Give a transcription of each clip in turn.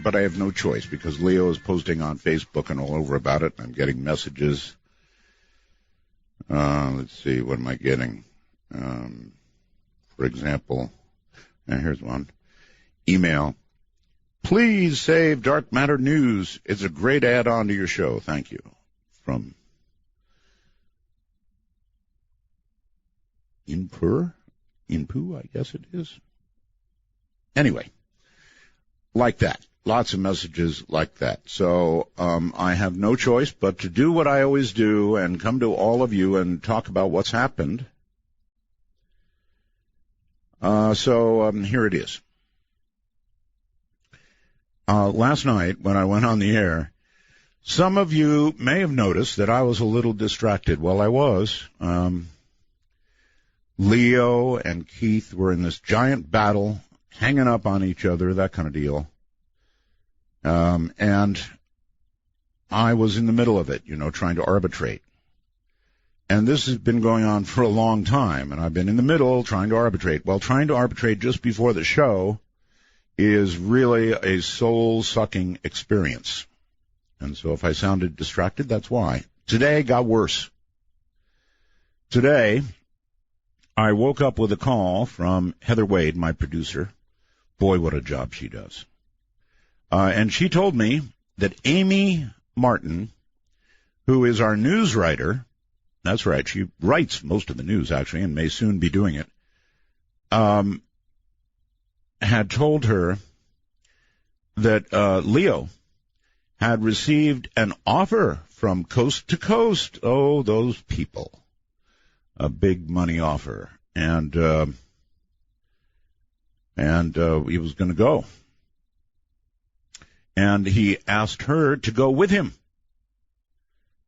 but I have no choice because Leo is posting on Facebook and all over about it. I'm getting messages. Let's see, what am I getting? For example, here's one. Email. Please save Dark Matter News. It's a great add-on to your show. Thank you. From Inpu, I guess it is. Anyway, like that. Lots of messages like that. So I have no choice but to do what I always do and come to all of you and talk about what's happened. So here it is. Last night when I went on the air, some of you may have noticed that I was a little distracted. Well, I was. Leo and Keith were in this giant battle, hanging up on each other, that kind of deal. And I was in the middle of it, trying to arbitrate. And this has been going on for a long time, and I've been in the middle trying to arbitrate. Well, trying to arbitrate just before the show is really a soul-sucking experience. And so if I sounded distracted, that's why. Today got worse. Today, I woke up with a call from Heather Wade, my producer. Boy, what a job she does. And she told me that Amy Martin, who is our news writer, that's right, she writes most of the news, actually, and may soon be doing it, had told her that Leo had received an offer from Coast to Coast. Oh, those people. A big money offer. And he was going to go. And he asked her to go with him.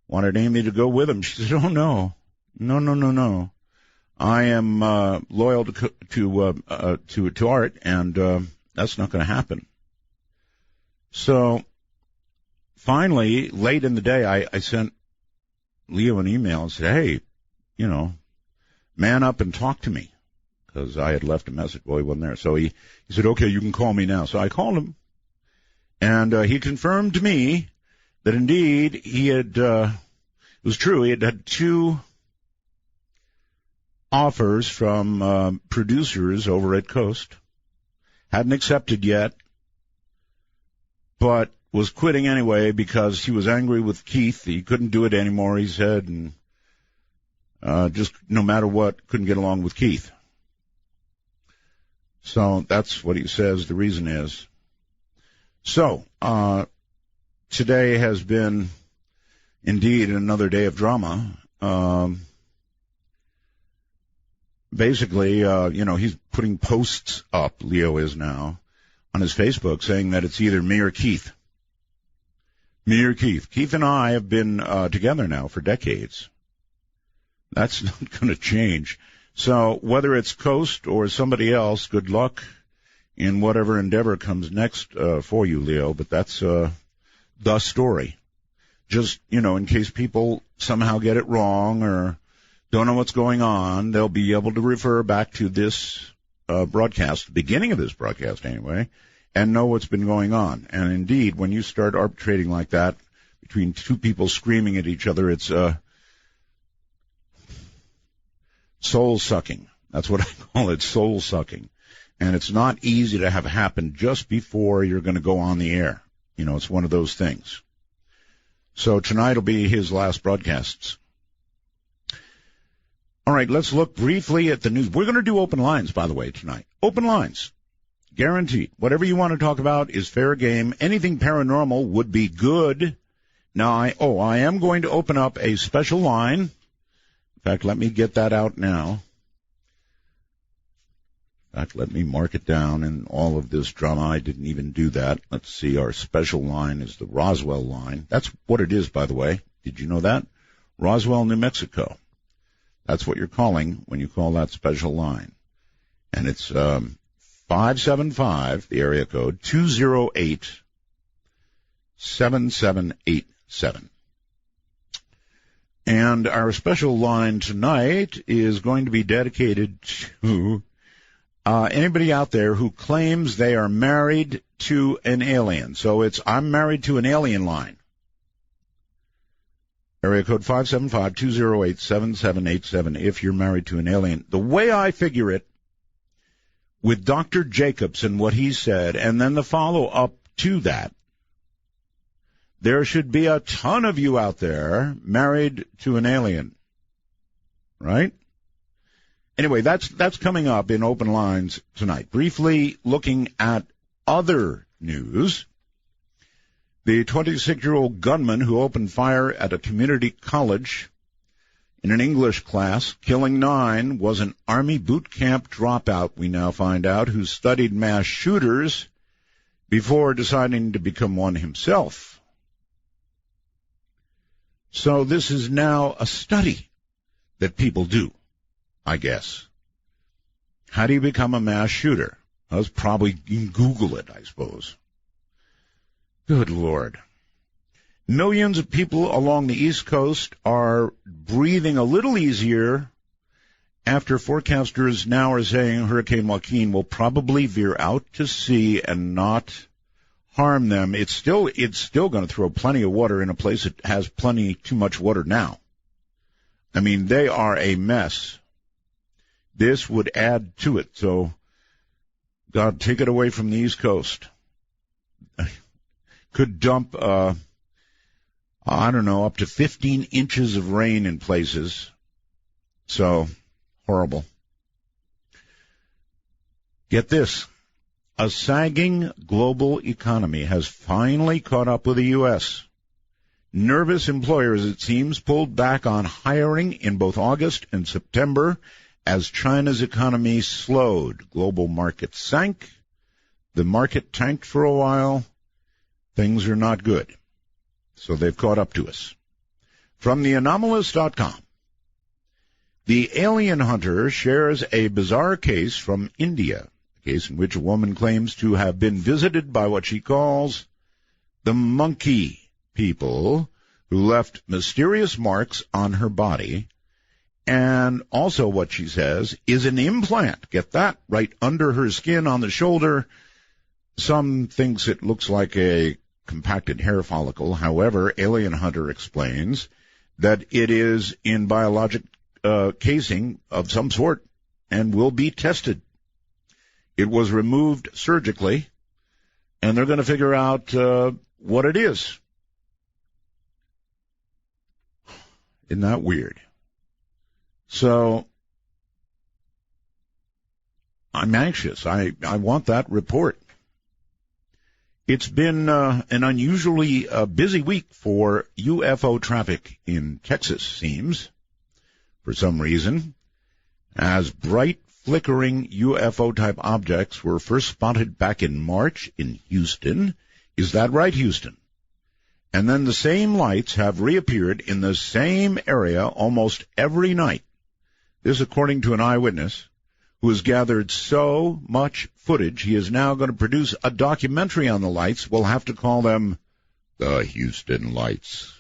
Wanted Amy to go with him. She said, oh, no. No. I am loyal to Art, and that's not going to happen. So finally, late in the day, I sent Leo an email and said, hey, man up and talk to me, because I had left a message. Well, he wasn't there. So he said, okay, you can call me now. So I called him, and he confirmed to me that indeed he had, it was true, he had two offers from producers over at Coast. Hadn't accepted yet, but was quitting anyway because he was angry with Keith. He couldn't do it anymore, he said, and just no matter what, couldn't get along with Keith. So that's what he says the reason is. So today has been indeed another day of drama. Basically, he's putting posts up, Leo is now, on his Facebook saying that it's either me or Keith. Me or Keith. Keith and I have been together now for decades. That's not going to change. So whether it's Coast or somebody else, good luck in whatever endeavor comes next for you, Leo. But that's the story. Just, in case people somehow get it wrong or don't know what's going on, they'll be able to refer back to this broadcast, the beginning of this broadcast anyway, and know what's been going on. And indeed, when you start arbitrating like that between two people screaming at each other, it's soul-sucking. That's what I call it, soul-sucking. And it's not easy to have happen just before you're going to go on the air. It's one of those things. So tonight will be his last broadcasts. All right, let's look briefly at the news. We're going to do open lines, by the way, tonight. Open lines. Guaranteed. Whatever you want to talk about is fair game. Anything paranormal would be good. Now, I am going to open up a special line. In fact, let me get that out now. In fact, let me mark it down in all of this drama. I didn't even do that. Let's see. Our special line is the Roswell line. That's what it is, by the way. Did you know that? Roswell, New Mexico. That's what you're calling when you call that special line. And it's 575, the area code, 208-7787. And our special line tonight is going to be dedicated to Anybody out there who claims they are married to an alien. So it's I'm married to an alien line. Area code 575-208-7787 if you're married to an alien. The way I figure it, with Dr. Jacobs and what he said, and then the follow-up to that, there should be a ton of you out there married to an alien. Right? Anyway, that's coming up in Open Lines tonight. Briefly looking at other news. The 26-year-old gunman who opened fire at a community college in an English class, killing 9, was an Army boot camp dropout, we now find out, who studied mass shooters before deciding to become one himself. So this is now a study that people do, I guess. How do you become a mass shooter? Well, probably you can Google it, I suppose. Good Lord. Millions of people along the East Coast are breathing a little easier after forecasters now are saying Hurricane Joaquin will probably veer out to sea and not harm them. It's still going to throw plenty of water in a place that has too much water now. I mean, they are a mess. This would add to it. So, God, take it away from the East Coast. Could dump, up to 15 inches of rain in places. So, horrible. Get this. A sagging global economy has finally caught up with the U.S. Nervous employers, it seems, pulled back on hiring in both August and September as China's economy slowed. Global markets sank. The market tanked for a while. Things are not good. So they've caught up to us. From theanomalous.com. The alien hunter shares a bizarre case from India, a case in which a woman claims to have been visited by what she calls the monkey people, who left mysterious marks on her body, and also what she says is an implant, get that, right under her skin on the shoulder. Some thinks it looks like a compacted hair follicle. However, Alien Hunter explains that it is in biologic casing of some sort and will be tested. It was removed surgically, and they're going to figure out what it is. Isn't that weird? So I'm anxious. I want that report. It's been an unusually busy week for UFO traffic in Texas, seems, for some reason, as bright, flickering UFO-type objects were first spotted back in March in Houston. Is that right, Houston? And then the same lights have reappeared in the same area almost every night. This according to an eyewitness who has gathered so much footage, he is now going to produce a documentary on the lights. We'll have to call them the Houston Lights.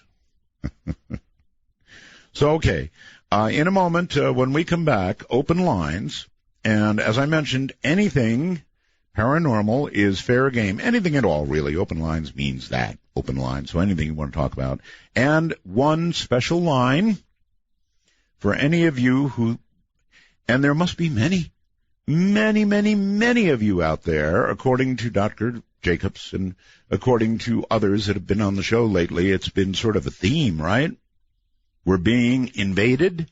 So, okay, in a moment, when we come back, open lines, and as I mentioned, anything paranormal is fair game. Anything at all, really. Open lines means that, open lines, so anything you want to talk about. And one special line for any of you who, and there must be many of you out there, according to Dr. Jacobs and according to others that have been on the show lately. It's been sort of a theme, right? We're being invaded.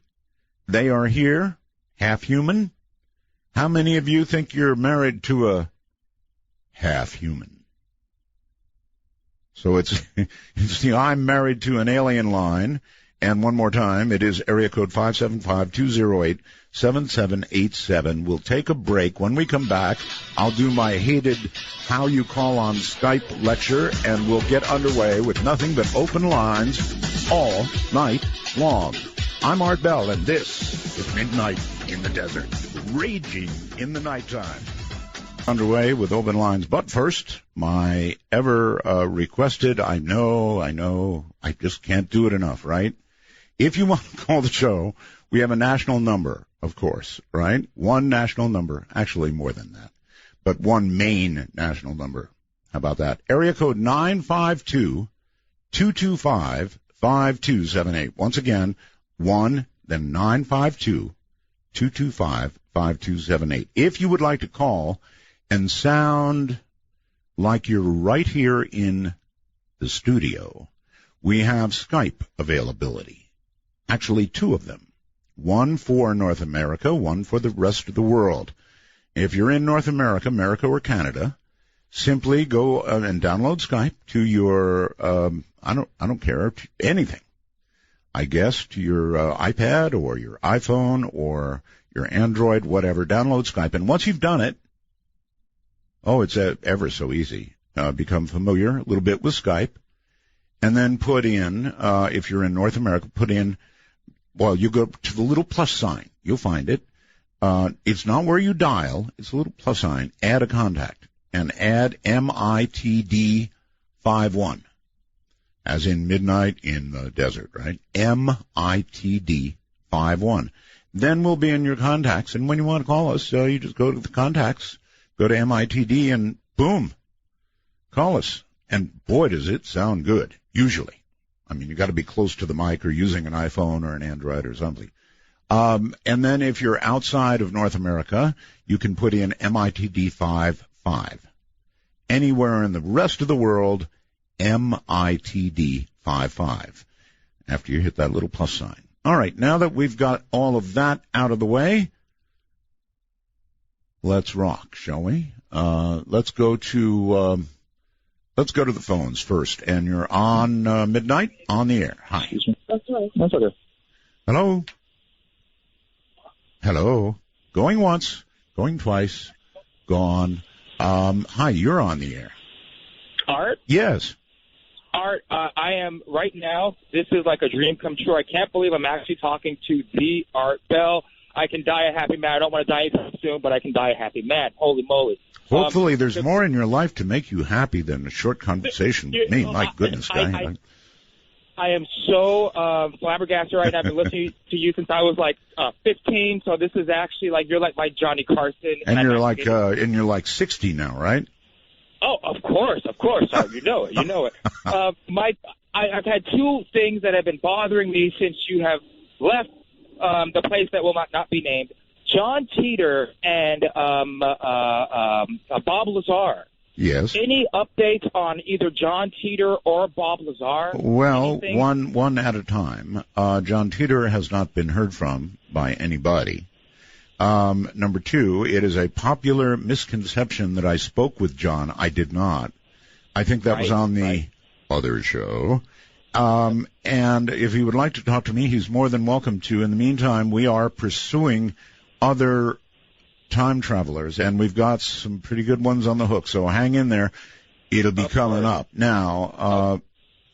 They are here, half human. How many of you think you're married to a half human? So it's the I'm married to an alien line. And one more time, it is area code 575-208-7787. We'll take a break. When we come back, I'll do my hated How You Call on Skype lecture, and we'll get underway with nothing but open lines all night long. I'm Art Bell, and this is Midnight in the Desert, raging in the nighttime. Underway with open lines, but first, my ever requested, I know, I just can't do it enough, right? If you want to call the show, We have a national number, of course, right? One national number, actually more than that, but one main national number. How about that? Area code 952-225-5278. Once again, 1, then 952-225-5278. If you would like to call and sound like you're right here in the studio, we have Skype availability. Actually, 2 of them. One for North America, one for the rest of the world. If you're in North America, America or Canada, simply go and download Skype to your, I don't care, anything. I guess to your iPad or your iPhone or your Android, whatever. Download Skype. And once you've done it, it's ever so easy. Become familiar a little bit with Skype. And then put in, if you're in North America, put in, you go to the little plus sign. You'll find it. It's not where you dial. It's a little plus sign. Add a contact. And add MITD 51. As in midnight in the desert, right? MITD 51. Then we'll be in your contacts. And when you want to call us, you just go to the contacts, go to MITD, and boom, call us. And boy, does it sound good, usually. I mean, you got to be close to the mic or using an iPhone or an Android or something. And then if you're outside of North America, you can put in MITD 55. Anywhere in the rest of the world, MITD 55. After you hit that little plus sign. All right, now that we've got all of that out of the way, let's rock, shall we? Let's go to the phones first. And you're on midnight on the air. Hi. That's right. That's okay. Hello. Hello. Going once, going twice, gone. Hi, you're on the air. Art? Yes. Art, I am right now. This is like a dream come true. I can't believe I'm actually talking to the Art Bell. I can die a happy man. I don't want to die anytime soon, but I can die a happy man. Holy moly. Hopefully there's more in your life to make you happy than a short conversation with me. My goodness, guy. I am so flabbergasted right now. I've been listening to you since I was like 15, so this is actually like you're like my Johnny Carson. And you're like 60 now, right? Oh, of course. You know it. I've had 2 things that have been bothering me since you have left the place that will not be named. John Teeter and Bob Lazar. Yes. Any updates on either John Teeter or Bob Lazar? Well, one at a time. John Teeter has not been heard from by anybody. Number 2, it is a popular misconception that I spoke with John. I did not. I think that was on the other show. And if he would like to talk to me, he's more than welcome to. In the meantime, we are pursuing other time travelers, and we've got some pretty good ones on the hook, so hang in there. It'll be coming up. Now,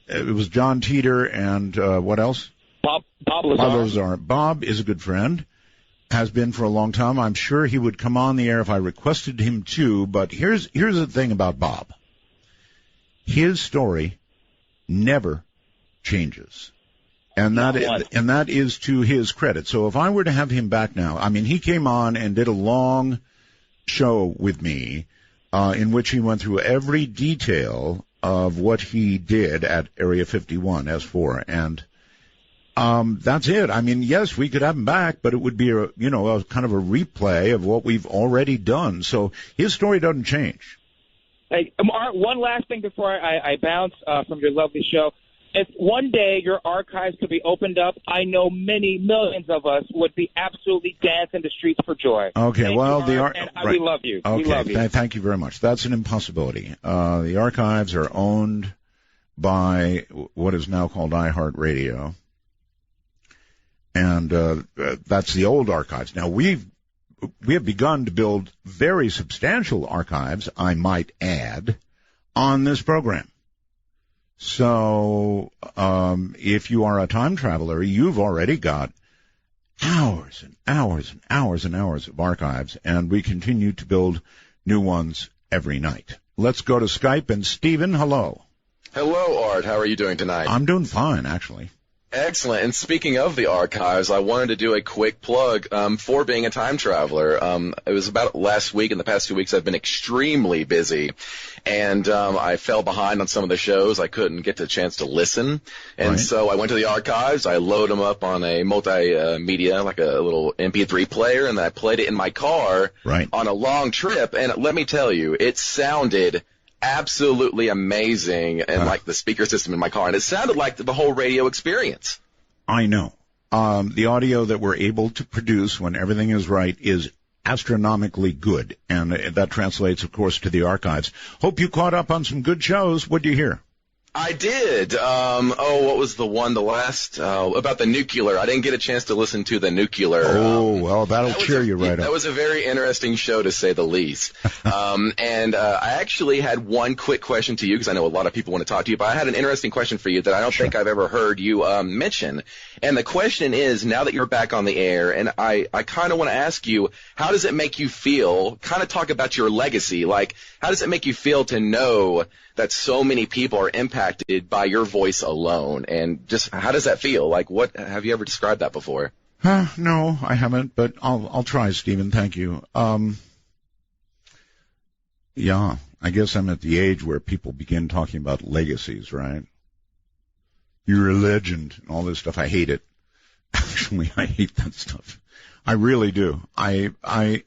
it was John Teeter and what else? Bob Lazar. Bob is a good friend, has been for a long time. I'm sure he would come on the air if I requested him to, but here's the thing about Bob. His story never changes. And that is to his credit. So if I were to have him back now, I mean, he came on and did a long show with me in which he went through every detail of what he did at Area 51 S4, and that's it. I mean, yes, we could have him back, but it would be a kind of a replay of what we've already done. So his story doesn't change. Hey, Art, one last thing before I bounce from your lovely show. If one day your archives could be opened up, I know many millions of us would be absolutely dancing the streets for joy. Okay, we love you. Okay, we love you. Thank you very much. That's an impossibility. The archives are owned by what is now called iHeartRadio, and that's the old archives. Now we have begun to build very substantial archives, I might add, on this program. So if you are a time traveler, you've already got hours and hours and hours and hours of archives, and we continue to build new ones every night. Let's go to Skype, and Stephen, hello. Hello, Art. How are you doing tonight? I'm doing fine, actually. Excellent. And speaking of the archives, I wanted to do a quick plug for being a time traveler. It was about last week. In the past 2 weeks, I've been extremely busy, and I fell behind on some of the shows. I couldn't get the chance to listen, and so I went to the archives. I loaded them up on a multimedia, like a little MP3 player, and then I played it in my car on a long trip. And let me tell you, it sounded absolutely amazing, and like the speaker system in my car, and it sounded like the whole radio experience. I know. The audio that we're able to produce when everything is right is astronomically good, and that translates, of course, to the archives. Hope you caught up on some good shows. What did you hear? I did. What was the one, the last, about the nuclear? I didn't get a chance to listen to the nuclear. Well, that'll cheer you right up. That was a very interesting show, to say the least. And I actually had one quick question to you, because I know a lot of people want to talk to you, but I had an interesting question for you that I don't think I've ever heard you mention. And the question is, now that you're back on the air, and I kind of want to ask you, how does it make you feel? Kind of talk about your legacy. Like, how does it make you feel to know that so many people are impacted by your voice alone? And just how does that feel? Like, what have you ever described that before? No, I haven't, but I'll try, Stephen. Thank you. Yeah, I guess I'm at the age where people begin talking about legacies, right? You're a legend and all this stuff. I hate it. Actually, I hate that stuff. I really do. I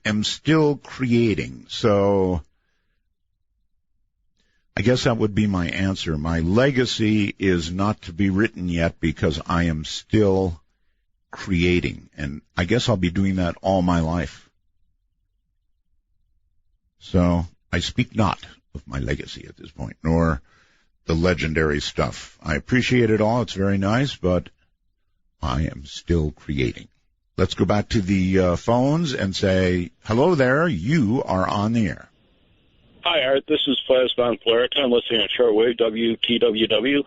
am still creating, so I guess that would be my answer. My legacy is not to be written yet because I am still creating, and I guess I'll be doing that all my life. So I speak not of my legacy at this point, nor the legendary stuff. I appreciate it all. It's very nice, but I am still creating. Let's go back to the phones and say, hello there, you are on the air. Hi, Art. This is Faz Von Flerica. I'm listening on shortwave, WTWW,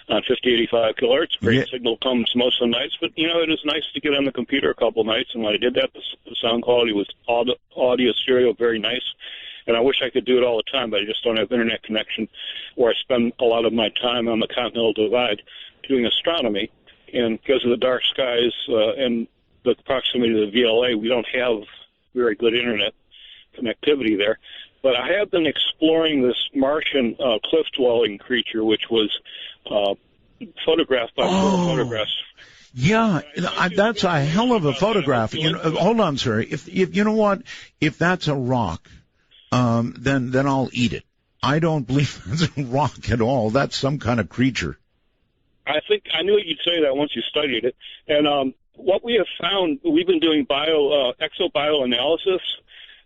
on 5085 kilohertz. Great signal comes most of the nights, but, it is nice to get on the computer a couple of nights, and when I did that, the sound quality was audio stereo, very nice, and I wish I could do it all the time, but I just don't have internet connection, where I spend a lot of my time on the Continental Divide doing astronomy, and because of the dark skies and the proximity to the VLA, we don't have very good internet connectivity there. But I have been exploring this Martian cliff-dwelling creature, which was photographed by photographs. Yeah, that's a hell of a photograph. Hold on, sir. If you know what, if that's a rock, then I'll eat it. I don't believe that's a rock at all. That's some kind of creature. I knew you'd say that once you studied it. And what we have found, we've been doing exobioanalysis.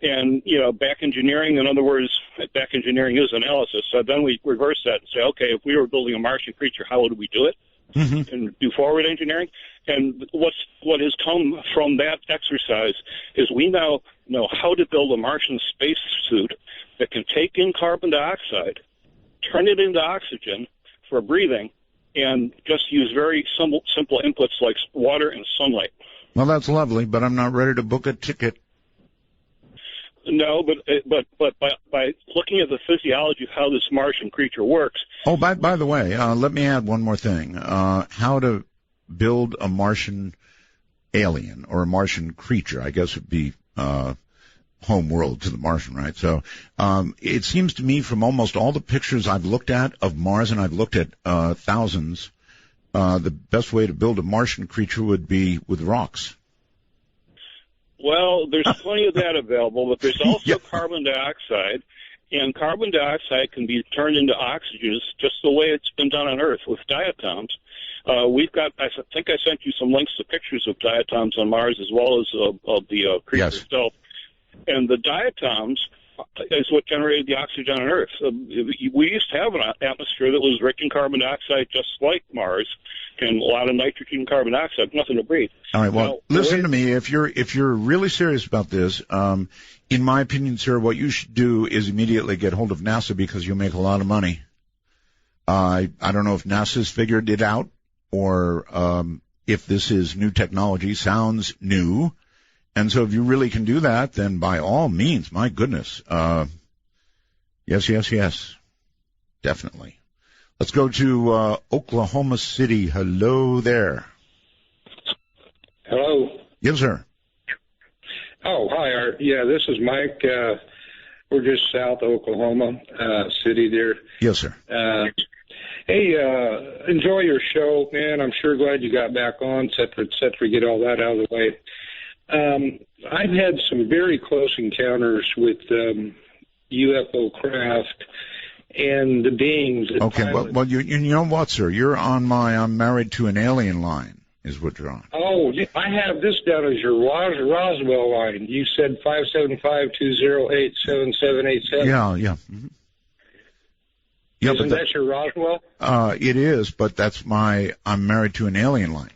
And, back engineering, in other words, back engineering is analysis. So then we reverse that and say, okay, if we were building a Martian creature, how would we do it? Mm-hmm. And do forward engineering. And what has come from that exercise is we now know how to build a Martian spacesuit that can take in carbon dioxide, turn it into oxygen for breathing, and just use very simple inputs like water and sunlight. Well, that's lovely, but I'm not ready to book a ticket. No, but by looking at the physiology of how this Martian creature works. Oh, by the way, let me add one more thing. How to build a Martian alien or a Martian creature, I guess would be home world to the Martian, right? So it seems to me from almost all the pictures I've looked at of Mars, and I've looked at thousands, the best way to build a Martian creature would be with rocks. Well, there's plenty of that available, but there's also carbon dioxide, and carbon dioxide can be turned into oxygen just the way it's been done on Earth with diatoms. We've got, I think I sent you some links to pictures of diatoms on Mars as well as of the creature itself. And the diatoms is what generated the oxygen on Earth. We used to have an atmosphere that was rich in carbon dioxide just like Mars, and a lot of nitrogen and carbon dioxide, nothing to breathe. All right, well, listen to me. If you're really serious about this, in my opinion, sir, what you should do is immediately get hold of NASA because you'll make a lot of money. I don't know if NASA's figured it out or if this is new technology, sounds new. And so if you really can do that, then by all means, my goodness. Yes, definitely. Let's go to Oklahoma City. Hello there. Hello. Yes, sir. Oh, hi, Art. Yeah, this is Mike. We're just south of Oklahoma City there. Yes, sir. Hey, enjoy your show, man. I'm sure glad you got back on, et cetera, get all that out of the way. I've had some very close encounters with UFO craft and the beings. Okay, well, you know what, sir? You're on my I'm married to an alien line, is what you're on. Oh, I have this down as your Roswell line. You said 575-208-7787. Yeah. Mm-hmm. Yeah, Isn't that your Roswell? It is, but that's my I'm married to an alien line.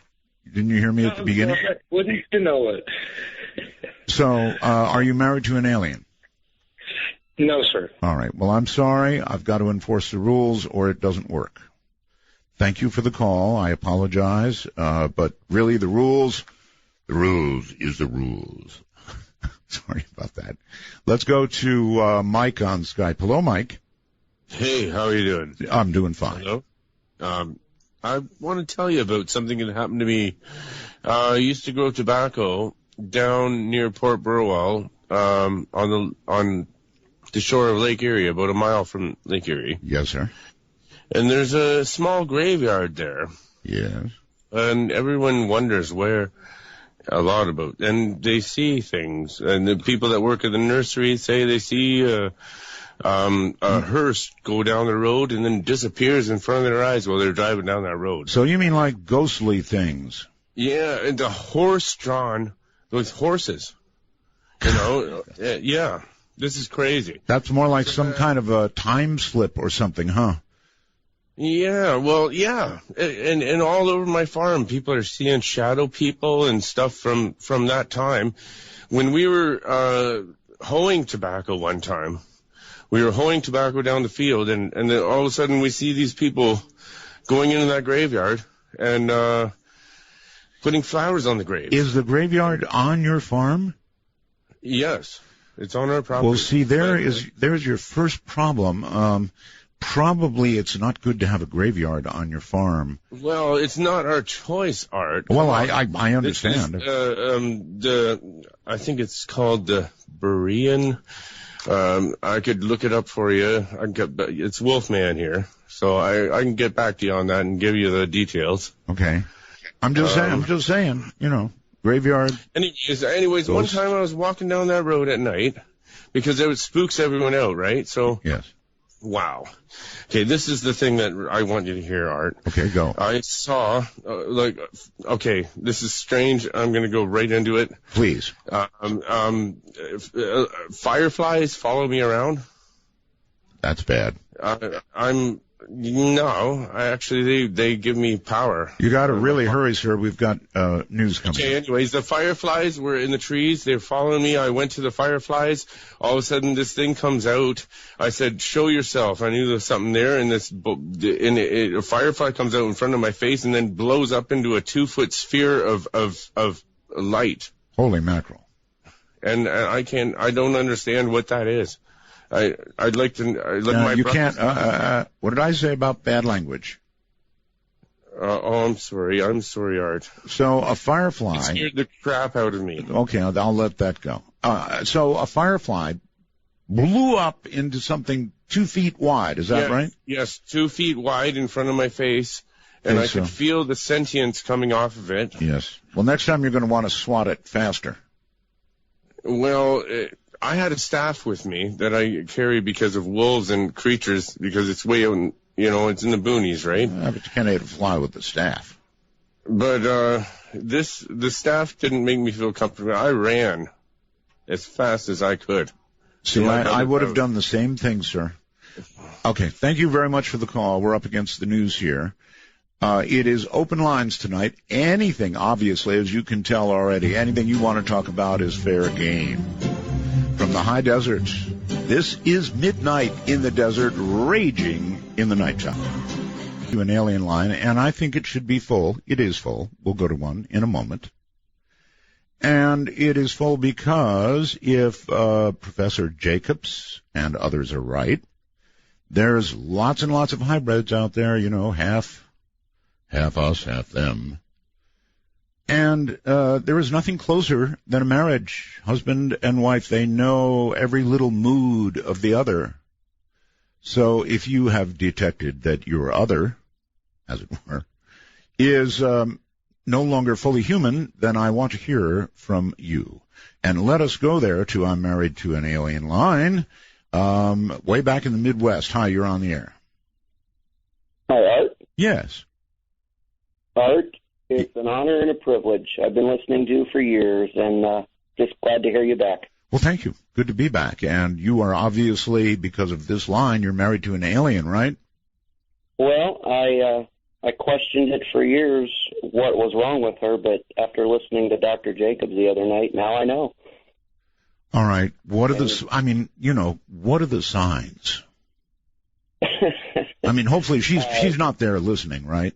Didn't you hear me at the beginning? Wouldn't you know it? So, are you married to an alien? No, sir. All right. Well, I'm sorry. I've got to enforce the rules or it doesn't work. Thank you for the call. I apologize. But really the rules is the rules. Sorry about that. Let's go to Mike on Skype. Hello, Mike. Hey, how are you doing? I'm doing fine. Hello. I want to tell you about something that happened to me. I used to grow tobacco down near Port Burwell, on the shore of Lake Erie, about a mile from Lake Erie. Yes, sir. And there's a small graveyard there. Yes. And everyone wonders where a lot about, and they see things. And the people that work at the nursery say they see a hearse go down the road and then disappears in front of their eyes while they're driving down that road. So you mean like ghostly things? Yeah, and the horse-drawn, those horses. You know, yeah, this is crazy. That's more like some kind of a time slip or something, huh? Yeah, well, yeah. And all over my farm, people are seeing shadow people and stuff from that time. When we were hoeing tobacco one time, we were hoeing tobacco down the field, and then all of a sudden we see these people going into that graveyard and putting flowers on the grave. Is the graveyard on your farm? Yes, it's on our property. Well, see, there's your first problem. Probably it's not good to have a graveyard on your farm. Well, it's not our choice, Art. Well, I understand. I think it's called the Berean. I could look it up for you. It's Wolfman here, so I can get back to you on that and give you the details. Okay. I'm just saying, you know, graveyard. Anyways, one time I was walking down that road at night because it spooks everyone out, right? So. Yes. Wow. Okay, this is the thing that I want you to hear, Art. Okay, go. I saw, okay, this is strange. I'm going to go right into it. Please. Fireflies follow me around. That's bad. They give me power. You got to really hurry, sir. We've got news coming. Okay, anyways, the fireflies were in the trees. They're following me. I went to the fireflies. All of a sudden, this thing comes out. I said, "Show yourself." I knew there was something there, and a firefly comes out in front of my face and then blows up into a 2-foot sphere of light. Holy mackerel! And I don't understand what that is. I'd like to. You can't. What did I say about bad language? I'm sorry, Art. So a firefly. It scared the crap out of me. Okay, I'll let that go. So a firefly blew up into something 2 feet wide. Is that right? Yes, 2 feet wide in front of my face, and I could feel the sentience coming off of it. Yes. Well, next time you're going to want to swat it faster. Well. I had a staff with me that I carry because of wolves and creatures, because it's way out, it's in the boonies, right? Yeah, but you can't hit a fly with the staff. But the staff didn't make me feel comfortable. I ran as fast as I could. See, I would have done the same thing, sir. Okay, thank you very much for the call. We're up against the news here. It is open lines tonight. Anything, obviously, as you can tell already, anything you want to talk about is fair game. From the high desert, this is midnight in the desert, raging in the nighttime. To an alien line, and I think it should be full. It is full. We'll go to one in a moment. And it is full because if Professor Jacobs and others are right, There's lots and lots of hybrids out there, half us, half them. And there is nothing closer than a marriage. Husband and wife, they know every little mood of the other. So if you have detected that your other, as it were, is no longer fully human, then I want to hear from you. And let us go there to I'm Married to an Alien line. Way back in the Midwest. Hi, you're on the air. Hi, Art. Yes. Art, it's an honor and a privilege. I've been listening to you for years, and just glad to hear you back. Well, thank you. Good to be back. And you are obviously, because of this line, you're married to an alien, right? Well, I questioned it for years, what was wrong with her, but after listening to Dr. Jacobs the other night, now I know. All right. What are what are the signs? I mean, hopefully she's not there listening, right?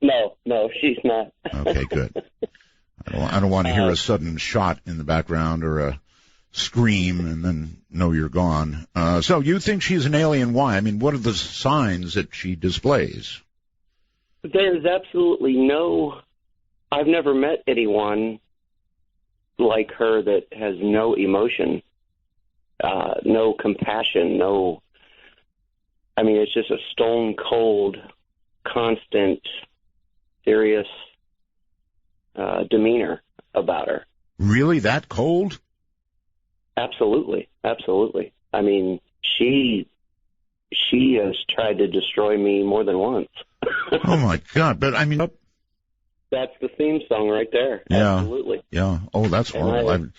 No, she's not. Okay, good. I don't want to hear a sudden shot in the background or a scream and then know you're gone. So you think she's an alien? Why? I mean, what are the signs that she displays? There's absolutely I've never met anyone like her that has no emotion, no compassion, it's just a stone cold, constant, serious demeanor about her. Really? That cold? Absolutely. I mean, she has tried to destroy me more than once. Oh, my God. But, I mean... That's the theme song right there. Yeah. Absolutely. Yeah. Oh, that's horrible.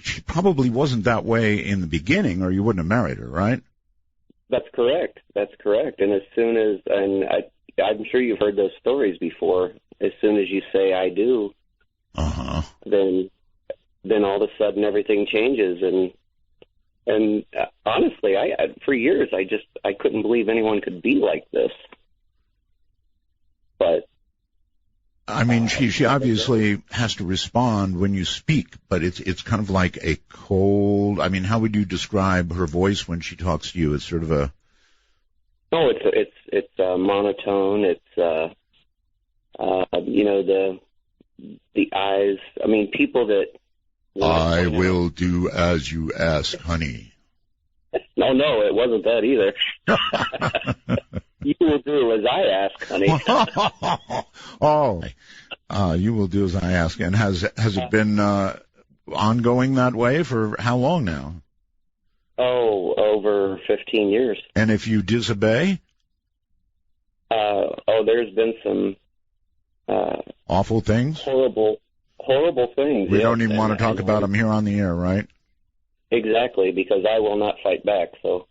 She probably wasn't that way in the beginning, or you wouldn't have married her, right? That's correct. And as soon as, I'm sure you've heard those stories before, as soon as you say I do, then all of a sudden everything changes. And honestly, for years, I couldn't believe anyone could be like this. But I mean, she obviously has to respond when you speak, but it's kind of like a cold. I mean, how would you describe her voice when she talks to you? It's sort of a. Oh, it's monotone. It's the eyes. I mean, people that. I will do as you ask, honey. No, it wasn't that either. You will do as I ask, honey. You will do as I ask. And has it been ongoing that way for how long now? Oh, over 15 years. And if you disobey? There's been some awful things? Horrible things. We don't even want to talk about them here on the air, right? Exactly, because I will not fight back, so...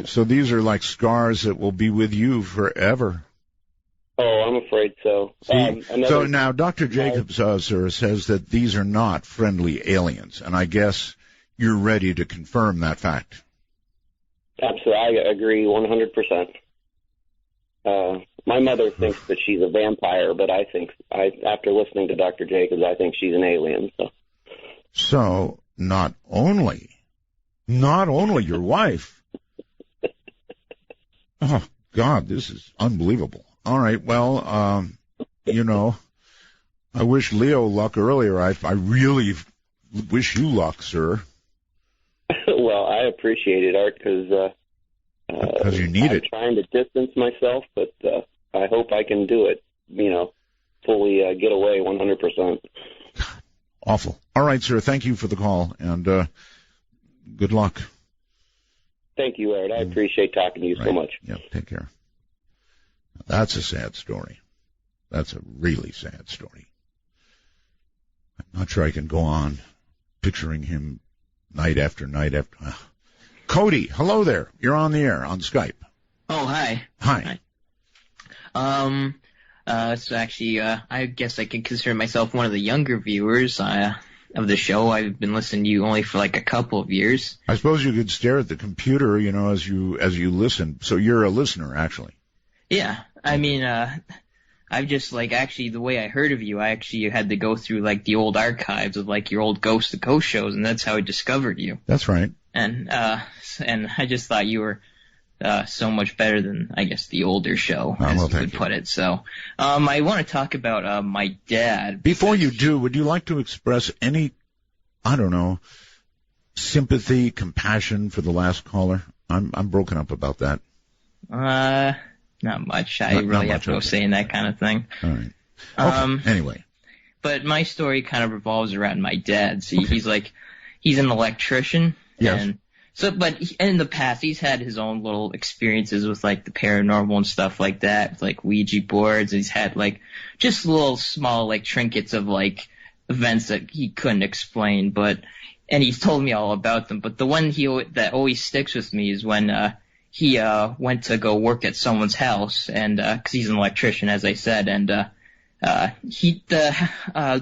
So these are like scars that will be with you forever. Oh, I'm afraid so. So now Dr. Jacobs, sir, says that these are not friendly aliens, and I guess you're ready to confirm that fact. Absolutely, I agree 100%. My mother thinks that she's a vampire, but after listening to Dr. Jacobs, I think she's an alien. So not only your wife. Oh, God, this is unbelievable. All right, well, I wish Leo luck earlier. I really wish you luck, sir. Well, I appreciate it, Art, because you need I'm it. Trying to distance myself, but I hope I can do it, fully get away 100%. Awful. All right, sir, thank you for the call, and good luck. Thank you, Art. I appreciate talking to you so much. Yeah, take care. That's a sad story. That's a really sad story. I'm not sure I can go on picturing him night after night after. Cody, hello there. You're on the air on Skype. Oh, hi. Hi. So actually, I guess I could consider myself one of the younger viewers of the show. I've been listening to you only for like a couple of years. I suppose you could stare at the computer, as you listen. So you're a listener, actually. Yeah. I mean, I I've just, like, actually, the way I heard of you, I actually had to go through, like, the old archives of, like, your old Ghost to Ghost shows, and that's how I discovered you. That's right. And I just thought you were so much better than, I guess, the older show, as you would put it. So, I want to talk about my dad. Before you do, would you like to express any, I don't know, sympathy, compassion for the last caller? I'm broken up about that. Not much. I really have no say in that kind of thing. All right. Okay. Anyway. But my story kind of revolves around my dad. See, he's an electrician. Yes. And so, but in the past, he's had his own little experiences with, like, the paranormal and stuff like that, with, like, Ouija boards. He's had, like, just little small, like, trinkets of, like, events that he couldn't explain. And he's told me all about them. But the one that always sticks with me is when he went to go work at someone's house, and 'cause he's an electrician, as I said, and the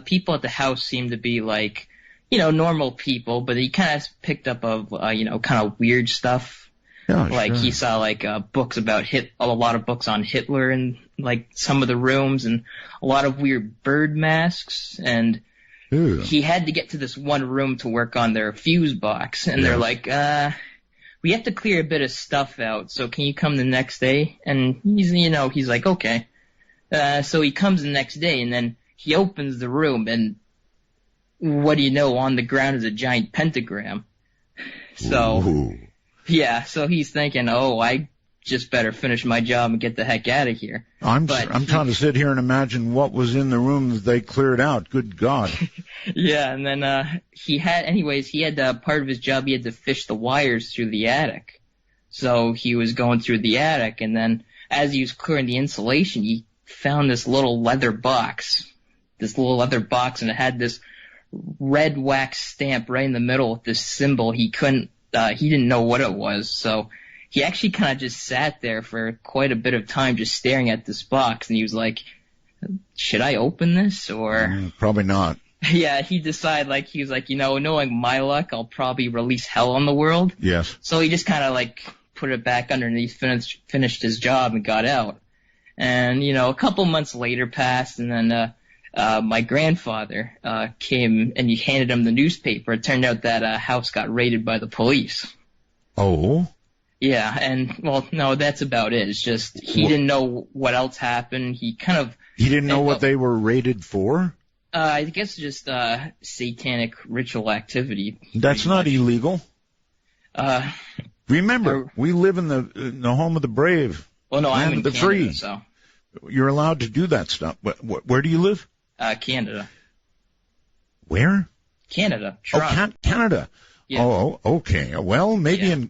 people at the house seemed to be, like, normal people, but he kind of picked up of kind of weird stuff. Yeah, like, sure. he saw, like, books about a lot of books on Hitler in, like, some of the rooms, and a lot of weird bird masks, and Ew. He had to get to this one room to work on their fuse box, and they're like, we have to clear a bit of stuff out, so can you come the next day? And he's like, okay. So he comes the next day, and then he opens the room, and what do you know, on the ground is a giant pentagram. So, Ooh. Yeah, so he's thinking, I just better finish my job and get the heck out of here. I'm trying to sit here and imagine what was in the room that they cleared out. Good God. Yeah, and then he had part of his job, he had to fish the wires through the attic. So he was going through the attic, and then as he was clearing the insulation, he found this little leather box, and it had this red wax stamp right in the middle with this symbol. He didn't know what it was, so he actually kind of just sat there for quite a bit of time just staring at this box, and he was like, should I open this, or... Probably not. Yeah, he decided, he was like, knowing my luck, I'll probably release hell on the world. Yes. So he just kind of, put it back underneath, finished his job, and got out. And, a couple months later passed, and then my grandfather came, and he handed him the newspaper. It turned out that house got raided by the police. Oh? Yeah, and, well, no, that's about it. It's just he didn't know what else happened. He didn't know what they were raided for? I guess just satanic ritual activity. That's not illegal. Remember, we live in the home of the brave. Well, no, I'm in the Canada, free. so. You're allowed to do that stuff. Where do you live? Canada. Where? Canada. Toronto. Oh, Canada. Yeah. Oh, okay. Well, maybe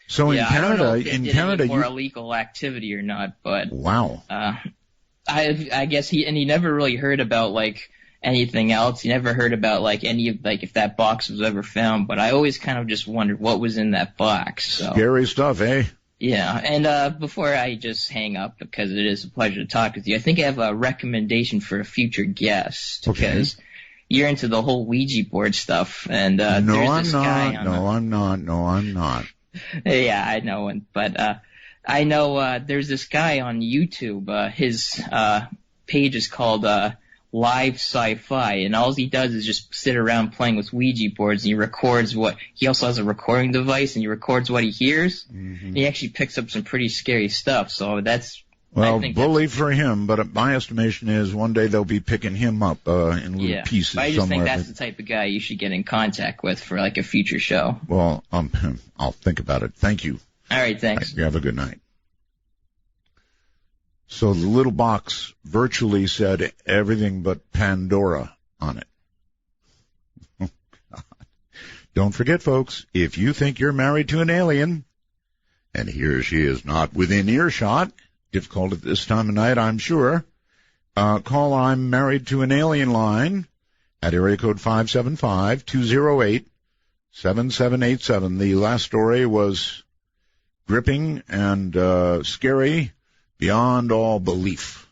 So in I Canada, don't know if they did any more illegal activity or not, but wow. I guess he never really heard about anything else. He never heard about any of if that box was ever found. But I always kind of just wondered what was in that box. So. Scary stuff, eh? Yeah, and before I just hang up, because it is a pleasure to talk with you, I think I have a recommendation for a future guest. Okay. Because you're into the whole Ouija board stuff, and there's this guy on No, I'm not. Yeah, I know, but I know there's this guy on YouTube. His page is called Live Sci-Fi, and all he does is just sit around playing with Ouija boards, and he records he also has a recording device, and he records what he hears, and he actually picks up some pretty scary stuff, so that's... Well, bully for him, but my estimation is one day they'll be picking him up in little pieces somewhere. I just think that's the type of guy you should get in contact with for a future show. Well, I'll think about it. Thank you. All right, thanks. You have a good night. So the little box virtually said everything but Pandora on it. Don't forget, folks, if you think you're married to an alien, and he or she is not within earshot, difficult at this time of night, I'm sure, call I'm Married to an Alien line at area code 575-208-7787. The last story was gripping and scary beyond all belief.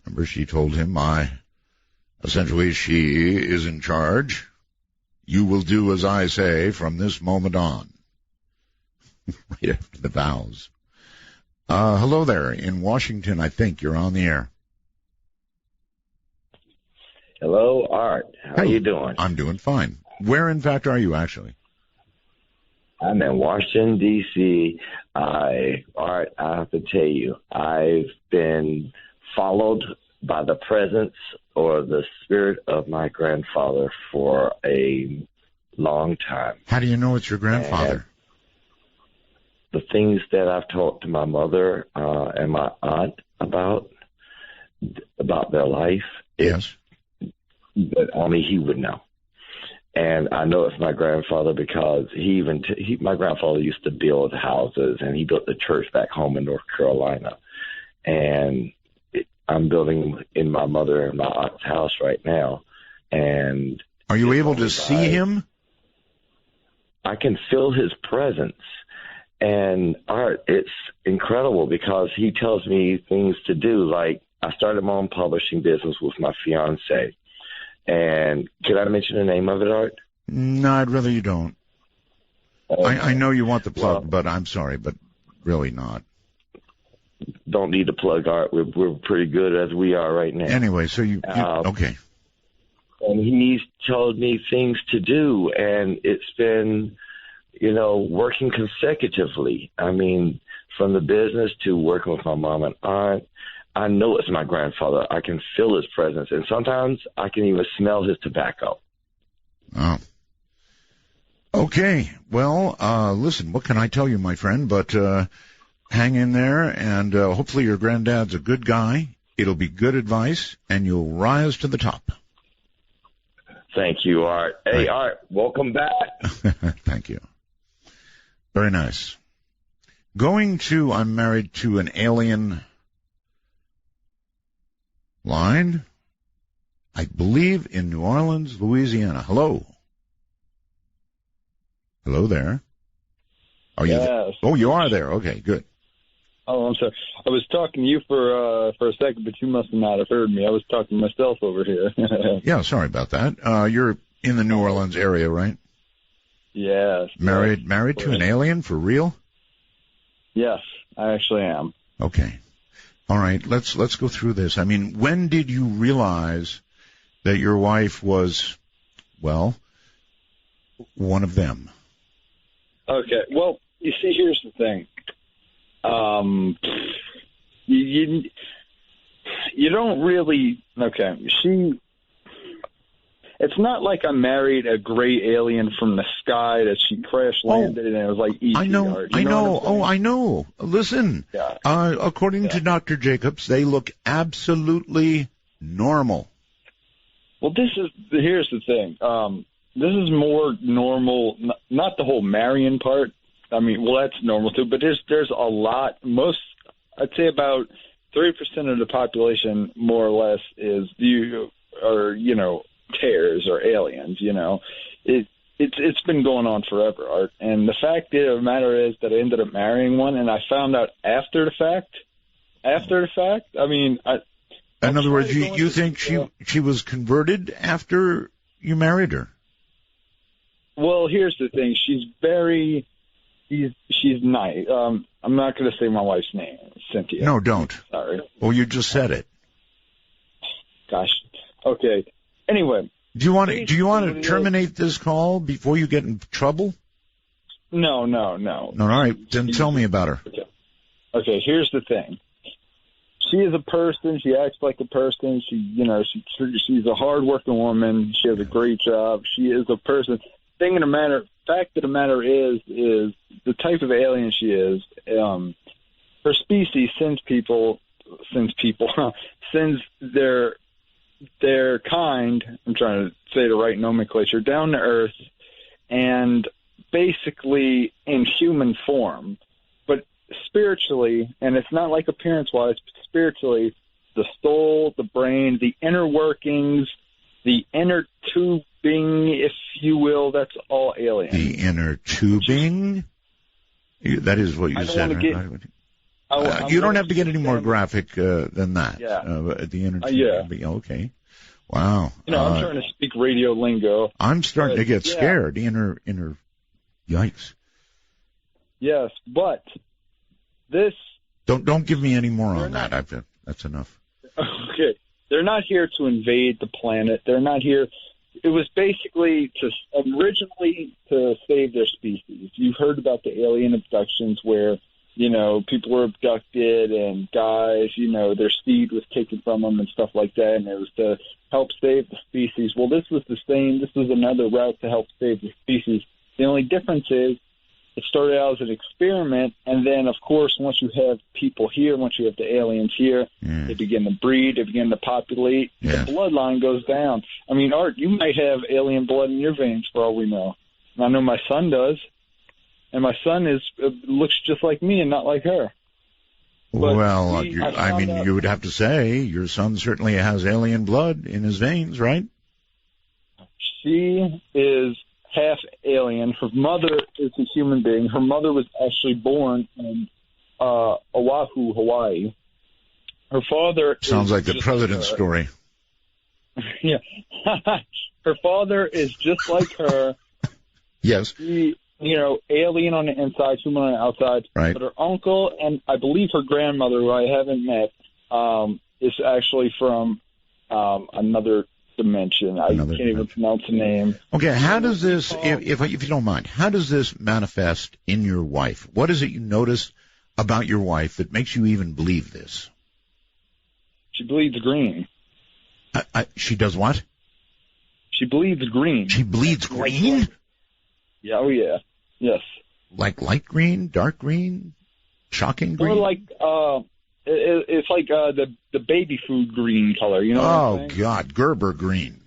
Remember, she told him, essentially, she is in charge. You will do as I say from this moment on. Right after the vows. Hello there in Washington, I think. You're on the air. Hello, Art. How you doing? I'm doing fine. Where, in fact, are you actually? I'm in Washington, D.C. Art, I have to tell you, I've been followed by the presence or the spirit of my grandfather for a long time. How do you know it's your grandfather? And the things that I've talked to my mother and my aunt about their life, yes, that only he would know. And I know it's my grandfather because my grandfather used to build houses, and he built the church back home in North Carolina. And I'm building in my mother and my aunt's house right now. And are you able to see him? I can feel his presence. And Art, it's incredible because he tells me things to do. Like, I started my own publishing business with my fiance. And can I mention the name of it, Art? No, I'd rather you don't. I know you want the plug, but I'm sorry, but really not. Don't need to plug, Art. We're pretty good as we are right now. Anyway, so you okay. And he's told me things to do, and it's been, working consecutively. I mean, from the business to working with my mom and aunt. I know it's my grandfather. I can feel his presence, and sometimes I can even smell his tobacco. Oh. Okay. Well, listen, what can I tell you, my friend? But hang in there, and hopefully your granddad's a good guy. It'll be good advice, and you'll rise to the top. Thank you, Art. Hey, right. Art, welcome back. Thank you. Very nice. I'm married to an alien line, I believe, in New Orleans, Louisiana. Hello. Hello there. Are you there? Oh, you are there. Okay, good. Oh, I'm sorry. I was talking to you for a second, but you must not have heard me. I was talking to myself over here. Yeah, sorry about that. You're in the New Orleans area, right? Yes. Married to an alien for real? Yes, I actually am. Okay. All right, let's go through this. I mean, when did you realize that your wife was, well, one of them? Okay. Well, you see, here's the thing. You don't really. Okay. It's not like I married a gray alien from the sky that she crash landed and it was like E.T. I know. I know. Listen, yeah. According to Dr. Jacobs, they look absolutely normal. Well, here's the thing. This is more normal, not the whole Marion part. I mean, well, that's normal too, but there's a lot. I'd say about 3% of the population, more or less, tears or aliens. It's been going on forever, Art. And the fact of the matter is that I ended up marrying one, and I found out after the fact. I mean, in other words, you think she was converted after you married her? Well, here's the thing. She's nice. I'm not going to say my wife's name, Cynthia. No, don't. Sorry. Well, you just said it. Gosh. Okay. Anyway. Do you want to terminate this call before you get in trouble? No. All right. Then tell me about her. Okay. Here's the thing. She is a person. She acts like a person. She's a hard-working woman. She has a great job. She is a person. Fact of the matter is the type of alien she is. Her species sends their kind. I'm trying to say the right nomenclature, down to Earth, and basically in human form, but spiritually, and it's not like appearance-wise, but spiritually, the soul, the brain, the inner workings, the inner tubing, if you will, that's all alien. The inner tubing? That is what you said. You don't have to get any more graphic than that. Yeah. The inner tubing. Yeah. Okay. Wow. I'm trying to speak radio lingo. I'm starting to get scared. Inner. Yikes. Yes, but this. Don't give me any more on that. That's enough. Okay. They're not here to invade the planet. They're not here. It was basically originally to save their species. You've heard about the alien abductions where, people were abducted and guys, their seed was taken from them and stuff like that, and it was to help save the species. Well, this was the same. This was another route to help save the species. The only difference is it started out as an experiment, and then, of course, once you have people here, once you have the aliens here, they begin to breed, they begin to populate, the bloodline goes down. I mean, Art, you might have alien blood in your veins for all we know. And I know my son does, and my son looks just like me and not like her. But well, you would have to say your son certainly has alien blood in his veins, right? She is half alien. Her mother is a human being. Her mother was actually born in Oahu, Hawaii. Her father sounds like the president's story. Yeah. Her father is just like her. Yes. He, alien on the inside, human on the outside. Right. But her uncle and I believe her grandmother, who I haven't met, is actually from another dimension. I can't even pronounce the name. Okay, how does this, if you don't mind, how does this manifest in your wife? What is it you notice about your wife that makes you even believe this? She bleeds green. She does what? She bleeds green. She bleeds green? Yeah, oh yeah. Yes. Like light green, dark green, shocking green? Or like, it's like the baby food green color, you know what I'm saying? God, Gerber green.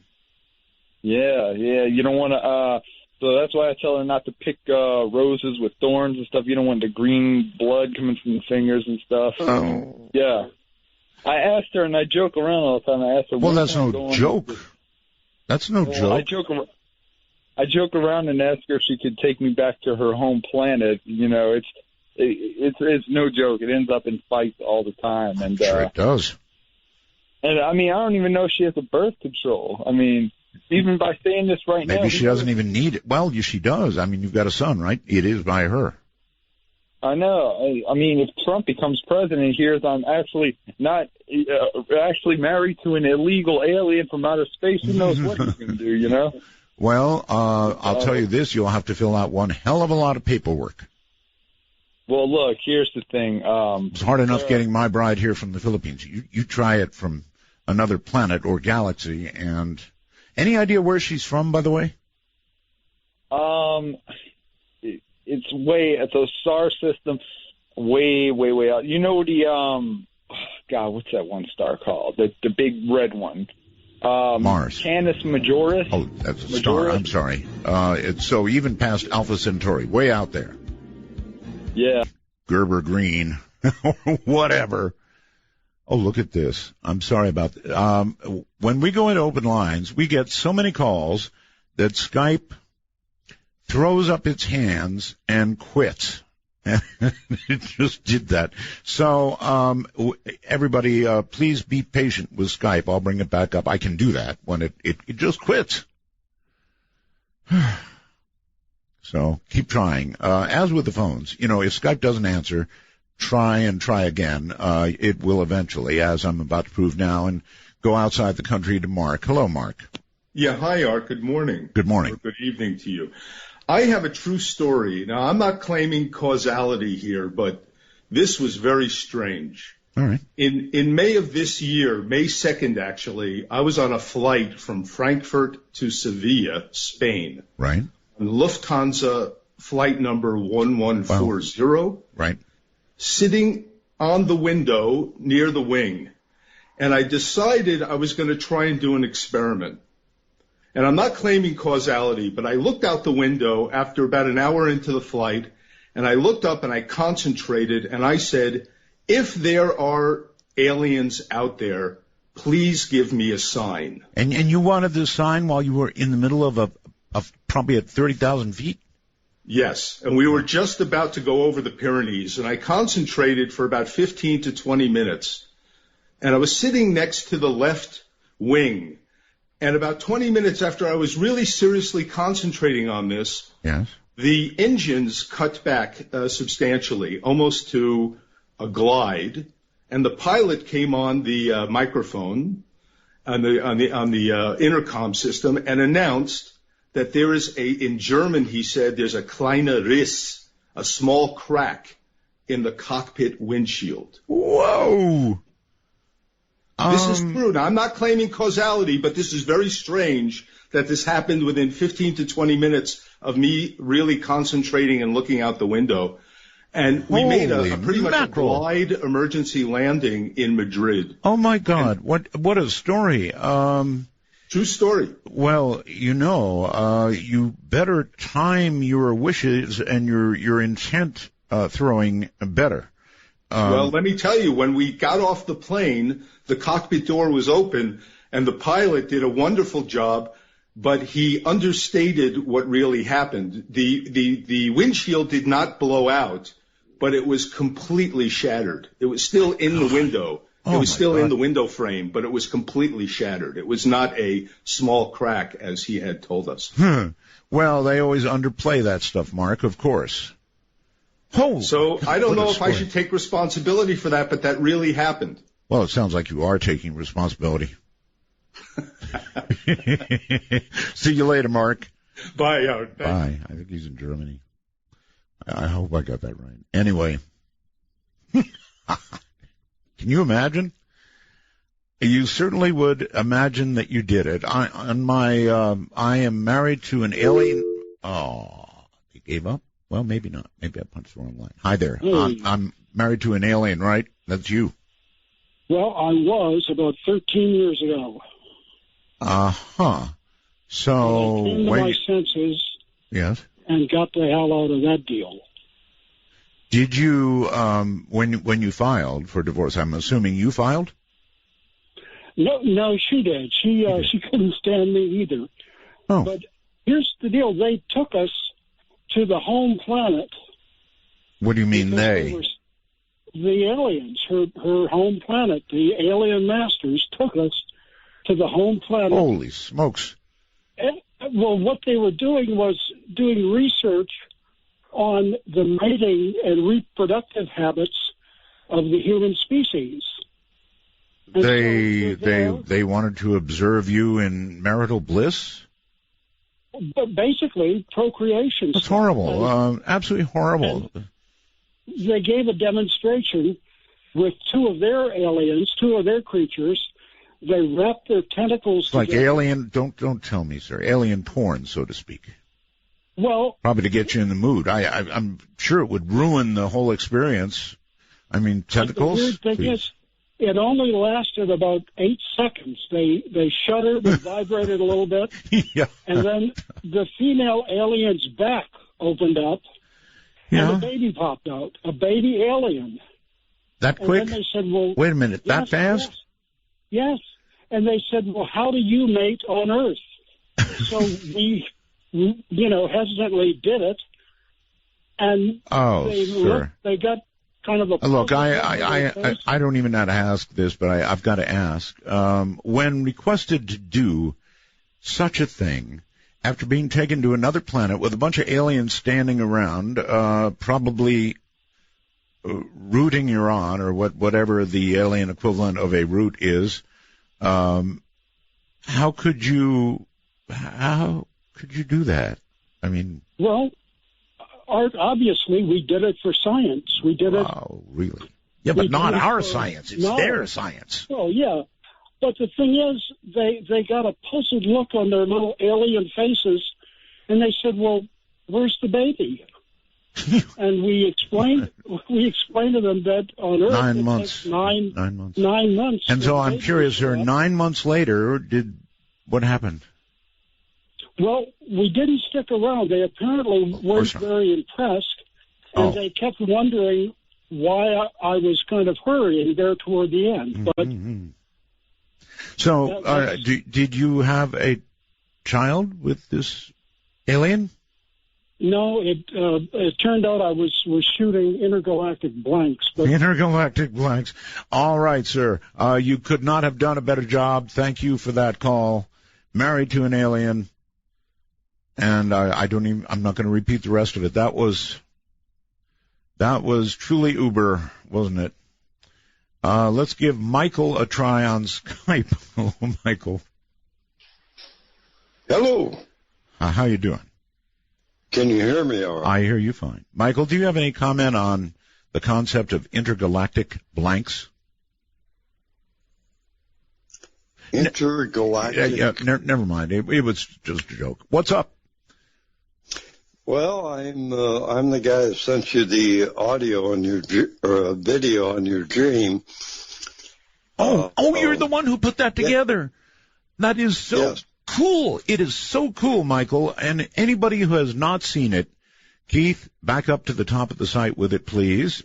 Yeah, you don't want to, so that's why I tell her not to pick roses with thorns and stuff. You don't want the green blood coming from the fingers and stuff. Oh. Yeah. I asked her, and I joke around all the time. I asked her, well, that's no joke. That's no joke. I joke around and ask her if she could take me back to her home planet. It's no joke. It ends up in fights all the time. And sure it does. And I mean, I don't even know if she has a birth control. I mean, even by saying this right now, maybe she doesn't even need it. Well, she does. I mean, you've got a son, right? It is by her. I know. I mean, if Trump becomes president and hears I'm actually not actually married to an illegal alien from outer space, who knows what he's going to do, Well, I'll tell you this. You'll have to fill out one hell of a lot of paperwork. Well, look, here's the thing. It's hard enough getting my bride here from the Philippines. You try it from another planet or galaxy. And any idea where she's from, by the way? It's a star system way out. You know God, what's that one star called? The big red one. Mars. Canis Majoris. Oh, that's a star. I'm sorry. It's so even past Alpha Centauri, way out there. Yeah. Gerber green, or whatever. Oh, look at this. I'm sorry about that. When we go into open lines, we get so many calls that Skype throws up its hands and quits. It just did that. So, everybody, please be patient with Skype. I'll bring it back up. I can do that when it just quits. So keep trying. As with the phones, if Skype doesn't answer, try and try again. It will eventually, as I'm about to prove now, and go outside the country to Mark. Hello, Mark. Yeah, hi, Art. Good morning. Good morning. Or good evening to you. I have a true story. Now, I'm not claiming causality here, but this was very strange. All right. In May of this year, May 2nd, actually, I was on a flight from Frankfurt to Sevilla, Spain. Right. On Lufthansa flight number 1140. Wow. Right. Sitting on the window near the wing. And I decided I was going to try and do an experiment. And I'm not claiming causality, but I looked out the window after about an hour into the flight, and I looked up and I concentrated, and I said, if there are aliens out there, please give me a sign. And you wanted this sign while you were in the middle of probably at 30,000 feet? Yes, and we were just about to go over the Pyrenees, and I concentrated for about 15 to 20 minutes. And I was sitting next to the left wing. And about 20 minutes after I was really seriously concentrating on this, yes, the engines cut back substantially, almost to a glide, and the pilot came on the microphone on the intercom system and announced that there is in German, he said, there's a kleiner Riss, a small crack in the cockpit windshield. Whoa! This is true. Now, I'm not claiming causality, but this is very strange that this happened within 15 to 20 minutes of me really concentrating and looking out the window. And we made a pretty much a glide emergency landing in Madrid. Oh, my God. What a story. True story. Well, you better time your wishes and your intent throwing better. Well, let me tell you, when we got off the plane, the cockpit door was open, and the pilot did a wonderful job, but he understated what really happened. The windshield did not blow out, but it was completely shattered. It was still in the window. It was still in the window frame, but it was completely shattered. It was not a small crack, as he had told us. Well, they always underplay that stuff, Mark, of course. So I don't know if I should take responsibility for that, but that really happened. Well, it sounds like you are taking responsibility. See you later, Mark. Bye, Howard. Bye. I think he's in Germany. I hope I got that right. Anyway. Can you imagine? You certainly would imagine that you did it. I am married to an alien. Oh, he gave up? Well, maybe not. Maybe I punched the wrong line. Hi there. Hey. I'm married to an alien, right? That's you. Well, I was about 13 years ago. Uh-huh. So, I came to my senses. Yes. And got the hell out of that deal. Did you, when you filed for divorce, I'm assuming you filed? No, she did. She couldn't stand me either. Oh. But here's the deal. They took us to the home planet. What do you mean they? The aliens, her home planet, the alien masters took us to the home planet. Holy smokes. And, well, what they were doing was doing research on the mating and reproductive habits of the human species. And they wanted to observe you in marital bliss? But basically, procreation. That's horrible. Absolutely horrible. They gave a demonstration with two of their aliens, two of their creatures. They wrapped their tentacles It's like together. alien, don't tell me, sir, alien porn, so to speak. Well, probably to get you in the mood. I'm sure it would ruin the whole experience. I mean, tentacles? The weird thing is, it only lasted about 8 seconds. They shuddered and vibrated a little bit, yeah. And then the female alien's back opened up, and a baby popped out, a baby alien. That and quick? Then they said, well, wait a minute, yes, that fast? Yes. And they said, well, how do you mate on Earth? So we, hesitantly did it, and they got kind of a... Look, I don't even know how to ask this, but I've got to ask. When requested to do such a thing, after being taken to another planet with a bunch of aliens standing around, probably rooting you on, or whatever the alien equivalent of a root is, how could you do that? I mean... Well, obviously, we did it for science. We did it... Oh, really? Yeah, but not our science. It's their science. Oh, yeah. But the thing is, they got a puzzled look on their little alien faces, and they said, well, where's the baby? And we explained to them that on Earth 9 it months. takes 9 months. 9 months. And so I'm curious, sir, 9 months later, what happened? Well, we didn't stick around. They apparently weren't very impressed, and they kept wondering why I was kind of hurrying there toward the end. But So, did you have a child with this alien? No, it turned out I was shooting intergalactic blanks. But intergalactic blanks. All right, sir. You could not have done a better job. Thank you for that call. Married to an alien. And I'm not going to repeat the rest of it. That was That was truly uber, wasn't it? Let's give Michael a try on Skype. Hello, Michael. Hello. How you doing? Can you hear me all right? I hear you fine. Michael, do you have any comment on the concept of intergalactic blanks? Intergalactic? Never mind. It was just a joke. What's up? Well, I'm the guy that sent you the audio on your video on your dream. You're the one who put that together. Yeah. That is so cool. It is so cool, Michael. And anybody who has not seen it, Keith, back up to the top of the site with it, please.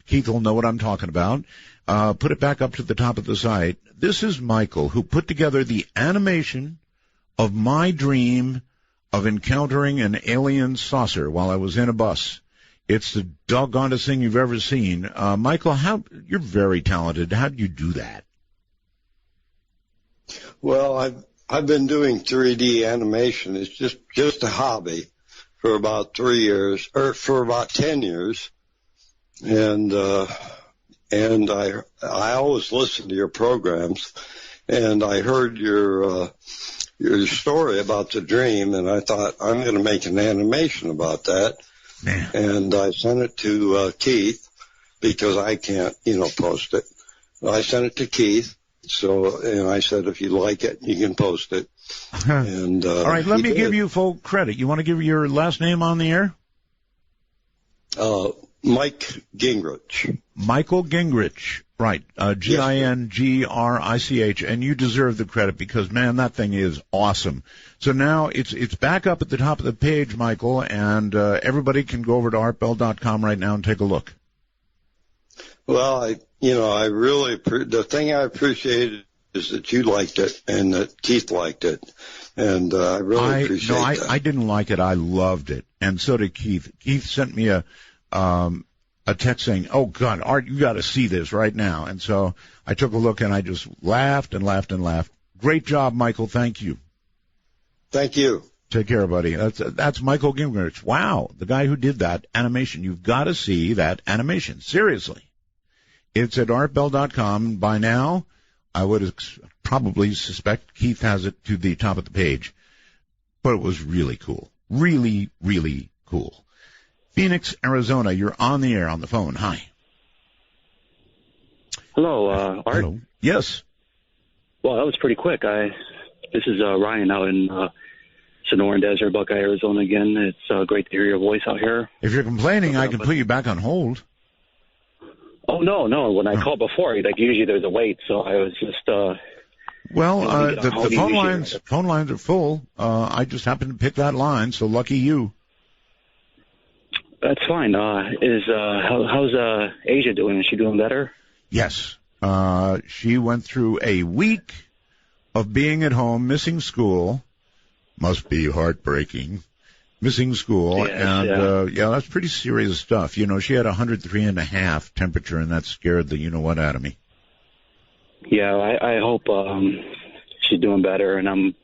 Keith will know what I'm talking about. Put it back up to the top of the site. This is Michael, who put together the animation of my dream of encountering an alien saucer while I was in a bus. It's the doggonest thing you've ever seen. Michael, you're very talented. How do you do that? Well, I've been doing 3D animation. It's just a hobby for about 3 years, or for about 10 years. And I always listen to your programs, and I heard your story about the dream, and I thought, I'm going to make an animation about that. Man. And I sent it to Keith, because I can't, post it. I sent it to Keith, and I said, if you like it, you can post it. And all right, let me give you full credit. You want to give your last name on the air? Mike Gingrich. Michael Gingrich. Right, Gingrich, and you deserve the credit because, man, that thing is awesome. So now it's back up at the top of the page, Michael, and everybody can go over to artbell.com right now and take a look. Well, I really the thing I appreciated is that you liked it and that Keith liked it, and I really appreciate that. I didn't like it. I loved it, and so did Keith. Keith sent me a text saying, "Oh God, Art, you got to see this right now." And so I took a look and I just laughed and laughed and laughed. Great job, Michael. Thank you. Thank you. Take care, buddy. That's Michael Gingrich. Wow, the guy who did that animation. You've got to see that animation. Seriously. It's at artbell.com. By now, I would probably suspect Keith has it to the top of the page. But it was really cool. Really, really cool. Phoenix, Arizona, you're on the air on the phone. Hi. Hello, Art. Hello. Yes. Well, that was pretty quick. This is Ryan out in Sonoran Desert, Buckeye, Arizona again. It's great to hear your voice out here. If you're complaining, I can put you back on hold. Oh, no. When I called before, usually there's a wait, so I was just... the phone lines are full. I just happened to pick that line, so lucky you. That's fine. How's Asia doing? Is she doing better? Yes. She went through a week of being at home, missing school. Must be heartbreaking. Missing school. Yes, and, that's pretty serious stuff. She had 103.5 temperature, and that scared the you-know-what out of me. Yeah, I hope she's doing better, and I'm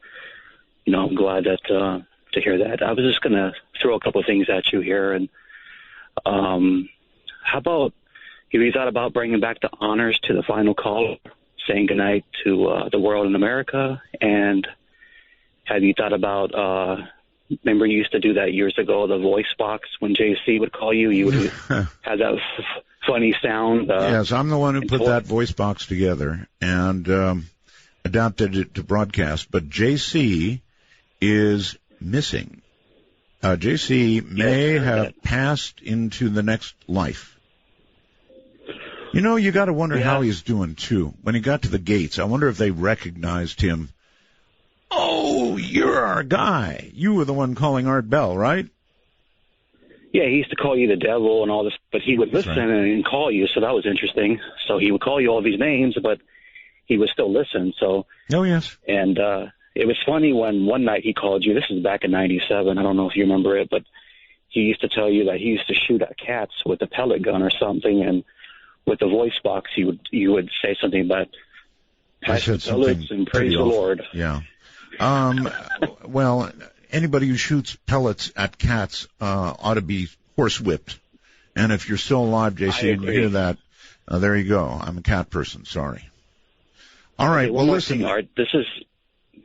glad that to hear that. I was just going to throw a couple of things at you here, and how about, have you thought about bringing back the honors to the final call, saying goodnight to the world in America? And have you thought about, remember you used to do that years ago, the voice box, when JC would call you, you would have that funny sound. Yes, I'm the one who put that voice box together and adapted it to broadcast, but JC is missing. JC may have passed into the next life. You got to wonder how he's doing, too. When he got to the gates, I wonder if they recognized him. Oh, you're our guy. You were the one calling Art Bell, right? Yeah, he used to call you the devil and all this, but he would listen and call you, so that was interesting. So he would call you all these names, but he would still listen. So. Oh, yes. And it was funny when one night he called you. This is back in '97. I don't know if you remember it, but he used to tell you that he used to shoot at cats with a pellet gun or something, and with the voice box, you would say something about pellets and praise the Lord. Yeah. Well, anybody who shoots pellets at cats ought to be horsewhipped. And if you're still alive, JC, and you hear that, there you go. I'm a cat person. Sorry. All right. Okay, well, listen. Thing, Art.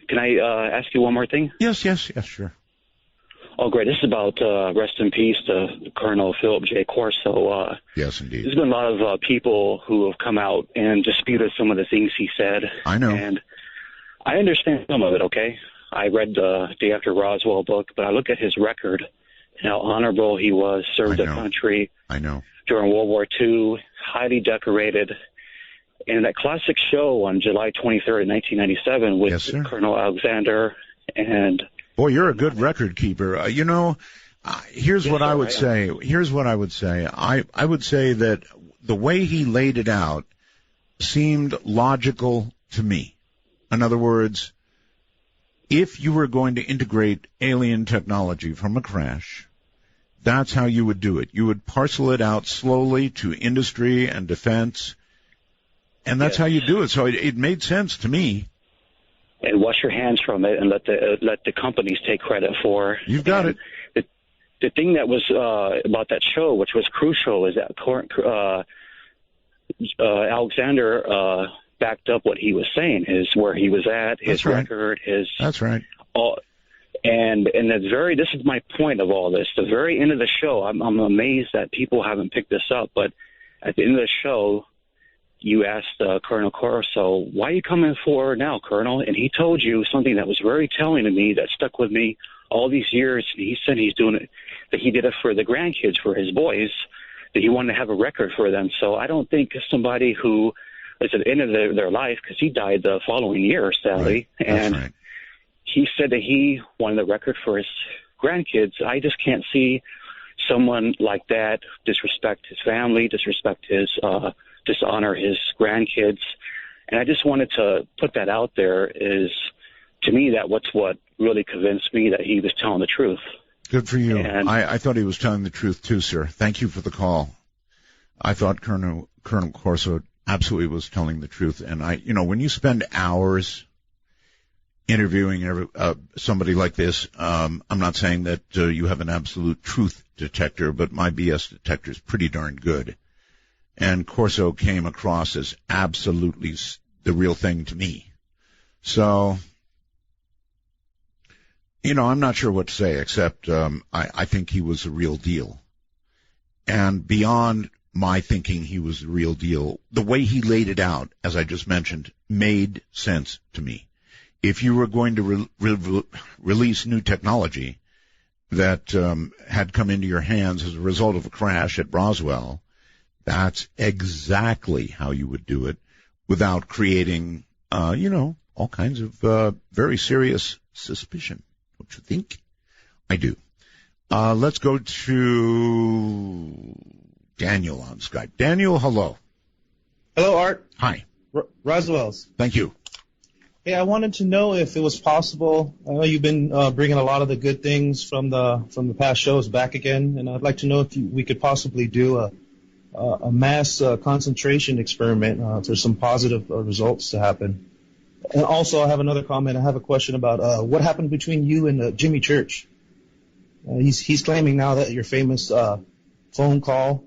Can I ask you one more thing? Yes, sure. Oh, great. This is about rest in peace to Colonel Philip J. Corso. Yes, indeed. There's been a lot of people who have come out and disputed some of the things he said. I know. And I understand some of it, okay? I read the Day After Roswell book, but I look at his record and how honorable he was, served the country. I know. During World War II, highly decorated. And that classic show on July 23rd, 1997 with Colonel Alexander and... Boy, you're a good record keeper. Here's what I would say. Here's what I would say. I would say that the way he laid it out seemed logical to me. In other words, if you were going to integrate alien technology from a crash, that's how you would do it. You would parcel it out slowly to industry and defense, and that's how you do it. So it made sense to me. And wash your hands from it and let the companies take credit for. You've got it. The thing that was about that show, which was crucial, is that Alexander backed up what he was saying, where he was at, his record, his. That's right. And this is my point of all this. The very end of the show, I'm amazed that people haven't picked this up. But at the end of the show, you asked Colonel Corso, why are you coming forward now, Colonel? And he told you something that was very telling to me, that stuck with me all these years. And he said he's doing it, that he did it for the grandkids, for his boys, that he wanted to have a record for them. So I don't think somebody who is at the end of their life, because he died the following year, sadly. Right. And he said that he wanted a record for his grandkids. I just can't see someone like that disrespect his family, dishonor his grandkids. And I just wanted to put that out there, is to me that what really convinced me that he was telling the truth. Good for you. And I thought he was telling the truth too, sir. Thank you for the call. I thought Colonel Corso absolutely was telling the truth. And when you spend hours interviewing somebody like this, I'm not saying that you have an absolute truth detector, but my BS detector is pretty darn good. And Corso came across as absolutely the real thing to me. So, I'm not sure what to say, except I think he was the real deal. And beyond my thinking he was the real deal, the way he laid it out, as I just mentioned, made sense to me. If you were going to release new technology that had come into your hands as a result of a crash at Roswell, that's exactly how you would do it without creating, all kinds of very serious suspicion. Don't you think? I do. Let's go to Daniel on Skype. Daniel, hello. Hello, Art. Hi. Roswell's. Thank you. Hey, I wanted to know if it was possible. I know you've been bringing a lot of the good things from the past shows back again, and I'd like to know if we could possibly do a mass concentration experiment for some positive results to happen. And also, I have another comment. I have a question about what happened between you and Jimmy Church. He's claiming now that your famous phone call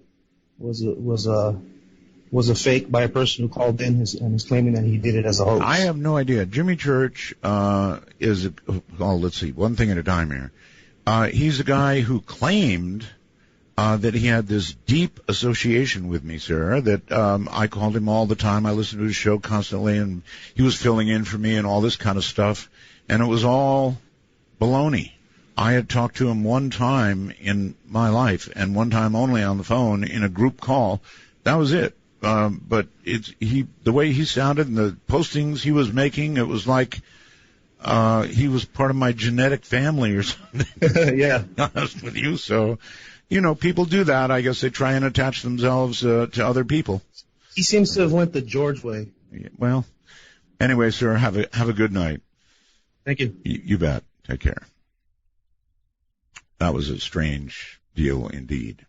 was a fake by a person who called in and is claiming that he did it as a hoax. I have no idea. Jimmy Church let's see, one thing at a time here. He's a guy who claimed that he had this deep association with me, sir, that I called him all the time. I listened to his show constantly, and he was filling in for me and all this kind of stuff, and it was all baloney. I had talked to him one time in my life, and one time only on the phone in a group call. That was it. But the way he sounded and the postings he was making, it was like he was part of my genetic family or something. Yeah. Honest with you. So, people do that. I guess they try and attach themselves to other people. He seems to have went the George way. Well, anyway, sir, have a good night. Thank you. You bet. Take care. That was a strange deal indeed.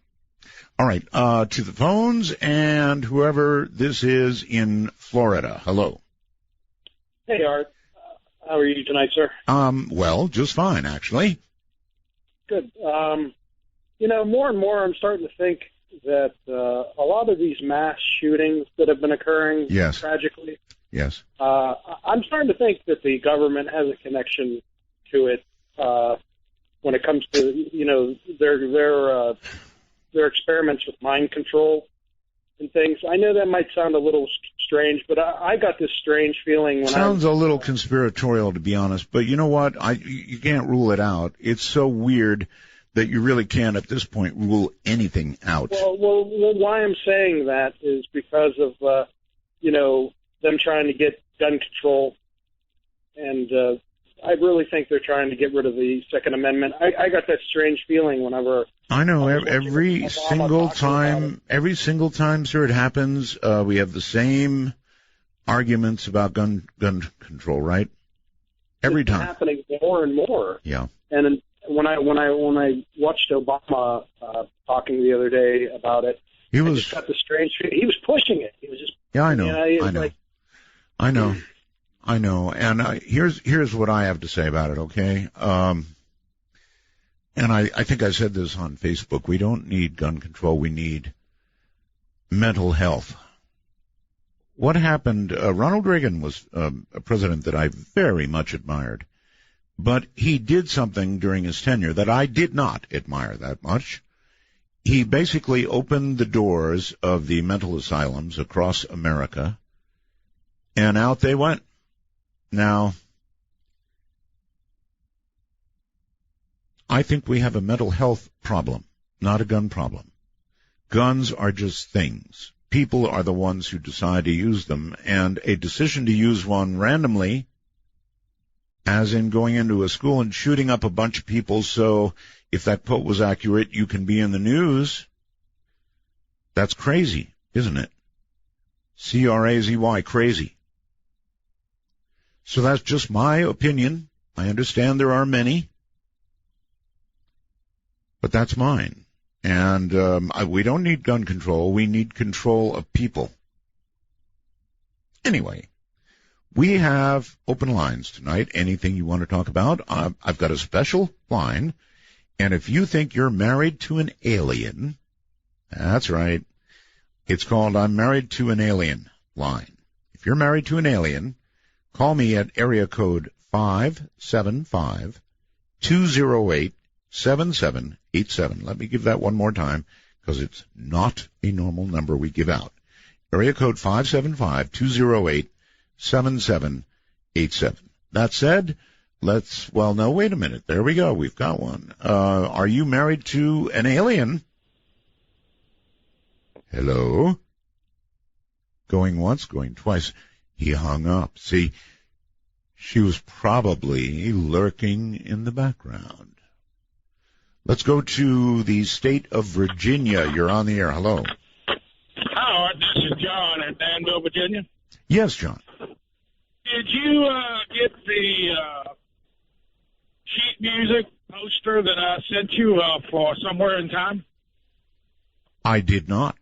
All right, to the phones, and whoever this is in Florida. Hello. Hey, Art. How are you tonight, sir? Well, just fine, actually. Good. more and more I'm starting to think that a lot of these mass shootings that have been occurring tragically, I'm starting to think that the government has a connection to it when it comes to, their experiments with mind control and things. I know that might sound a little strange, but I got this strange feeling when Sounds a little conspiratorial, to be honest, but you know what? You can't rule it out. It's so weird that you really can't, at this point, rule anything out. Well, why I'm saying that is because of, them trying to get gun control, and I really think they're trying to get rid of the Second Amendment. I got that strange feeling whenever... I know, every single time, sir, it happens, we have the same arguments about gun control, right? Every time. It's happening more and more. Yeah. And when I watched Obama talking the other day about it, I just got the strange feeling. He was pushing it. He was just... Yeah, I know. I know. And here's what I have to say about it, okay? And I think I said this on Facebook. We don't need gun control. We need mental health. What happened? Ronald Reagan was a president that I very much admired. But he did something during his tenure that I did not admire that much. He basically opened the doors of the mental asylums across America, and out they went. Now, I think we have a mental health problem, not a gun problem. Guns are just things. People are the ones who decide to use them, and a decision to use one randomly, as in going into a school and shooting up a bunch of people so if that quote was accurate, you can be in the news, that's crazy, isn't it? C-R-A-Z-Y, crazy. So that's just my opinion. I understand there are many, but that's mine. And we don't need gun control. We need control of people. Anyway, we have open lines tonight. Anything you want to talk about? I've got a special line. And if you think you're married to an alien, that's right. It's called I'm Married to an Alien line. If you're married to an alien, call me at area code 575-208-7787. Let me give that one more time because it's not a normal number we give out. Area code 575-208-7787. That said, wait a minute. There we go. We've got one. Are you married to an alien? Hello? Going once, going twice. He hung up. See, she was probably lurking in the background. Let's go to the state of Virginia. You're on the air. Hello. Howard, this is John in Danville, Virginia. Yes, John. Did you get the sheet music poster that I sent you for Somewhere in Time? I did not.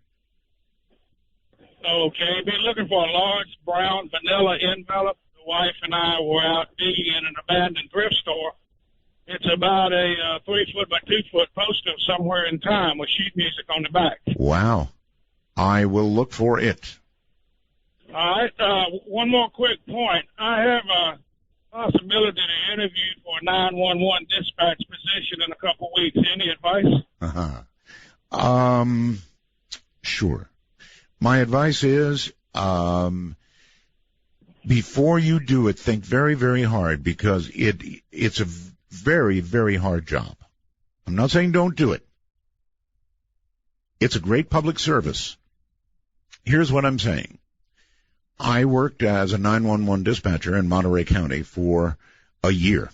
Okay, been looking for a large brown vanilla envelope. The wife and I were out digging in an abandoned thrift store. It's about a 3-foot by 2-foot poster of Somewhere in Time with sheet music on the back. Wow. I will look for it. All right, one more quick point. I have a possibility to interview for a 911 dispatch position in a couple weeks. Any advice? Sure. My advice is, before you do it, think very, very hard because it's a very, very hard job. I'm not saying don't do it. It's a great public service. Here's what I'm saying. I worked as a 911 dispatcher in Monterey County for a year.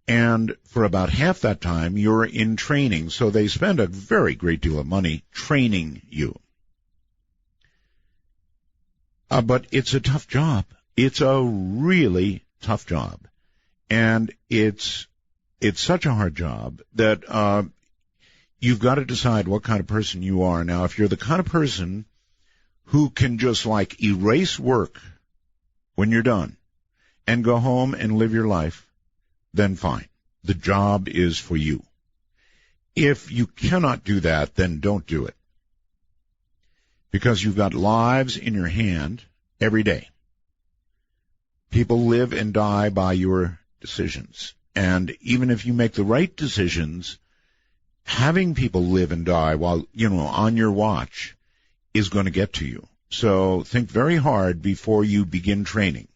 And for about half that time, you're in training, so they spend a very great deal of money training you. But it's a tough job. It's a really tough job. And it's such a hard job that you've got to decide what kind of person you are. Now, if you're the kind of person who can just like erase work when you're done and go home and live your life, then fine. The job is for you. if you cannot do that, then don't do it. Because you've got lives in your hand every day. People live and die by your decisions. And even if you make the right decisions, having people live and die while, on your watch is going to get to you. So think very hard before you begin training,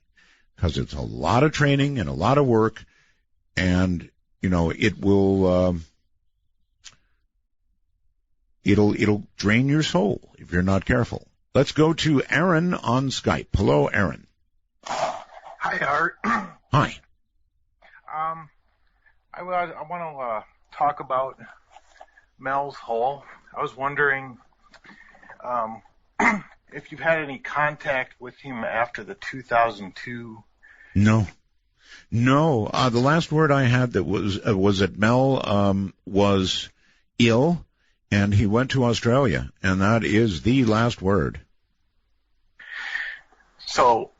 because it's a lot of training and a lot of work, and, it will, it'll drain your soul if you're not careful. Let's go to Aaron on Skype. Hello, Aaron. Hi, Art. Hi. I want to talk about Mel's Hole. I was wondering if you've had any contact with him after the 2002. No. The last word I had that was that Mel was ill, and he went to Australia, and that is the last word. So,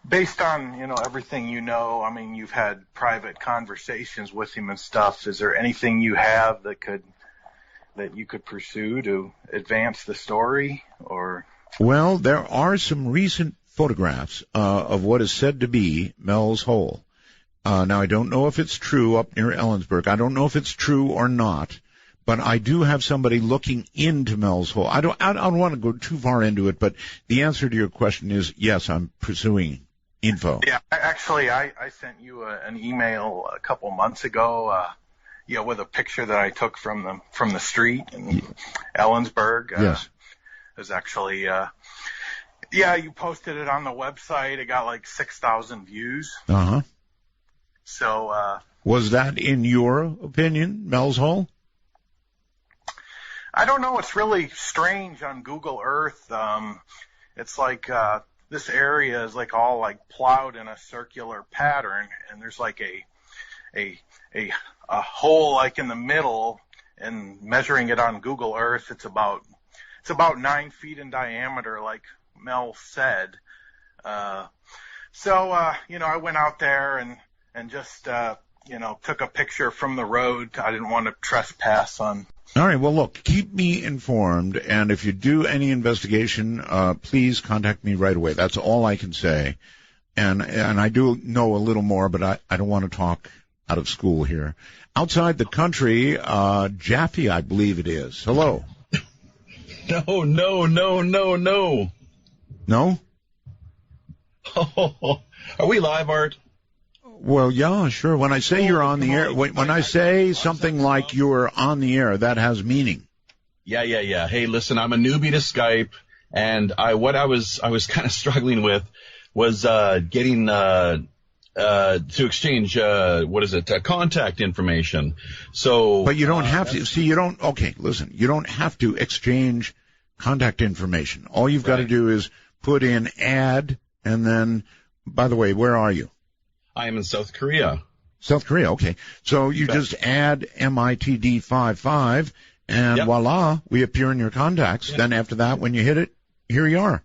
based on, everything I mean, you've had private conversations with him and stuff. Is there anything you have that you could pursue to advance the story, or? Well, there are some recent photographs of what is said to be Mel's Hole. Now, I don't know if it's true up near Ellensburg. I don't know if it's true or not, but I do have somebody looking into Mel's Hole. I don't want to go too far into it, but the answer to your question is yes, I'm pursuing info. Yeah, actually, I sent you an email a couple months ago, with a picture that I took from the street in Ellensburg. Yes. It was actually, you posted it on the website. It got like 6,000 views. Uh-huh. So, was that, in your opinion, Mel's Hole? I don't know. It's really strange on Google Earth. It's like, this area is like all like plowed in a circular pattern, and there's like a hole like in the middle, and measuring it on Google Earth, it's about 9 feet in diameter, like Mel said. So I went out there and just took a picture from the road. I didn't want to trespass on. All right. Well, look, keep me informed, and if you do any investigation, please contact me right away. That's all I can say. And I do know a little more, but I don't want to talk out of school here. Outside the country, Jaffe, I believe it is. Hello. No. No? Oh, are we live, Art? Well, yeah, sure. When I say you're on the air, when I say something like you're on the air, that has meaning. Yeah. Hey, listen, I'm a newbie to Skype, and what I was kind of struggling with was getting to exchange contact information. So, but you don't have to. See, you don't. Okay, listen, you don't have to exchange contact information. All you've got to do is put in add, and then, by the way, where are you? I am in South Korea. South Korea, okay. So you just add MITD55, and voila, we appear in your contacts. Then after that, when you hit it, here you are.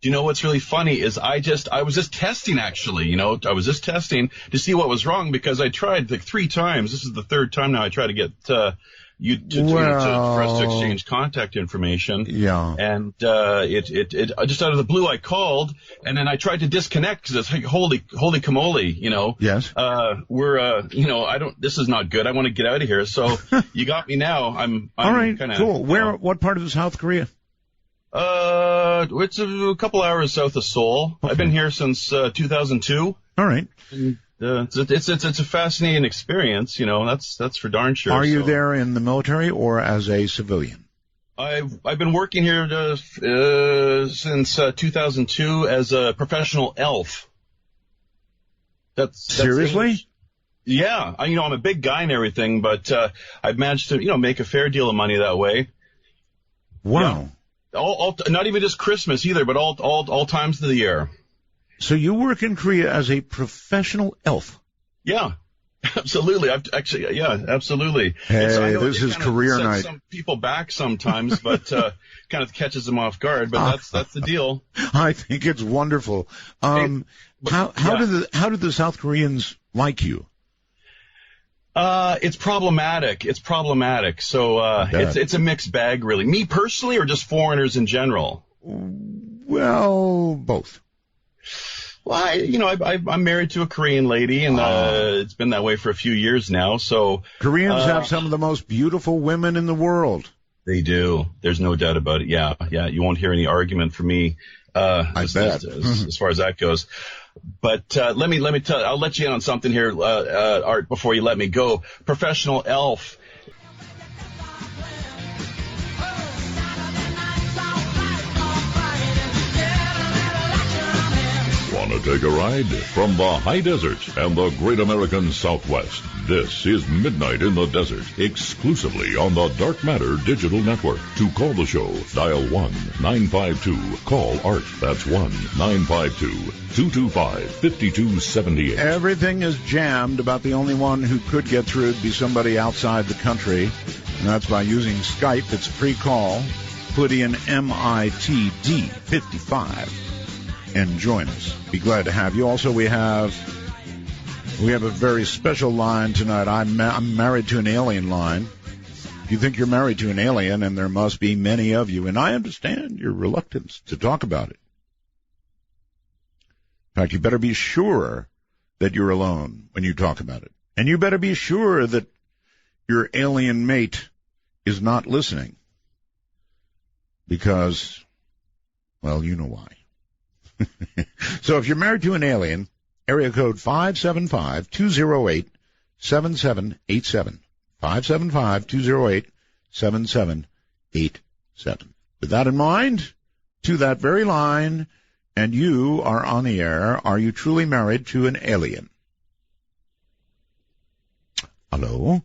Do you know what's really funny is I was just testing, actually. I was just testing to see what was wrong, because I tried like 3 times. This is the 3rd time now I try to get for us to exchange contact information. Yeah. And it just out of the blue I called, and then I tried to disconnect because it's like holy camole, Yes. This is not good. I want to get out of here. So you got me now. I'm all right. Kinda, cool. What part of South Korea? It's a couple hours south of Seoul. Okay. I've been here since 2002. All right. And, it's a fascinating experience, that's for darn sure. Are you there in the military or as a civilian? I've been working here since 2002 as a professional elf. That's seriously? Yeah. I'm a big guy and everything, but I've managed to make a fair deal of money that way. Wow. Yeah. All not even just Christmas either, but all times of the year. So you work in Korea as a professional elf? Yeah, absolutely. Absolutely. Hey, this is career night. Some people back sometimes, but kind of catches them off guard. But that's the deal. I think it's wonderful. How do the South Koreans like you? It's problematic. It's problematic. So it's a mixed bag, really. Me personally, or just foreigners in general? Well, both. Well, I'm married to a Korean lady, and it's been that way for a few years now. So Koreans have some of the most beautiful women in the world. They do. There's no doubt about it. Yeah. You won't hear any argument from me as far as that goes. But let me tell you, I'll let you in on something here, Art, before you let me go. Professional elf. Want to take a ride? From the high desert and the great American Southwest, this is Midnight in the Desert, exclusively on the Dark Matter Digital Network. To call the show, dial 1-952-CALL ART. That's 1-952-225-5278. Everything is jammed. About the only one who could get through would be somebody outside the country, and that's by using Skype. It's a free call. Put in MITD 55. And join us. Be glad to have you. Also, we have a very special line tonight. I'm married to an alien line. If you think you're married to an alien, and there must be many of you, and I understand your reluctance to talk about it. In fact, you better be sure that you're alone when you talk about it. And you better be sure that your alien mate is not listening. Because, well, you know why. So if you're married to an alien, area code 575-208-7787. 575-208-7787. With that in mind, to that very line, and you are on the air. Are you truly married to an alien? Hello?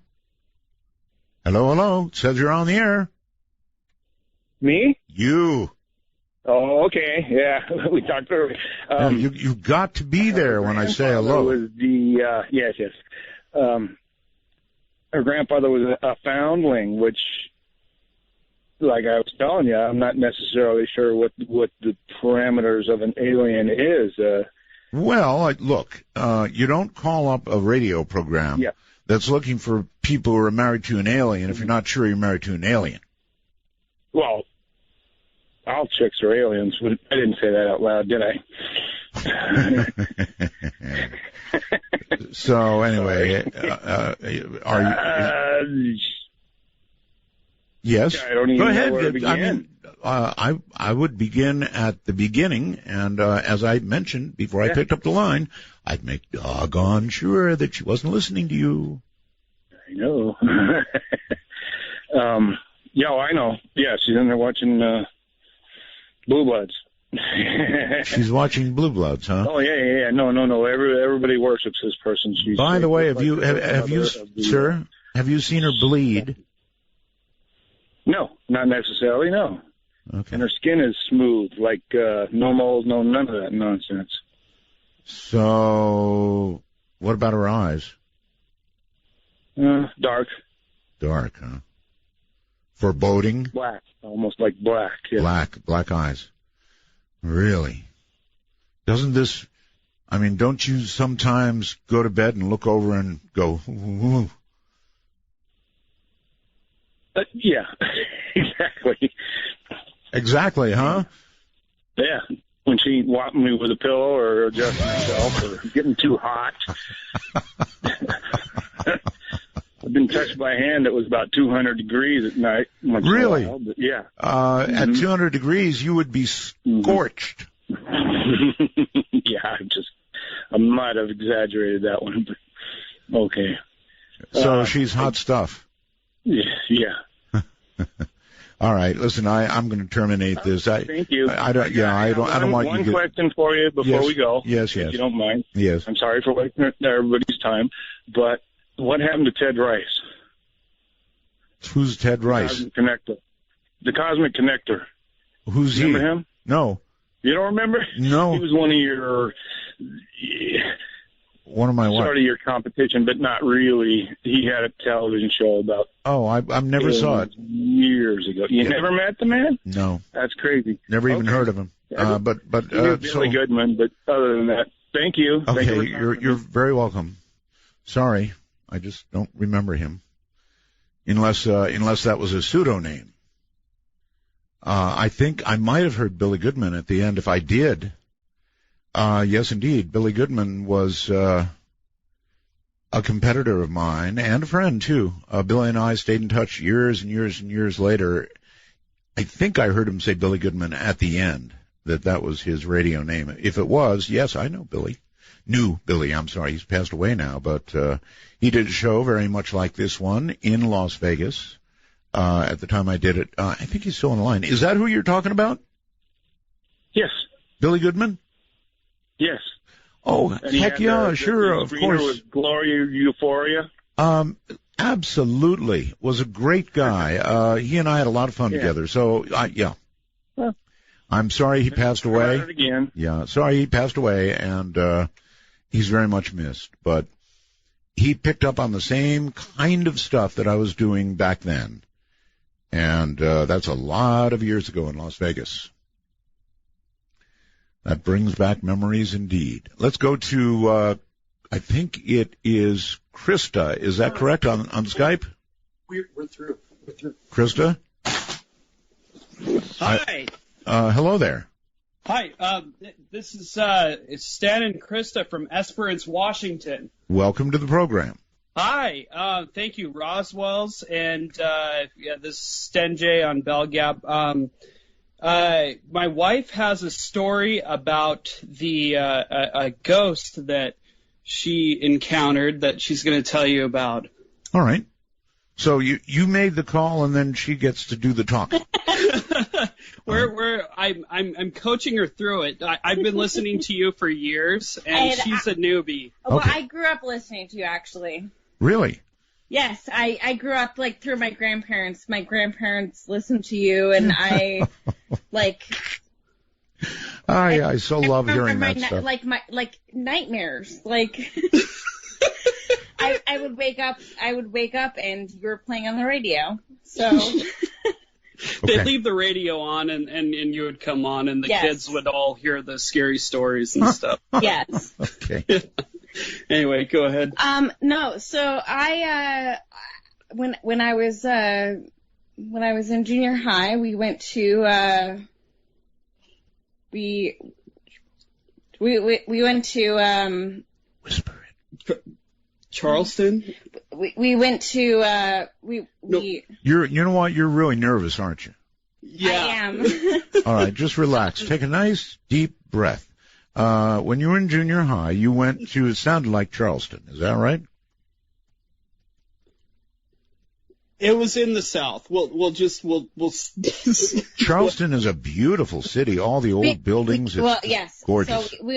Hello? It says you're on the air. Me? You. Oh, okay. Yeah, we talked earlier. You've got to be there when I say hello. Was the yes. Her grandfather was a foundling, which, like I was telling you, I'm not necessarily sure what the parameters of an alien is. Well, look, you don't call up a radio program that's looking for people who are married to an alien if you're not sure you're married to an alien. Well, all chicks are aliens. I didn't say that out loud, did I? So anyway, are you? Yes. I don't even Go ahead. know where to begin. I mean, I would begin at the beginning, and as I mentioned before I picked up the line, I'd make doggone sure that she wasn't listening to you. I know. I know. Yeah, she's in there watching Blue Bloods. She's watching Blue Bloods, huh? Oh yeah. No. Everybody worships this person. By the way, have you, sir? Have you seen her bleed? No, not necessarily. No. Okay. And her skin is smooth, like no mold, none of that nonsense. So, what about her eyes? Dark. Dark, huh? Foreboding? Black, almost like black. Yeah. Black eyes. Really? Don't you sometimes go to bed and look over and go, ooh? Yeah, exactly. Exactly, huh? Yeah. When she whopping me with a pillow or adjusting herself or getting too hot. I've been touched by a hand that was about 200 degrees at night. Really? But yeah. At 200 degrees, you would be scorched. Yeah, I might have exaggerated that one, but okay. So she's hot stuff. Yeah. All right, listen, I'm going to terminate this. Thank you. I don't want you to One question for you before we go. Yes. If you don't mind. Yes. I'm sorry for wasting everybody's time, but what happened to Ted Rice? Who's Ted Rice? The Cosmic Connector. Who's he? Remember him? No. You don't remember? No. He was one of your... One of my what? Sort of your competition, but not really. He had a television show about... Oh, I never saw it. Years ago. You never met the man? No. That's crazy. Never even heard of him. But Billy Goodman, but other than that, thank you. Okay, you're very welcome. Sorry. I just don't remember him. Unless that was a pseudonym. I think I might have heard Billy Goodman at the end. If I did, yes, indeed, Billy Goodman was a competitor of mine and a friend too. Billy and I stayed in touch years and years and years later. I think I heard him say Billy Goodman at the end, that was his radio name. If it was, yes, I know Billy. Knew Billy, I'm sorry, he's passed away now, but he did a show very much like this one in Las Vegas. At the time I did it, I think he's still on the line. Is that who you're talking about? Yes. Billy Goodman? Yes. Oh, heck yeah, sure, of course. With Gloria Euphoria. Absolutely. Was a great guy. He and I had a lot of fun together. So, yeah. Well, I'm sorry he passed away. Again. Yeah, sorry he passed away, and he's very much missed. But he picked up on the same kind of stuff that I was doing back then. And that's a lot of years ago in Las Vegas. That brings back memories indeed. Let's go to, I think it is Krista. Is that correct on Skype? We're through. Krista? Hi. Hello there. Hi. This is Stan and Krista from Esperance, Washington. Welcome to the program. Hi. Thank you, Roswell's, and this is Sten J on Bell Gap. My wife has a story about a ghost that she encountered that she's going to tell you about. All right. So you made the call, and then she gets to do the talking. I'm coaching her through it. I've been listening to you for years, and she's a newbie. Well, Okay. I grew up listening to you, actually. Really? Yes, I grew up through my grandparents. My grandparents listened to you, and I I so love hearing that stuff. Like nightmares. I would wake up and you were playing on the radio. So They'd leave the radio on, and you would come on, and the kids would all hear the scary stories and stuff. Yes. Okay. Anyway, go ahead. No, so I when I was in junior high, we went to we went to whisper it. Charleston. We went to You know what? You're really nervous, aren't you? Yeah. I am. All right, just relax. Take a nice deep breath. When you were in junior high, you went to, it sounded like Charleston. Is that right? It was in the South. We'll Charleston is a beautiful city. All the old buildings. It's yes. Gorgeous. So we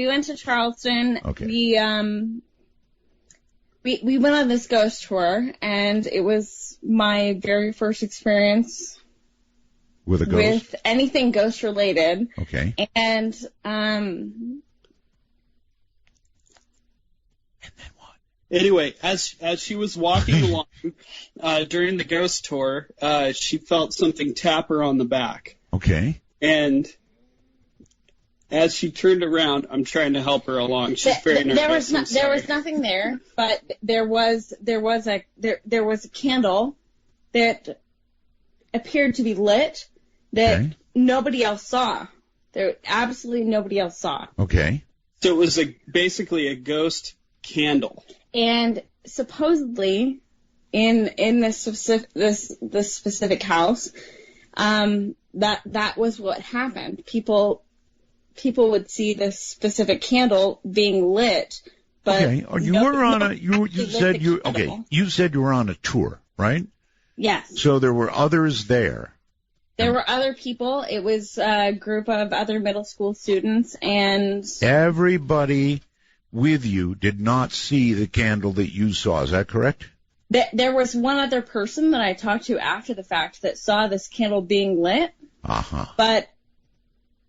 went to Charleston. Okay. We went on this ghost tour, and it was my very first experience with a ghost? With anything ghost related. Okay. And anyway, as she was walking along during the ghost tour, she felt something tap her on the back. Okay. And as she turned around, I'm trying to help her along. She's very nervous. There was nothing there, but there was a candle that appeared to be lit that nobody else saw. Absolutely nobody else saw. Okay. So it was basically a ghost candle. And supposedly, in this specific house, that was what happened. People would see this specific candle being lit, but okay. You said you were on a tour, right? Yes. So there were others there. There were other people. It was a group of other middle school students, and everybody with you did not see the candle that you saw. Is that correct? There was one other person that I talked to after the fact that saw this candle being lit. Uh-huh. But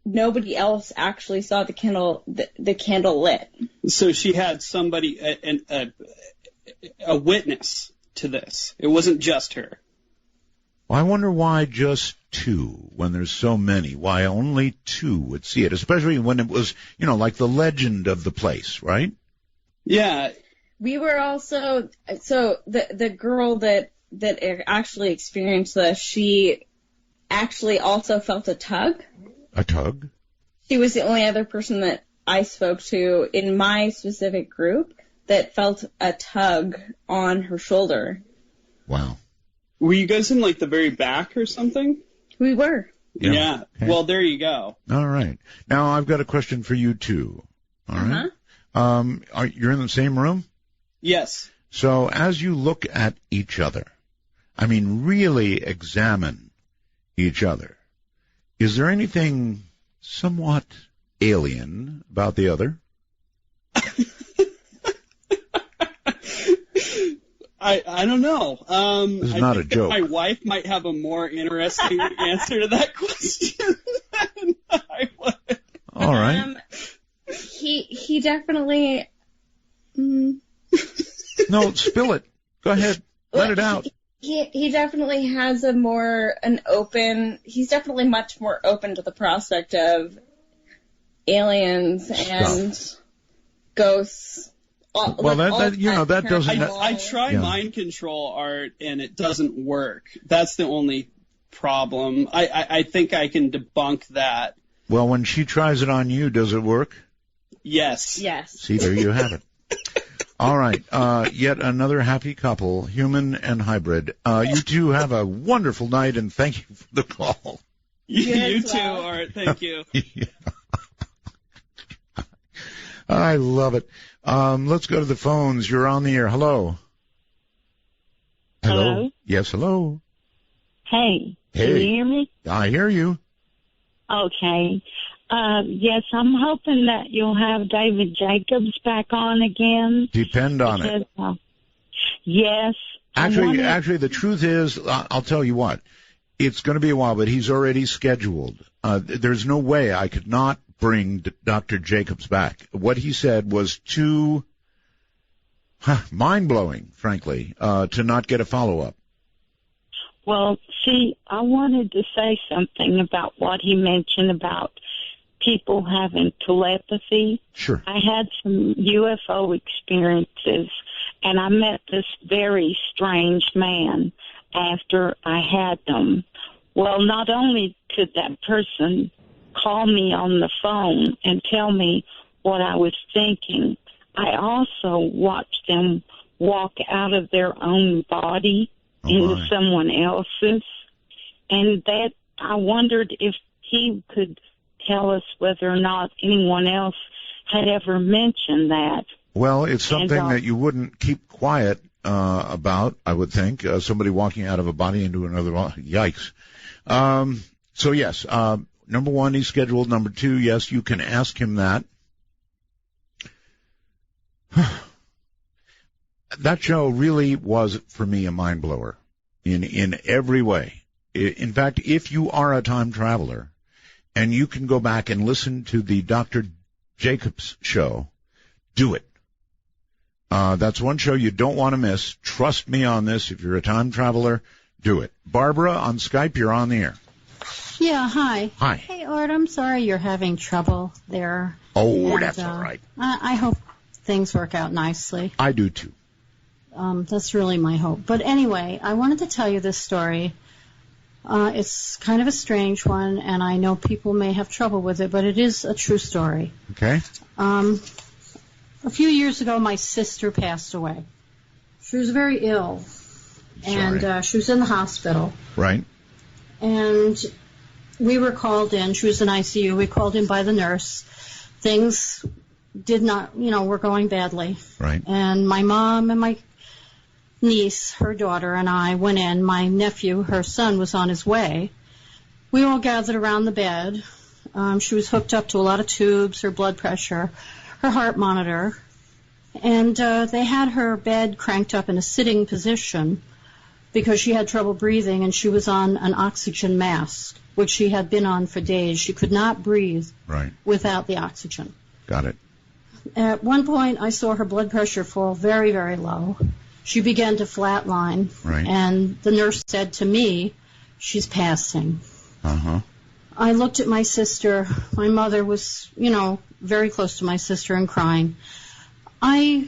nobody else actually saw the candle lit. So she had somebody, a witness to this. It wasn't just her. Well, I wonder why just two when there's so many. Why only two would see it, especially when it was, like the legend of the place, right? Yeah. We were also, so the girl that actually experienced this, she actually also felt a tug. A tug? She was the only other person that I spoke to in my specific group that felt a tug on her shoulder. Wow. Were you guys in like the very back or something? We were. Yeah. Okay. Well, there you go. All right. Now I've got a question for you too. All right. You're in the same room? Yes. So as you look at each other, I mean, really examine each other, is there anything somewhat alien about the other? I don't know. This is not a joke. My wife might have a more interesting answer to that question than I would. All right. He definitely. No, spill it. Go ahead. Let it out. He definitely has he's definitely much more open to the prospect of aliens and ghosts. Well, that doesn't. I try mind control, Art, and it doesn't work. That's the only problem. I think I can debunk that. Well, when she tries it on you, does it work? Yes. Yes. See, there you have it. All right. Yet another happy couple, human and hybrid. You two have a wonderful night, and thank you for the call. You too, Art. Thank you. Yeah. I love it. Let's go to the phones. You're on the air. Hello. Hello? Yes, hello. Hey. Hey. Can you hear me? I hear you. Okay. Yes, I'm hoping that you'll have David Jacobs back on again. Depend on it. Yes. Actually, the truth is, I'll tell you what. It's going to be a while, but he's already scheduled. There's no way I could not bring Dr. Jacobs back. What he said was too mind-blowing, frankly, to not get a follow-up. Well, see, I wanted to say something about what he mentioned about people having telepathy. Sure. I had some UFO experiences, and I met this very strange man after I had them. Well, not only could that person call me on the phone and tell me what I was thinking, I also watched them walk out of their own body into someone else's. And that, I wondered if he could tell us whether or not anyone else had ever mentioned that. Well, it's something that you wouldn't keep quiet about, I would think. Somebody walking out of a body into another. Yikes. So, yes, number one, he's scheduled. Number two, yes, you can ask him that. That show really was, for me, a mind blower in every way. In fact, if you are a time traveler and you can go back and listen to the Dr. Jacobs show, do it. That's one show you don't want to miss. Trust me on this. If you're a time traveler, do it. Barbara, on Skype, you're on the air. Yeah, hi. Hi. Hey, Art, I'm sorry you're having trouble there. Oh, and, that's all right. I hope things work out nicely. I do, too. That's really my hope. But anyway, I wanted to tell you this story. It's kind of a strange one, and I know people may have trouble with it, but it is a true story. Okay. A few years ago, my sister passed away. She was very ill, and she was in the hospital. Right. And we were called in. She was in ICU. We called in by the nurse. Things did not, were going badly. Right. And my mom and my niece, her daughter, and I went in. My nephew, her son, was on his way. We all gathered around the bed. She was hooked up to a lot of tubes, her blood pressure, her heart monitor. And they had her bed cranked up in a sitting position because she had trouble breathing, and she was on an oxygen mask, which she had been on for days. She could not breathe without the oxygen. Got it. At one point, I saw her blood pressure fall very, very low. She began to flatline, and the nurse said to me, she's passing. I looked at my sister. My mother was, very close to my sister and crying. I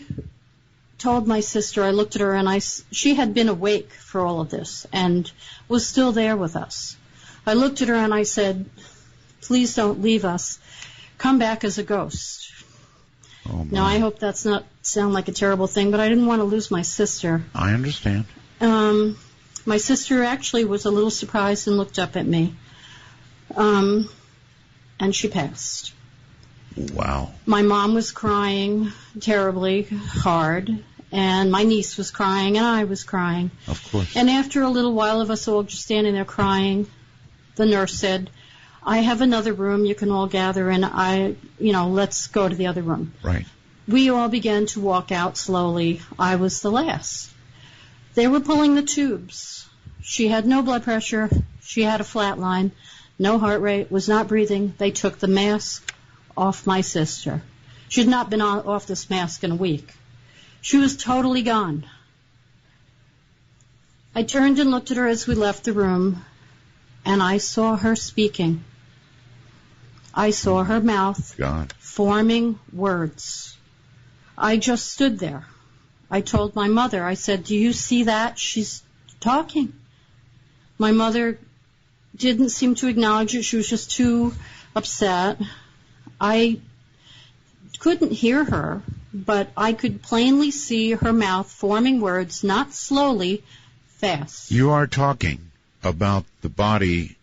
told my sister, I looked at her, and she had been awake for all of this and was still there with us. I looked at her and I said, please don't leave us. Come back as a ghost. Oh, now, I hope that's not sound like a terrible thing, but I didn't want to lose my sister. I understand. My sister actually was a little surprised and looked up at me. And she passed. Wow. My mom was crying terribly hard, and my niece was crying, and I was crying. Of course. And after a little while of us all just standing there crying, the nurse said, I have another room you can all gather in. Let's go to the other room. Right. We all began to walk out slowly. I was the last. They were pulling the tubes. She had no blood pressure. She had a flat line, no heart rate, was not breathing. They took the mask off my sister. She had not been off this mask in a week. She was totally gone. I turned and looked at her as we left the room, and I saw her speaking. I saw her mouth forming words. I just stood there. I told my mother, I said, do you see that? She's talking. My mother didn't seem to acknowledge it. She was just too upset. I couldn't hear her, but I could plainly see her mouth forming words, not slowly, fast. You are talking about the body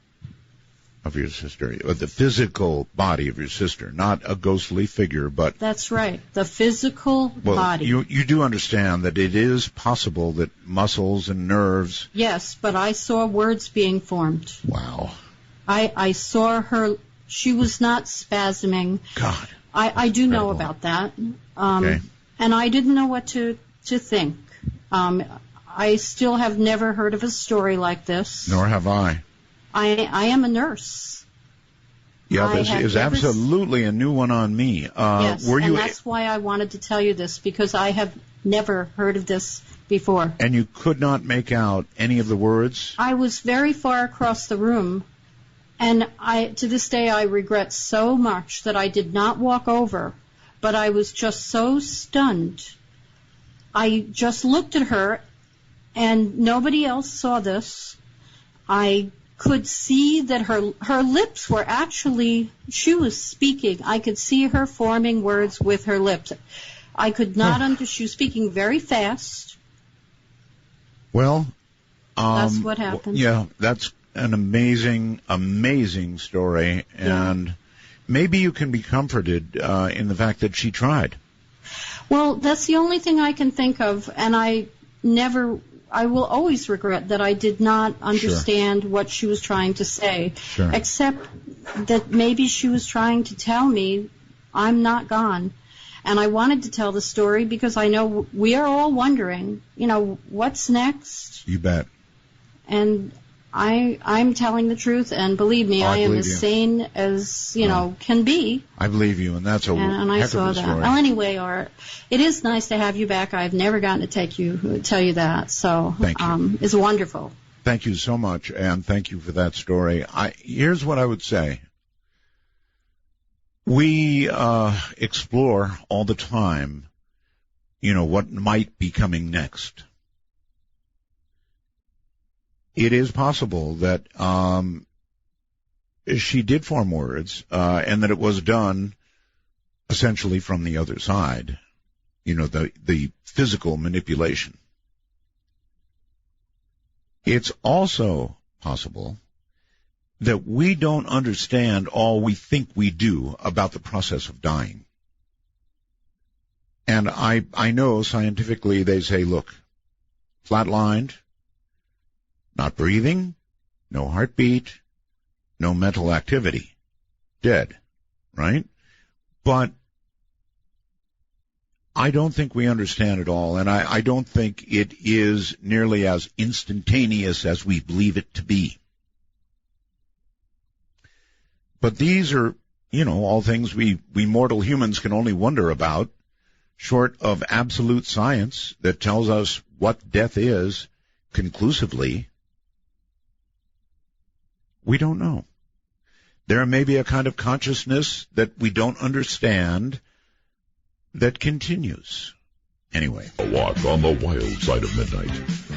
of your sister, or the physical body of your sister, not a ghostly figure, but... That's right, the physical body. You do understand that it is possible that muscles and nerves... Yes, but I saw words being formed. Wow. I saw her... She was not spasming. God. I do know about that. Okay. And I didn't know what to think. I still have never heard of a story like this. Nor have I. I am a nurse. Yeah, this is absolutely a new one on me. Yes, and that's why I wanted to tell you this, because I have never heard of this before. And you could not make out any of the words? I was very far across the room. And to this day, I regret so much that I did not walk over, but I was just so stunned. I just looked at her, and nobody else saw this. I could see that her lips were actually, she was speaking. I could see her forming words with her lips. I could not understand. She was speaking very fast. Well, that's what happened. Yeah, that's an amazing, amazing story, and maybe you can be comforted in the fact that she tried. Well, that's the only thing I can think of, and I will always regret that I did not understand what she was trying to say, except that maybe she was trying to tell me I'm not gone. And I wanted to tell the story because I know we are all wondering, what's next? You bet. And I'm telling the truth, and believe me, I am as sane as, can be. I believe you, and that's a and I saw that. Well, anyway, Art, it is nice to have you back. I've never gotten to tell you that, so it's wonderful. Thank you so much, and thank you for that story. Here's what I would say. We explore all the time, what might be coming next. It is possible that she did form words, and that it was done essentially from the other side, the physical manipulation. It's also possible that we don't understand all we think we do about the process of dying. And I know scientifically they say, look, flatlined, not breathing, no heartbeat, no mental activity, dead, right? But I don't think we understand it all, and I don't think it is nearly as instantaneous as we believe it to be. But these are, all things we mortal humans can only wonder about, short of absolute science that tells us what death is conclusively. We don't know. There may be a kind of consciousness that we don't understand that continues. Anyway. A walk on the wild side of midnight.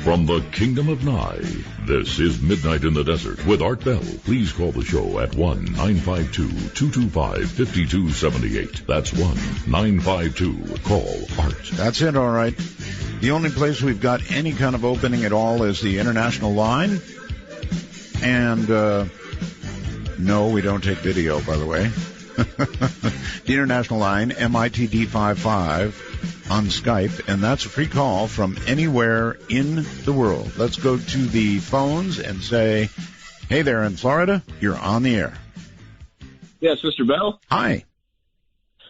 From the Kingdom of Nye, this is Midnight in the Desert with Art Bell. Please call the show at 1-952-225-5278. That's 1-952-CALL-ART. That's it, all right. The only place we've got any kind of opening at all is the international line. And, no, we don't take video, by the way. The international line, MITD55 on Skype, and that's a free call from anywhere in the world. Let's go to the phones and say, hey there in Florida, you're on the air. Yes, Mr. Bell? Hi.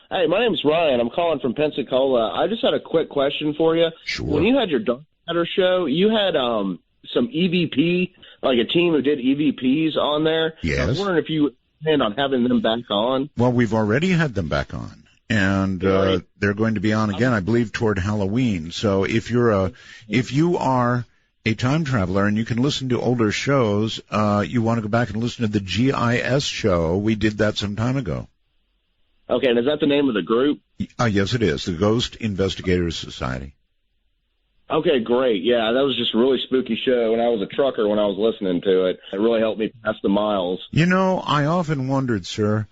Hey, my name's Ryan. I'm calling from Pensacola. I just had a quick question for you. Sure. When you had your Dark Matter show, you had some EVP, like a team who did EVPs on there. Yes. I was wondering if you plan on having them back on. Well, we've already had them back on. And they're going to be on again, I believe, toward Halloween. So if you are a time traveler and you can listen to older shows, you want to go back and listen to the GIS show. We did that some time ago. Okay, and is that the name of the group? Yes, it is. The Ghost Investigators Society. Okay, great. Yeah, that was just a really spooky show, and I was a trucker when I was listening to it. It really helped me pass the miles. You know, I often wondered, sir,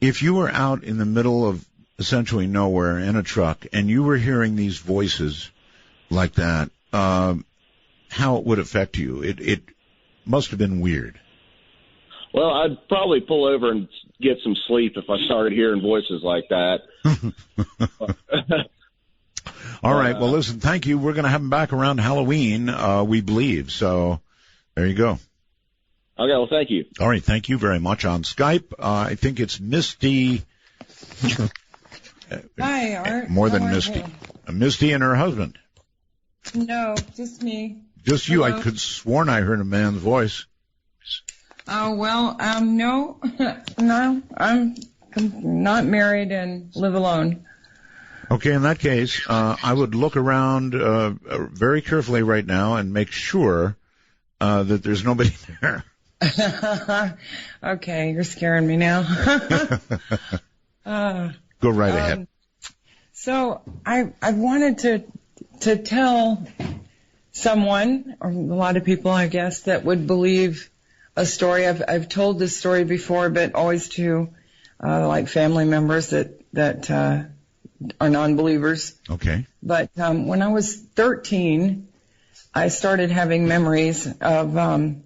if you were out in the middle of essentially nowhere in a truck, and you were hearing these voices like that, how it would affect you. It must have been weird. Well, I'd probably pull over and get some sleep if I started hearing voices like that. All right. Well, listen, thank you. We're going to have them back around Halloween, we believe. So there you go. Okay. Well, thank you. All right. Thank you very much. On Skype, I think it's Misty. Hi, Art. More than Misty. Misty and her husband. No, just me. Just you. Hello? I could sworn I heard a man's voice. Oh, well, no. No, I'm not married and live alone. Okay, in that case, I would look around very carefully right now and make sure that there's nobody there. Okay, you're scaring me now. Go right ahead. So I wanted to tell someone, or a lot of people, I guess, that would believe a story. I've told this story before, but always to like family members that are non-believers. Okay. But when I was 13, I started having memories of an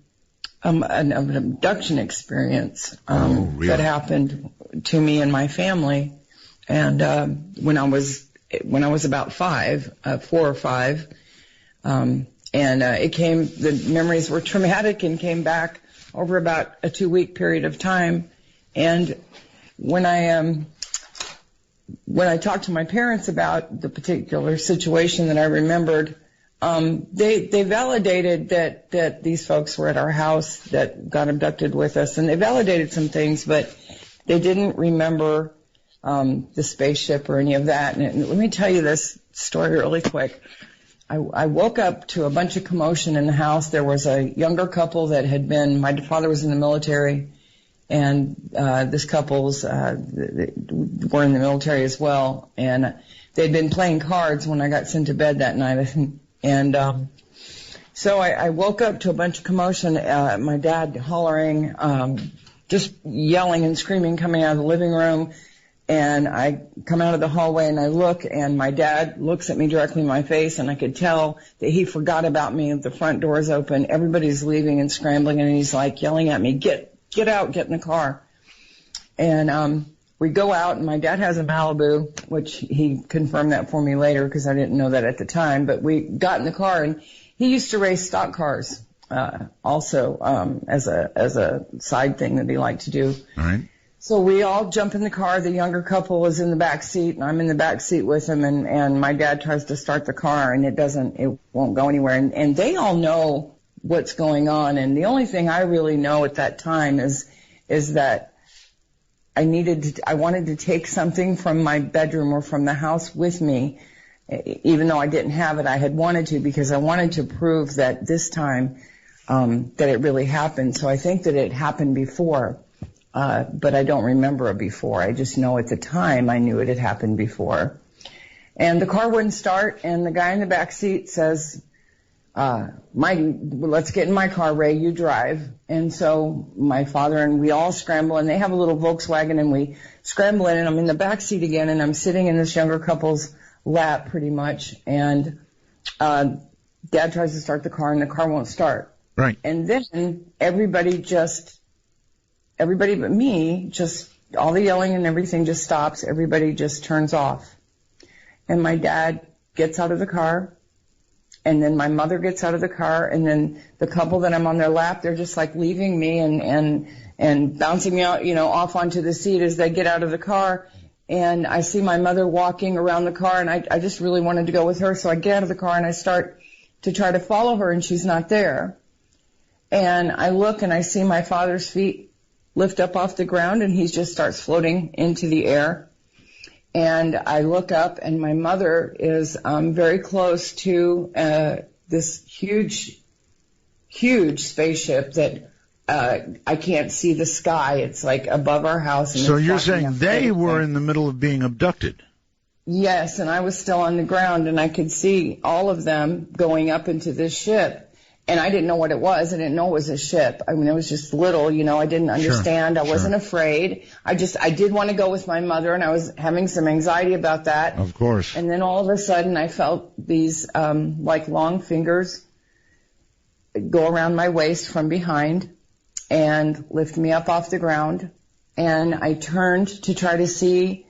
abduction experience really? that happened to me and my family. And when I was about 4 or 5, and the memories were traumatic and came back over about a 2-week period of time. And when I talked to my parents about the particular situation that I remembered, they validated that these folks were at our house that got abducted with us, and they validated some things, but they didn't remember the spaceship or any of that. And let me tell you this story really quick. I woke up to a bunch of commotion in the house. There was a younger couple that had been, my father was in the military, and this couple's were in the military as well. And they'd been playing cards when I got sent to bed that night. And so I woke up to a bunch of commotion, my dad hollering, just yelling and screaming coming out of the living room. And I come out of the hallway and I look, and my dad looks at me directly in my face, and I could tell that he forgot about me. The front door is open. Everybody's leaving and scrambling, and he's like yelling at me, get out, get in the car. And we go out, and my dad has a Malibu, which he confirmed that for me later because I didn't know that at the time. But we got in the car, and he used to race stock cars also as a side thing that he liked to do. All right. So we all jump in the car. The younger couple is in the back seat, and I'm in the back seat with him. And my dad tries to start the car, and it won't go anywhere. And they all know what's going on. And the only thing I really know at that time is that I wanted to take something from my bedroom or from the house with me, even though I didn't have it. I had wanted to, because I wanted to prove that this time that it really happened. So I think that it happened before. But I don't remember it before. I just know at the time I knew it had happened before. And the car wouldn't start, and the guy in the back seat says, let's get in my car, Ray, you drive. And so my father and we all scramble, and they have a little Volkswagen, and we scramble in, and I'm in the back seat again, and I'm sitting in this younger couple's lap pretty much, and Dad tries to start the car, and the car won't start. Right. And then everybody but me, all the yelling and everything just stops. Everybody just turns off. And my dad gets out of the car, and then my mother gets out of the car, and then the couple that I'm on their lap, they're just like leaving me and bouncing me out, off onto the seat as they get out of the car. And I see my mother walking around the car, and I just really wanted to go with her, so I get out of the car and I start to try to follow her, and she's not there. And I look and I see my father's feet lift up off the ground, and he just starts floating into the air. And I look up, and my mother is very close to this huge spaceship that I can't see the sky. It's like above our house. And so you're saying they were in the middle of being abducted? Yes, and I was still on the ground, and I could see all of them going up into this ship. And I didn't know what it was. I didn't know it was a ship. I mean, it was just little, I didn't understand. Sure, I wasn't afraid. I did want to go with my mother, and I was having some anxiety about that. Of course. And then all of a sudden I felt these, like long fingers go around my waist from behind and lift me up off the ground. And I turned to try to see,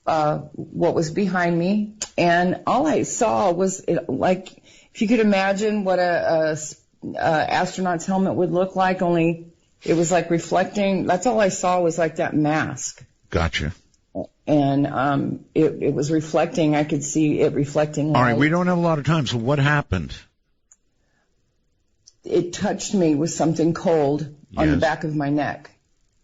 what was behind me. And all I saw was if you could imagine what a astronaut's helmet would look like, only it was like reflecting. That's all I saw was like that mask. Gotcha. And it was reflecting. I could see it reflecting light. All right, we don't have a lot of time, so what happened? It touched me with something cold on the back of my neck.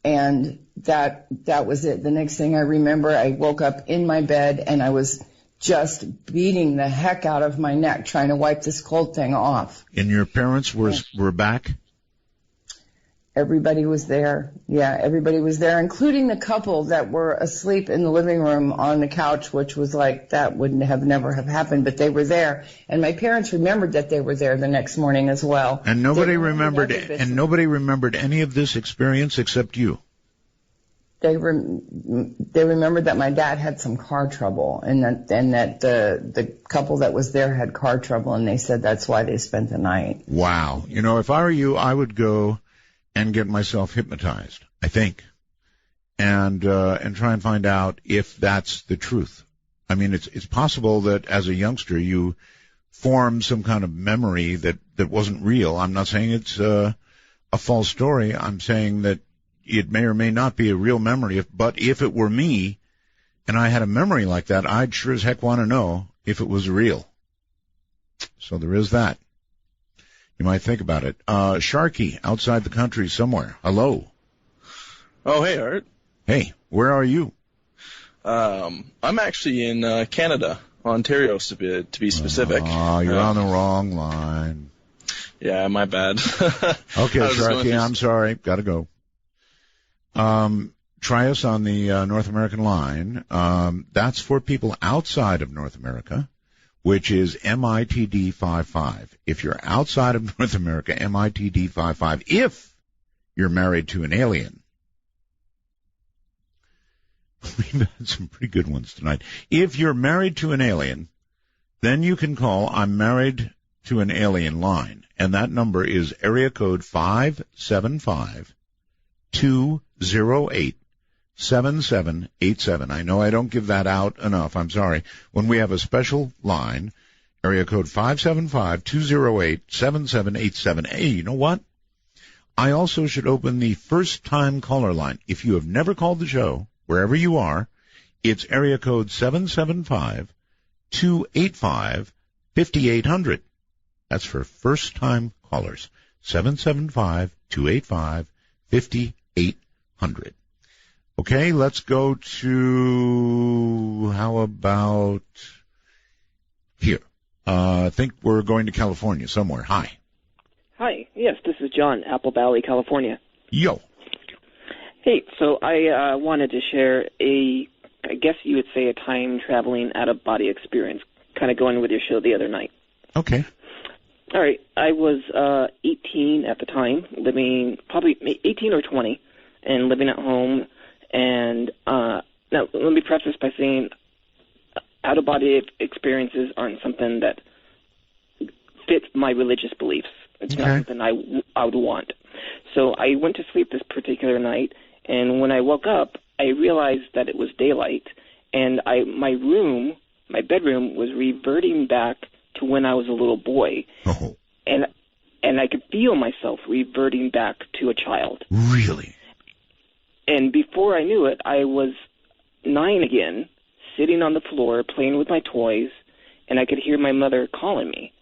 And that was it. The next thing I remember, I woke up in my bed, and I was just beating the heck out of my neck, trying to wipe this cold thing off. And your parents were back? Everybody was there. Yeah, everybody was there, including the couple that were asleep in the living room on the couch, which was like, that wouldn't have never have happened, but they were there. And my parents remembered that they were there the next morning as well. And nobody remembered any of this experience except you? They remembered that my dad had some car trouble, and that the couple that was there had car trouble, and they said that's why they spent the night. Wow. If I were you, I would go and get myself hypnotized, I think, and try and find out if that's the truth. I mean, it's possible that as a youngster you formed some kind of memory that wasn't real. I'm not saying it's a false story. I'm saying that it may or may not be a real memory, but if it were me and I had a memory like that, I'd sure as heck want to know if it was real. So there is that. You might think about it. Sharky, outside the country somewhere. Hello. Oh, hey, Art. Hey, where are you? I'm actually in Canada, Ontario, to be specific. Oh, you're on the wrong line. Yeah, my bad. Okay, Sharky, I'm sorry. Gotta go. Try us on the North American line. That's for people outside of North America, which is MITD 55. If you're outside of North America, MITD 55. If you're married to an alien. We've had some pretty good ones tonight. If you're married to an alien, then you can call I'm Married to an Alien line, and that number is area code 575-208-7787. I know I don't give that out enough. I'm sorry. When we have a special line, area code 575-208-7787. Hey, you know what? I also should open the first-time caller line. If you have never called the show, wherever you are, it's area code 775-285-5800. That's for first-time callers. 775-285-5800. Okay, let's go to, how about here? I think we're going to California somewhere. Hi. Hi. Yes, this is John, Apple Valley, California. Yo. Hey, so I wanted to share a I guess you would say, a time-traveling out-of-body experience, kind of going with your show the other night. Okay. All right. I was 18 at the time, living probably 18 or 20, and living at home. And now let me preface by saying out-of-body experiences aren't something that fits my religious beliefs. It's not something I would want. So I went to sleep this particular night, and when I woke up, I realized that it was daylight, and my bedroom was reverting back to when I was a little boy. Oh. And I could feel myself reverting back to a child. Really? And before I knew it, I was 9 again, sitting on the floor playing with my toys, and I could hear my mother calling me.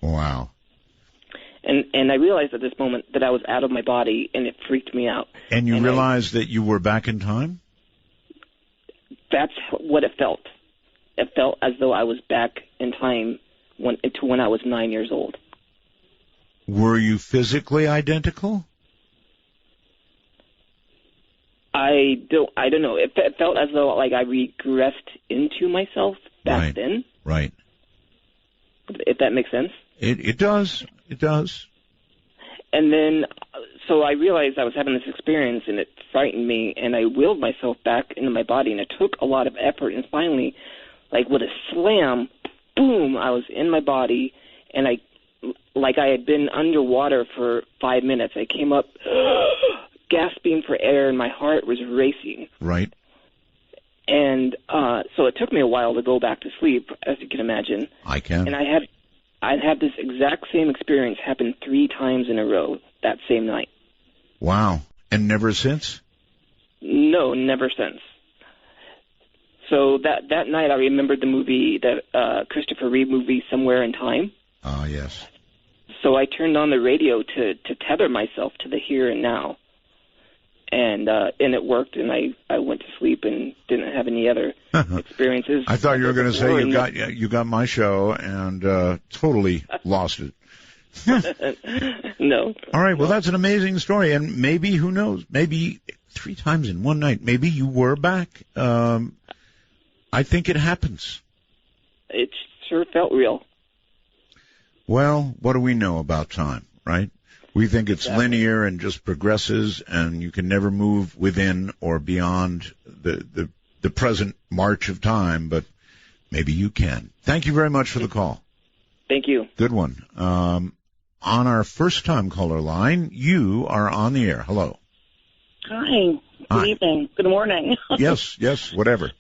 Wow. And I realized at this moment that I was out of my body, and it freaked me out. And you realized that you were back in time? That's what it felt. It felt as though I was back in time to when I was 9 years old. Were you physically identical? I don't know. It felt as though like I regressed into myself back then. Right. If that makes sense. It does. It does. And then, so I realized I was having this experience, and it frightened me, and I willed myself back into my body, and it took a lot of effort, and finally, like with a slam, boom, I was in my body, and I had been underwater for 5 minutes. I came up gasping for air, and my heart was racing. Right. And so it took me a while to go back to sleep, as you can imagine. I can. And I'd had this exact same experience happen 3 times in a row that same night. Wow. And never since? No, never since. So that night I remembered the movie, the Christopher Reeve movie, Somewhere in Time. Ah, yes. So I turned on the radio to tether myself to the here and now. And it worked, and I went to sleep and didn't have any other experiences. I thought you were going to say you got my show and totally lost it. No. All right, well, that's an amazing story, and maybe, who knows, maybe 3 times in one night, maybe you were back. I think it happens. It sure felt real. Well, what do we know about time, right? We think it's linear and just progresses, and you can never move within or beyond the present march of time, but maybe you can. Thank you very much for the call. Thank you. Good one. On our first-time caller line, you are on the air. Hello. Hi. Good evening. Good morning. Yes, whatever.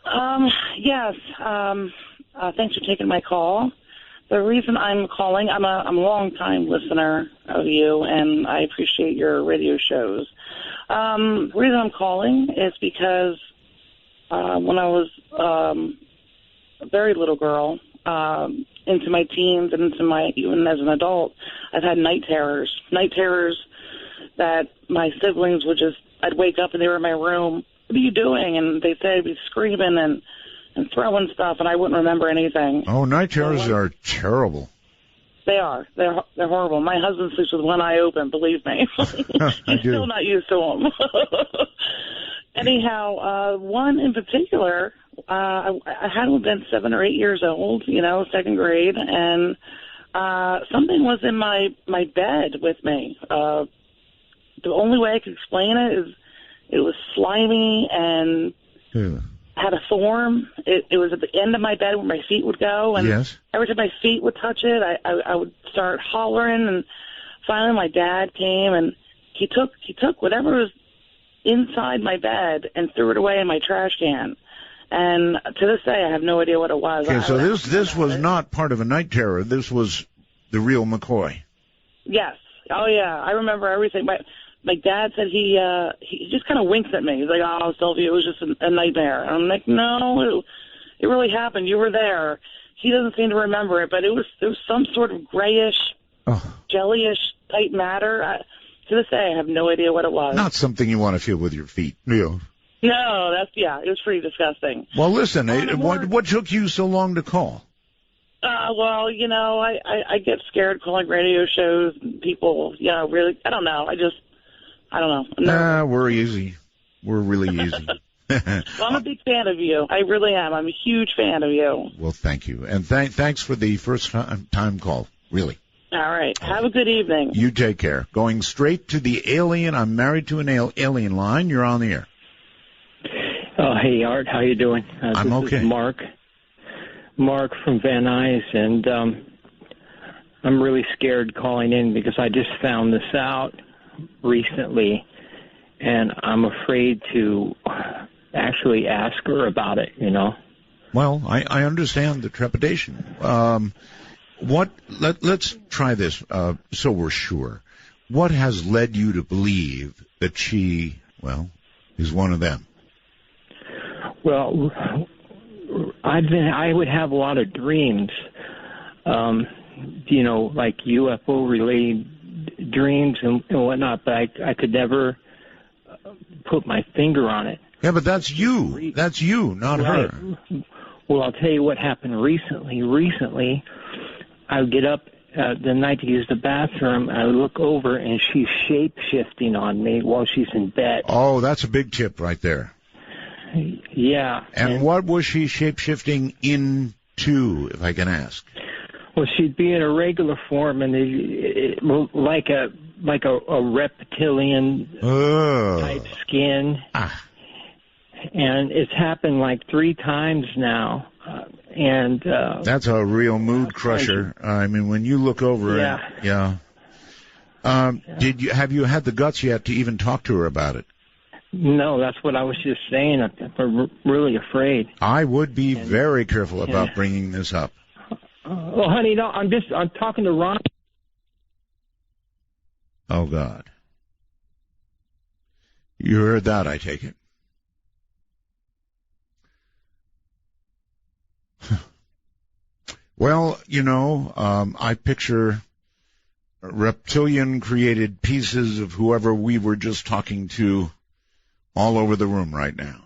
Yes. Thanks for taking my call. The reason I'm calling, I'm a long-time listener of you, and I appreciate your radio shows. The reason I'm calling is because when I was a very little girl, into my teens and even as an adult, I've had night terrors. Night terrors that my siblings I'd wake up and they were in my room. What are you doing? And they'd say I'd be screaming and throwing stuff, and I wouldn't remember anything. Oh, night terrors are terrible. They are. They're horrible. My husband sleeps with one eye open, believe me. He's still not used to them. Anyhow, one in particular, I had to have been 7 or 8 years old, second grade, and something was in my bed with me. The only way I could explain it is it was slimy and had a thorn. It was at the end of my bed where my feet would go, and every time my feet would touch it, I would start hollering. And finally, my dad came, and he took whatever was inside my bed and threw it away in my trash can. And to this day, I have no idea what it was. Okay, so this was not part of a night terror. This was the real McCoy. Yes. Oh yeah, I remember everything. My dad said he just kind of winks at me. He's like, "Oh, Sylvia, it was just a nightmare." And I'm like, "No, it really happened. You were there." He doesn't seem to remember it, but there was some sort of grayish, jellyish type matter. To this day, I have no idea what it was. Not something you want to feel with your feet. No, it was pretty disgusking. Well, listen, what took you so long to call? Well, I get scared calling radio shows. People, really, I don't know. I don't know. Nah, we're easy. We're really easy. Well, I'm a big fan of you. I really am. I'm a huge fan of you. Well, thank you. And thanks for the first time call, really. All right. Have a good evening. You take care. Going straight to the alien. I'm married to an alien line. You're on the air. Oh, hey, Art. How you doing? I'm okay. This is Mark from Van Nuys, and I'm really scared calling in because I just found this out recently, and I'm afraid to actually ask her about it, you know? Well, I understand the trepidation. Let's try this so we're sure. What has led you to believe that she, is one of them? Well, I would have a lot of dreams, like UFO-related dreams and whatnot, but I could never put my finger on it. Yeah, but that's you. That's you, not her. Well, I'll tell you what happened recently. Recently, I would get up the night to use the bathroom, I would look over, and she's shape-shifting on me while she's in bed. Oh, that's a big tip right there. Yeah. And what was she shape-shifting into, if I can ask? Well, she'd be in a regular form, and like a reptilian type skin. And it's happened like 3 times now. That's a real mood crusher. I mean, when you look over it, have you had the guts yet to even talk to her about it? No, that's what I was just saying. I'm really afraid. I would be very careful about bringing this up. Well, honey, no, I'm talking to Ron. Oh, God. You heard that, I take it. Well, I picture reptilian-created pieces of whoever we were just talking to all over the room right now.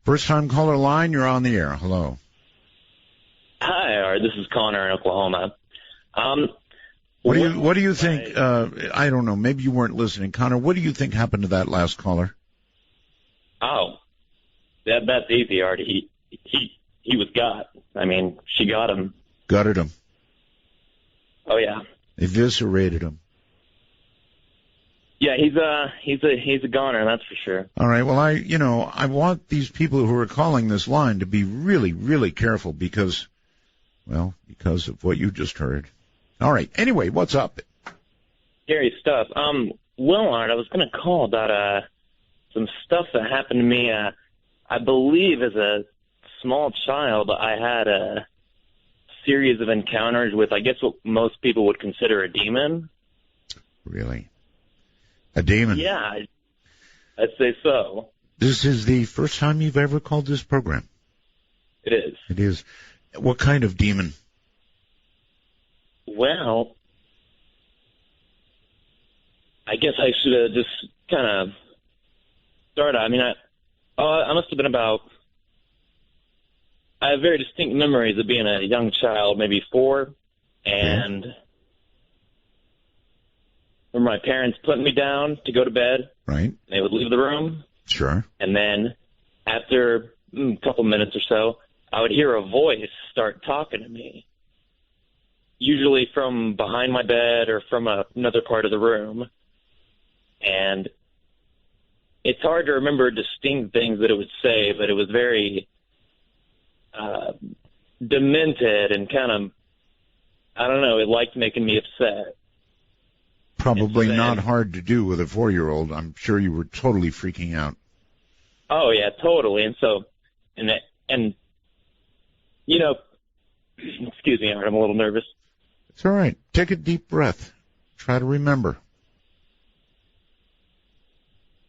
First-time caller line, you're on the air. Hello. Hi, Art. This is Connor in Oklahoma. What do you think? I don't know. Maybe you weren't listening, Connor. What do you think happened to that last caller? Oh, that's easy, Art. He was got. I mean, she got him. Gutted him. Oh yeah. Eviscerated him. Yeah, he's a goner, that's for sure. All right. Well, I want these people who are calling this line to be really, really careful because of what you just heard. All right. Anyway, what's up? Scary stuff. Well, Art, I was going to call about some stuff that happened to me. I believe as a small child, I had a series of encounters with, I guess, what most people would consider a demon. Really? A demon? Yeah, I'd say so. This is the first time you've ever called this program? It is. It is. What kind of demon? Well, I guess I should have just kind of started. I mean, I must have been about... I have very distinct memories of being a young child, maybe 4, and... Remember my parents putting me down to go to bed. Right. They would leave the room. Sure. And then after a couple minutes or so, I would hear a voice start talking to me, usually from behind my bed or from another part of the room. And it's hard to remember distinct things that it would say, but it was very demented and kind of, I don't know, it liked making me upset. Probably not hard to do with a 4-year-old. I'm sure you were totally freaking out. Oh yeah, totally. And so, and excuse me, I'm a little nervous. It's all right. Take a deep breath. Try to remember.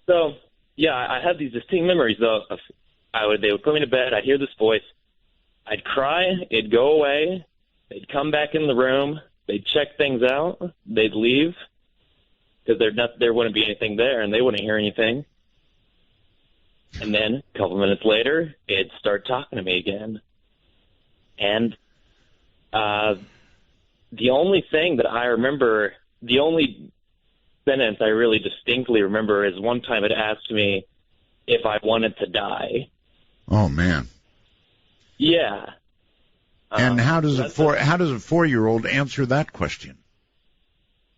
So, yeah, I have these distinct memories though. They would put me to bed. I'd hear this voice. I'd cry. It'd go away. They'd come back in the room. They'd check things out. They'd leave. Because there wouldn't be anything there, and they wouldn't hear anything. And then a couple minutes later, it'd start talking to me again. And the only thing that I remember, the only sentence I really distinctly remember is one time it asked me if I wanted to die. Oh, man. Yeah. And how does a 4-year-old answer that question?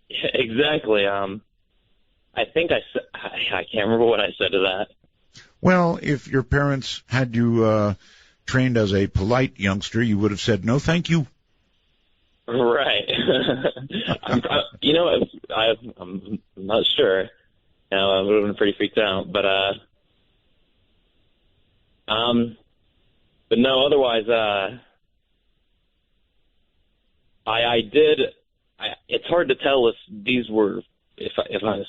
Yeah, exactly. I think I can't remember what I said to that. Well, if your parents had you trained as a polite youngster, you would have said, no, thank you. Right. I'm not sure. I would have been pretty freaked out, but no, otherwise, I did. It's hard to tell if these were, if I was.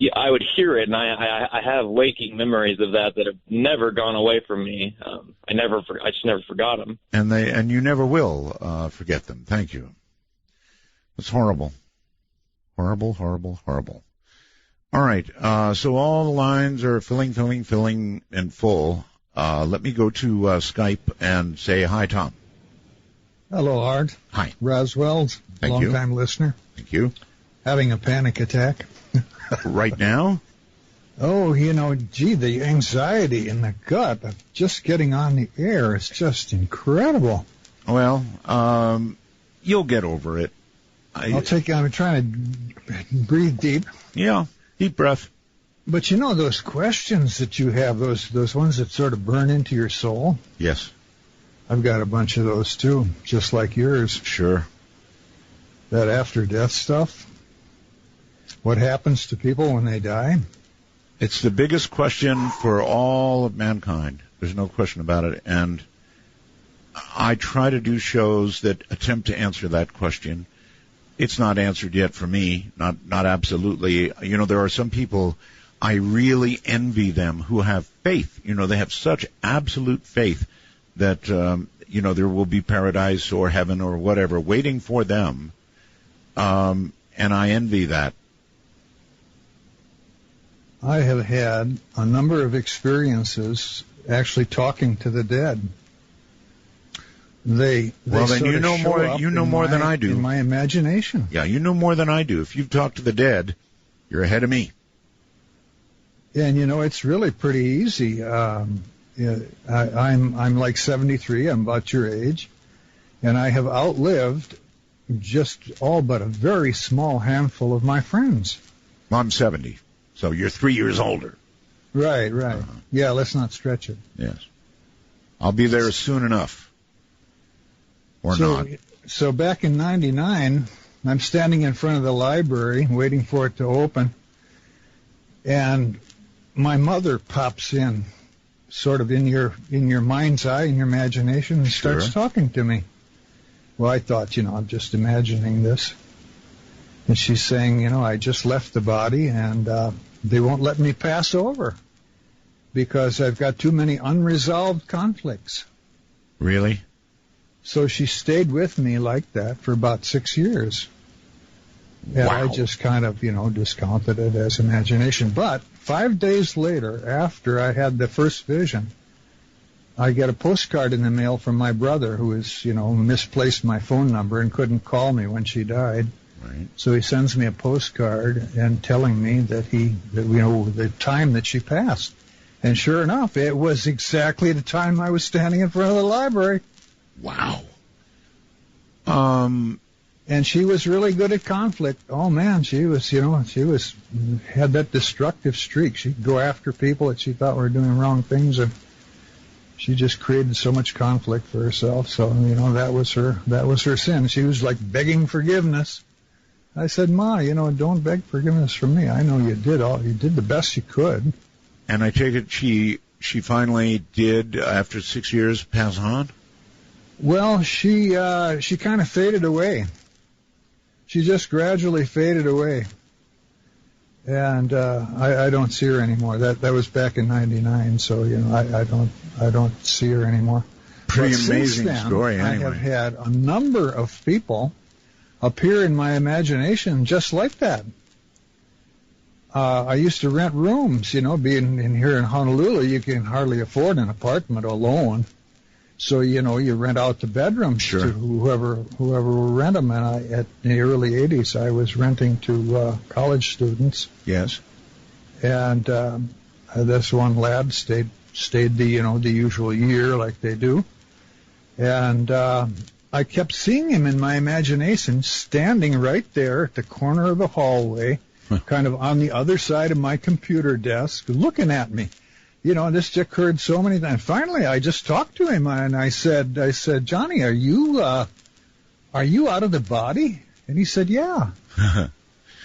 Yeah, I would hear it, and I have waking memories of that have never gone away from me. I just never forgot them. And you never will forget them. Thank you. It's horrible. Horrible, horrible, horrible. All right, so all the lines are filling and full. Let me go to Skype and say hi, Tom. Hello, Art. Hi. Roswell's, long-time listener. Thank you. Having a panic attack. Right now? Oh, the anxiety in the gut of just getting on the air is just incredible. Well, you'll get over it. I'm trying to breathe deep. Yeah, deep breath. But those questions that you have, those ones that sort of burn into your soul? Yes. I've got a bunch of those too, just like yours. Sure. That after-death stuff. What happens to people when they die? It's the biggest question for all of mankind. There's no question about it. And I try to do shows that attempt to answer that question. It's not answered yet for me, not absolutely. There are some people, I really envy them who have faith. They have such absolute faith that, there will be paradise or heaven or whatever waiting for them. And I envy that. I have had a number of experiences actually talking to the dead. Then you know more. You know more than I do. In my imagination. Yeah, you know more than I do. If you've talked to the dead, you're ahead of me. Yeah, and it's really pretty easy. I'm like 73. I'm about your age, and I have outlived just all but a very small handful of my friends. Well, I'm 70. So you're 3 years older. Right. Yeah, let's not stretch it. Yes. I'll be there soon enough. Or not. So back in 99, I'm standing in front of the library waiting for it to open, and my mother pops in, sort of in your mind's eye, in your imagination, and starts talking to me. Well, I thought, I'm just imagining this. And she's saying, I just left the body, and they won't let me pass over because I've got too many unresolved conflicts. Really? So she stayed with me like that for about 6 years. And wow. I just kind of, discounted it as imagination. But 5 days later, after I had the first vision, I get a postcard in the mail from my brother who is, misplaced my phone number and couldn't call me when she died. Right. So he sends me a postcard and telling me that the time that she passed. And sure enough, it was exactly the time I was standing in front of the library. Wow. And she was really good at conflict. Oh man, she had that destructive streak. She'd go after people that she thought were doing wrong things, and she just created so much conflict for herself. So, that was her sin. She was like begging forgiveness. I said, Ma, don't beg forgiveness from me. I know you did the best you could. And I take it she finally did, after 6 years, pass on? Well, she kind of faded away. She just gradually faded away. And I don't see her anymore. That was back in '99, so I don't see her anymore. Pretty but amazing since then, story. Anyway, I have had a number of people appear in my imagination just like that. I used to rent rooms, being in here in Honolulu, you can hardly afford an apartment alone. So, you rent out the bedrooms to whoever will rent them. And at the early 80s, I was renting to college students. Yes. And this one lad stayed the usual year like they do. And I kept seeing him in my imagination standing right there at the corner of the hallway, kind of on the other side of my computer desk, looking at me. This occurred so many times. Finally, I just talked to him, and I said, Johnny, are you out of the body? And he said, yeah.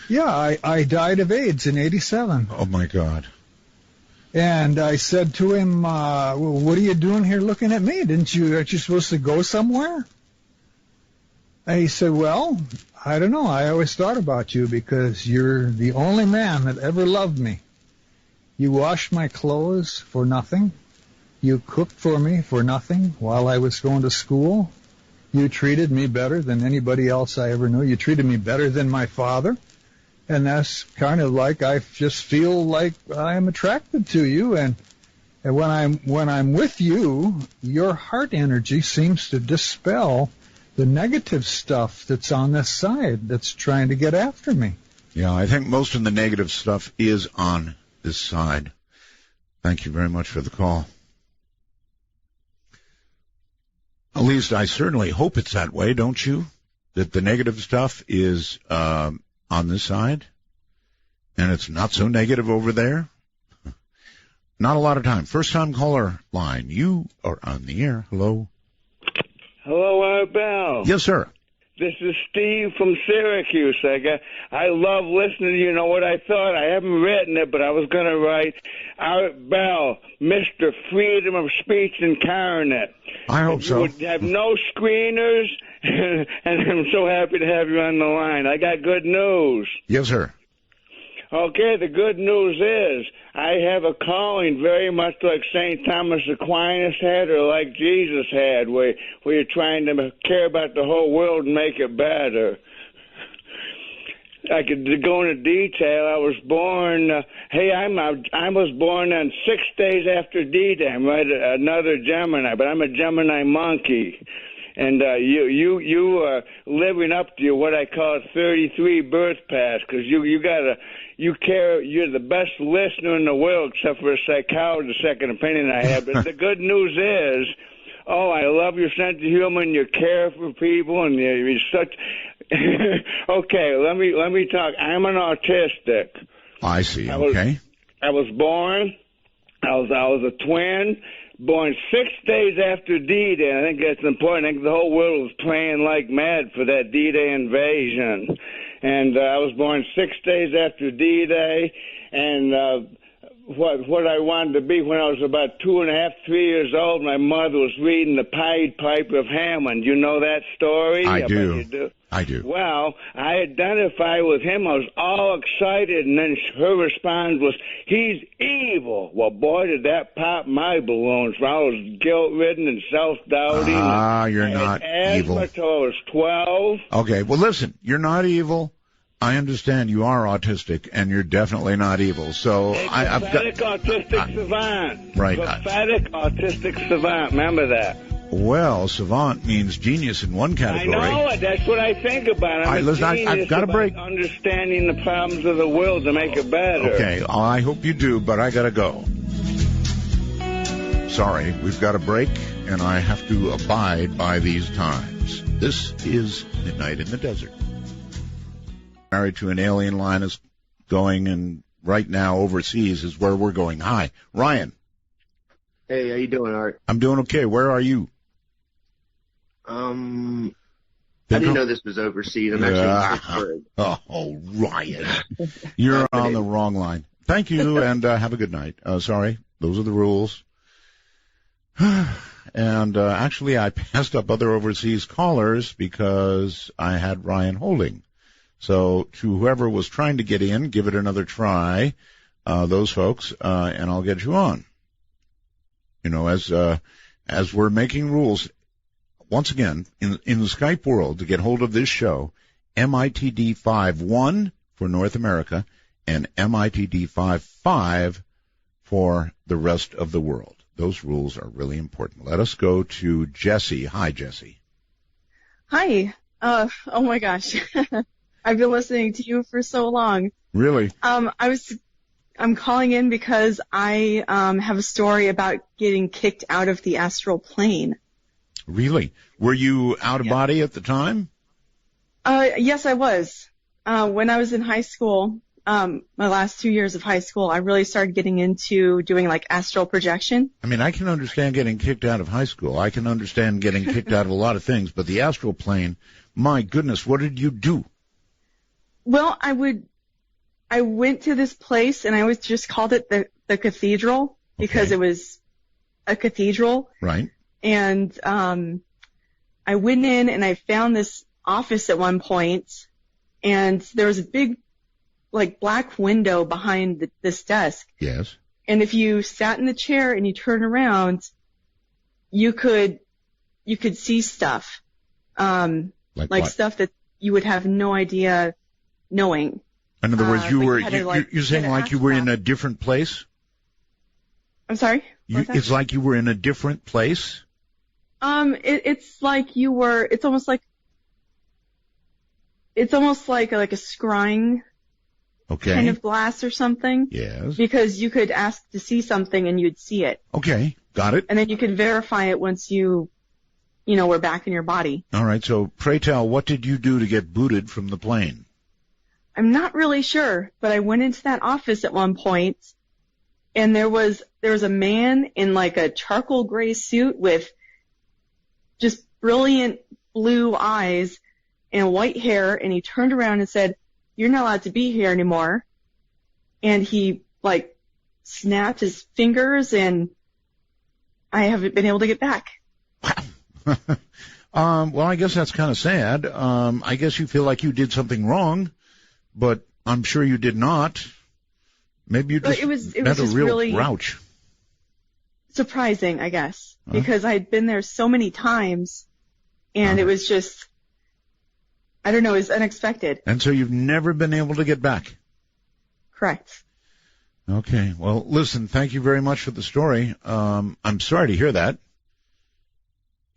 Yeah, I died of AIDS in 87. Oh, my God. And I said to him, well, what are you doing here looking at me? Aren't you supposed to go somewhere? And he said, well, I don't know. I always thought about you because you're the only man that ever loved me. You washed my clothes for nothing. You cooked for me for nothing while I was going to school. You treated me better than anybody else I ever knew. You treated me better than my father. And that's kind of like I just feel like I am attracted to you. And when I'm with you, your heart energy seems to dispel the negative stuff that's on this side that's trying to get after me. Yeah, I think most of the negative stuff is on this side. Thank you very much for the call. At least I certainly hope it's that way, don't you? That the negative stuff is on this side, and it's not so negative over there. Not a lot of time. First-time caller line. You are on the air. Hello. Hello, Art Bell. Yes, sir. This is Steve from Syracuse. I love listening to you. Know what I thought? I haven't written it, but I was going to write Art Bell, Mr. Freedom of Speech Incarnate. I hope so. You would have no screeners, and I'm so happy to have you on the line. I got good news. Yes, sir. Okay, the good news is I have a calling very much like St. Thomas Aquinas had or like Jesus had, where you're trying to care about the whole world and make it better. I could go into detail. I was born. I was born on 6 days after D-Day. I'm right, another Gemini, but I'm a Gemini monkey. And you are living up to what I call a 33 birth pass, because you're the best listener in the world, except for a psychologist, second opinion I have. But the good news is, I love your sense of humor and your care for people, and you're such. Okay, let me talk. I'm an autistic. I see. Okay. I was born. I was a twin. Born 6 days after D-Day, and I think that's important. I think the whole world was praying like mad for that D-Day invasion. And I was born 6 days after D-Day, and what I wanted to be when I was about 2.5, 3 years old, my mother was reading the Pied Piper of Hammond. You know that story? I do. Bet you do. I do. Well, I identified with him. I was all excited, and then her response was, he's evil. Well, boy, did that pop my balloons. I was guilt-ridden and self-doubting. You're not evil. Until I was 12. Okay, well, listen, you're not evil. I understand you are autistic, and you're definitely not evil. So I've got autistic savant. Right. Pathetic autistic savant. Remember that. Well, savant means genius in one category. I know it. That's what I think about. I've got to break. Understanding the problems of the world to make it better. Okay, I hope you do, but I got to go. Sorry, we've got a break, and I have to abide by these times. This is Midnight in the Desert. Married to an alien line is going, and right now overseas is where we're going. Hi, Ryan. Hey, how you doing, Art? I'm doing okay. Where are you? I didn't know this was overseas. I'm actually in Pittsburgh. Oh, Ryan. You're on the wrong line. Thank you, and have a good night. Sorry, those are the rules. And actually, I passed up other overseas callers because I had Ryan holding. So to whoever was trying to get in, give it another try, those folks, and I'll get you on. You know, as we're making rules, once again, in the Skype world, to get hold of this show, MITD51 for North America and MITD55 for the rest of the world. Those rules are really important. Let us go to Jesse. Hi, Jesse. Hi. Oh my gosh. I've been listening to you for so long. Really? I'm calling in because I have a story about getting kicked out of the astral plane. Really? Were you out of body at the time? Yes, I was. When I was in high school, my last 2 years of high school, I really started getting into doing like astral projection. I mean, I can understand getting kicked out of high school. I can understand getting kicked out of a lot of things, but the astral plane, my goodness, what did you do? Well, I went to this place and I always just called it the cathedral because it was a cathedral. Right. And I went in and I found this office at one point, and there was a big like black window behind this desk. Yes. And if you sat in the chair and you turn around, you could see stuff. Like stuff that you would have no idea knowing. In other words, you're saying like you were in a different place? I'm sorry? It's like you were in a different place? It's like you were, it's almost like a scrying kind of glass or something. Yes. Because you could ask to see something and you'd see it. Okay, got it. And then you could verify it once you were back in your body. All right, so pray tell, what did you do to get booted from the plane? I'm not really sure, but I went into that office at one point, and there was a man in like a charcoal gray suit with just brilliant blue eyes and white hair, and he turned around and said, "You're not allowed to be here anymore." And he like snapped his fingers, and I haven't been able to get back. Well, I guess that's kind of sad. I guess you feel like you did something wrong, but I'm sure you did not. Maybe you just had a real really grouch. Surprising, I guess, because I had been there so many times, and it was just, I don't know, it was unexpected. And so you've never been able to get back? Correct. Okay. Well, listen, thank you very much for the story. I'm sorry to hear that.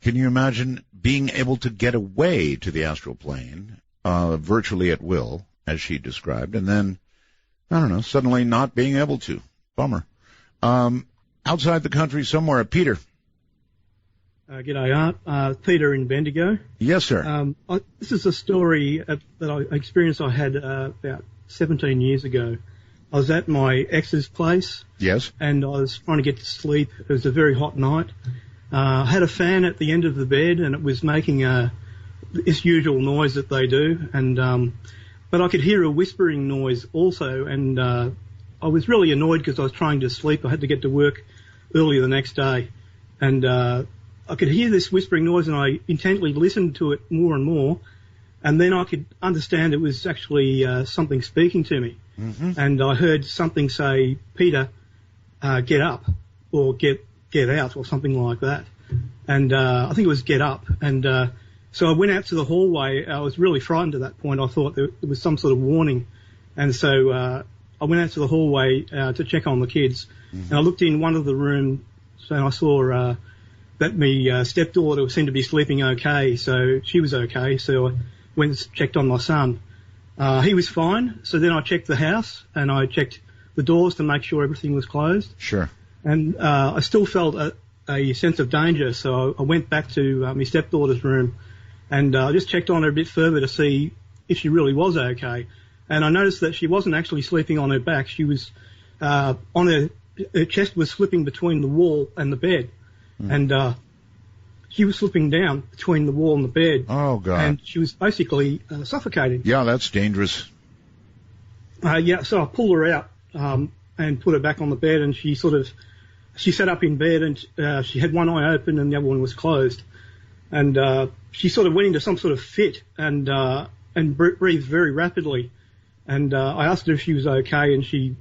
Can you imagine being able to get away to the astral plane, virtually at will, as she described, and then, I don't know, suddenly not being able to? Bummer. Outside the country somewhere, Peter. G'day, Art. Peter in Bendigo. Yes, sir. This is a story that I experienced I had about 17 years ago. I was at my ex's place. Yes. And I was trying to get to sleep. It was a very hot night. I had a fan at the end of the bed, and it was making this usual noise that they do. And but I could hear a whispering noise also, and I was really annoyed because I was trying to sleep. I had to get to work early the next day, and I could hear this whispering noise, and I intently listened to it more and more, and then I could understand it was actually something speaking to me. Mm-hmm. And I heard something say, "Peter, get up," or get out, or something like that. And I think it was get up. And so I went out to the hallway. I was really frightened at that point. I thought there was some sort of warning. And so I went out to the hallway to check on the kids. Mm-hmm. And I looked in one of the rooms, and I saw that my stepdaughter seemed to be sleeping okay. So she was okay. So I went and checked on my son. He was fine. So then I checked the house, and I checked the doors to make sure everything was closed. Sure. And I still felt a sense of danger, so I went back to my stepdaughter's room, and I just checked on her a bit further to see if she really was okay. And I noticed that she wasn't actually sleeping on her back. She was her chest was slipping between the wall and the bed, and she was slipping down between the wall and the bed. Oh, God. And she was basically suffocating. Yeah, that's dangerous. So I pulled her out and put her back on the bed, and she sat up in bed, and she had one eye open and the other one was closed. And she sort of went into some sort of fit and breathed very rapidly. And I asked her if she was okay, and she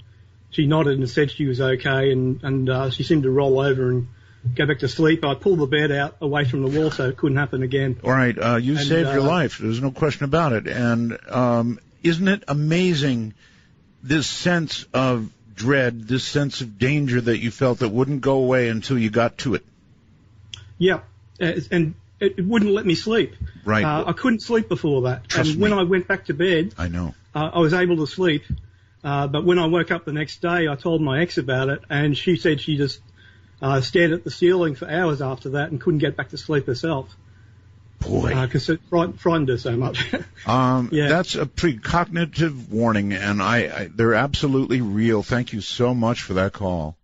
nodded and said she was okay, and she seemed to roll over and go back to sleep. I pulled the bed out away from the wall so it couldn't happen again. All right, you saved your life. There's no question about it. And isn't it amazing, this sense of dread, this sense of danger that you felt that wouldn't go away until you got to it. Yeah, and it wouldn't let me sleep. Right. I couldn't sleep before that. Trust and me. when I went back to bed, I know. I was able to sleep. But when I woke up the next day, I told my ex about it, and she said she just stared at the ceiling for hours after that and couldn't get back to sleep herself. Boy. Because it frightened her so much. Yeah. That's a precognitive warning, and they're absolutely real. Thank you so much for that call.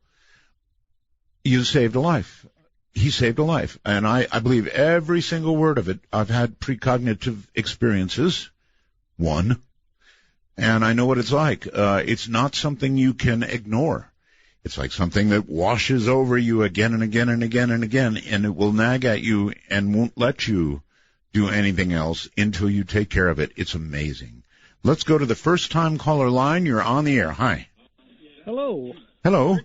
You saved a life. He saved a life, and I believe every single word of it. I've had precognitive experiences, one, and I know what it's like. It's not something you can ignore. It's like something that washes over you again and again and again and again, and it will nag at you and won't let you do anything else until you take care of it. It's amazing. Let's go to the first-time caller line. You're on the air. Hi. Hello. Hello.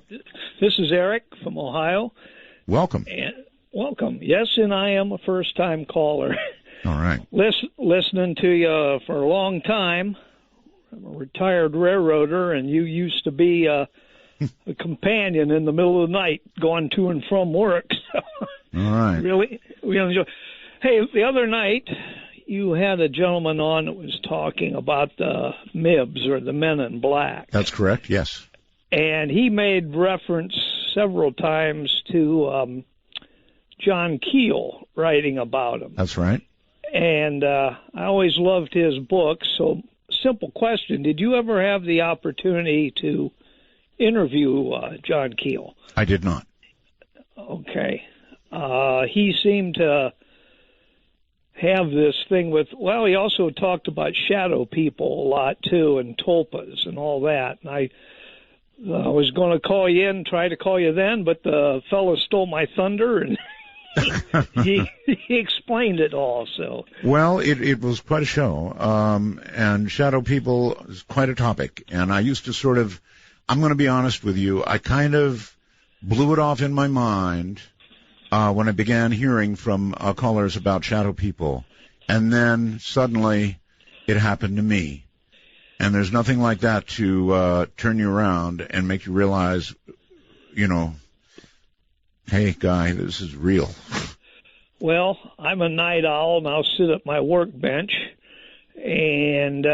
This is Eric from Ohio. Welcome. Welcome. Yes, and I am a first-time caller. All right. Listening to you for a long time. I'm a retired railroader, and you used to be a companion in the middle of the night going to and from work. So all right. Really enjoy. Hey, the other night you had a gentleman on that was talking about the MIBs, or the Men in Black. That's correct, yes. And he made reference several times to John Keel writing about him. That's right. And I always loved his books. So, simple question. Did you ever have the opportunity to interview John Keel? I did not. Okay. He seemed to have this thing with, well, he also talked about shadow people a lot, too, and tulpas and all that. And I was going to call you in, try to call you then, but the fellow stole my thunder, and he explained it all. So well, it was quite a show, and shadow people is quite a topic. And I used to sort of, I'm going to be honest with you, I kind of blew it off in my mind when I began hearing from callers about shadow people, and then suddenly it happened to me. And there's nothing like that to turn you around and make you realize, hey, guy, this is real. Well, I'm a night owl, and I'll sit at my workbench, and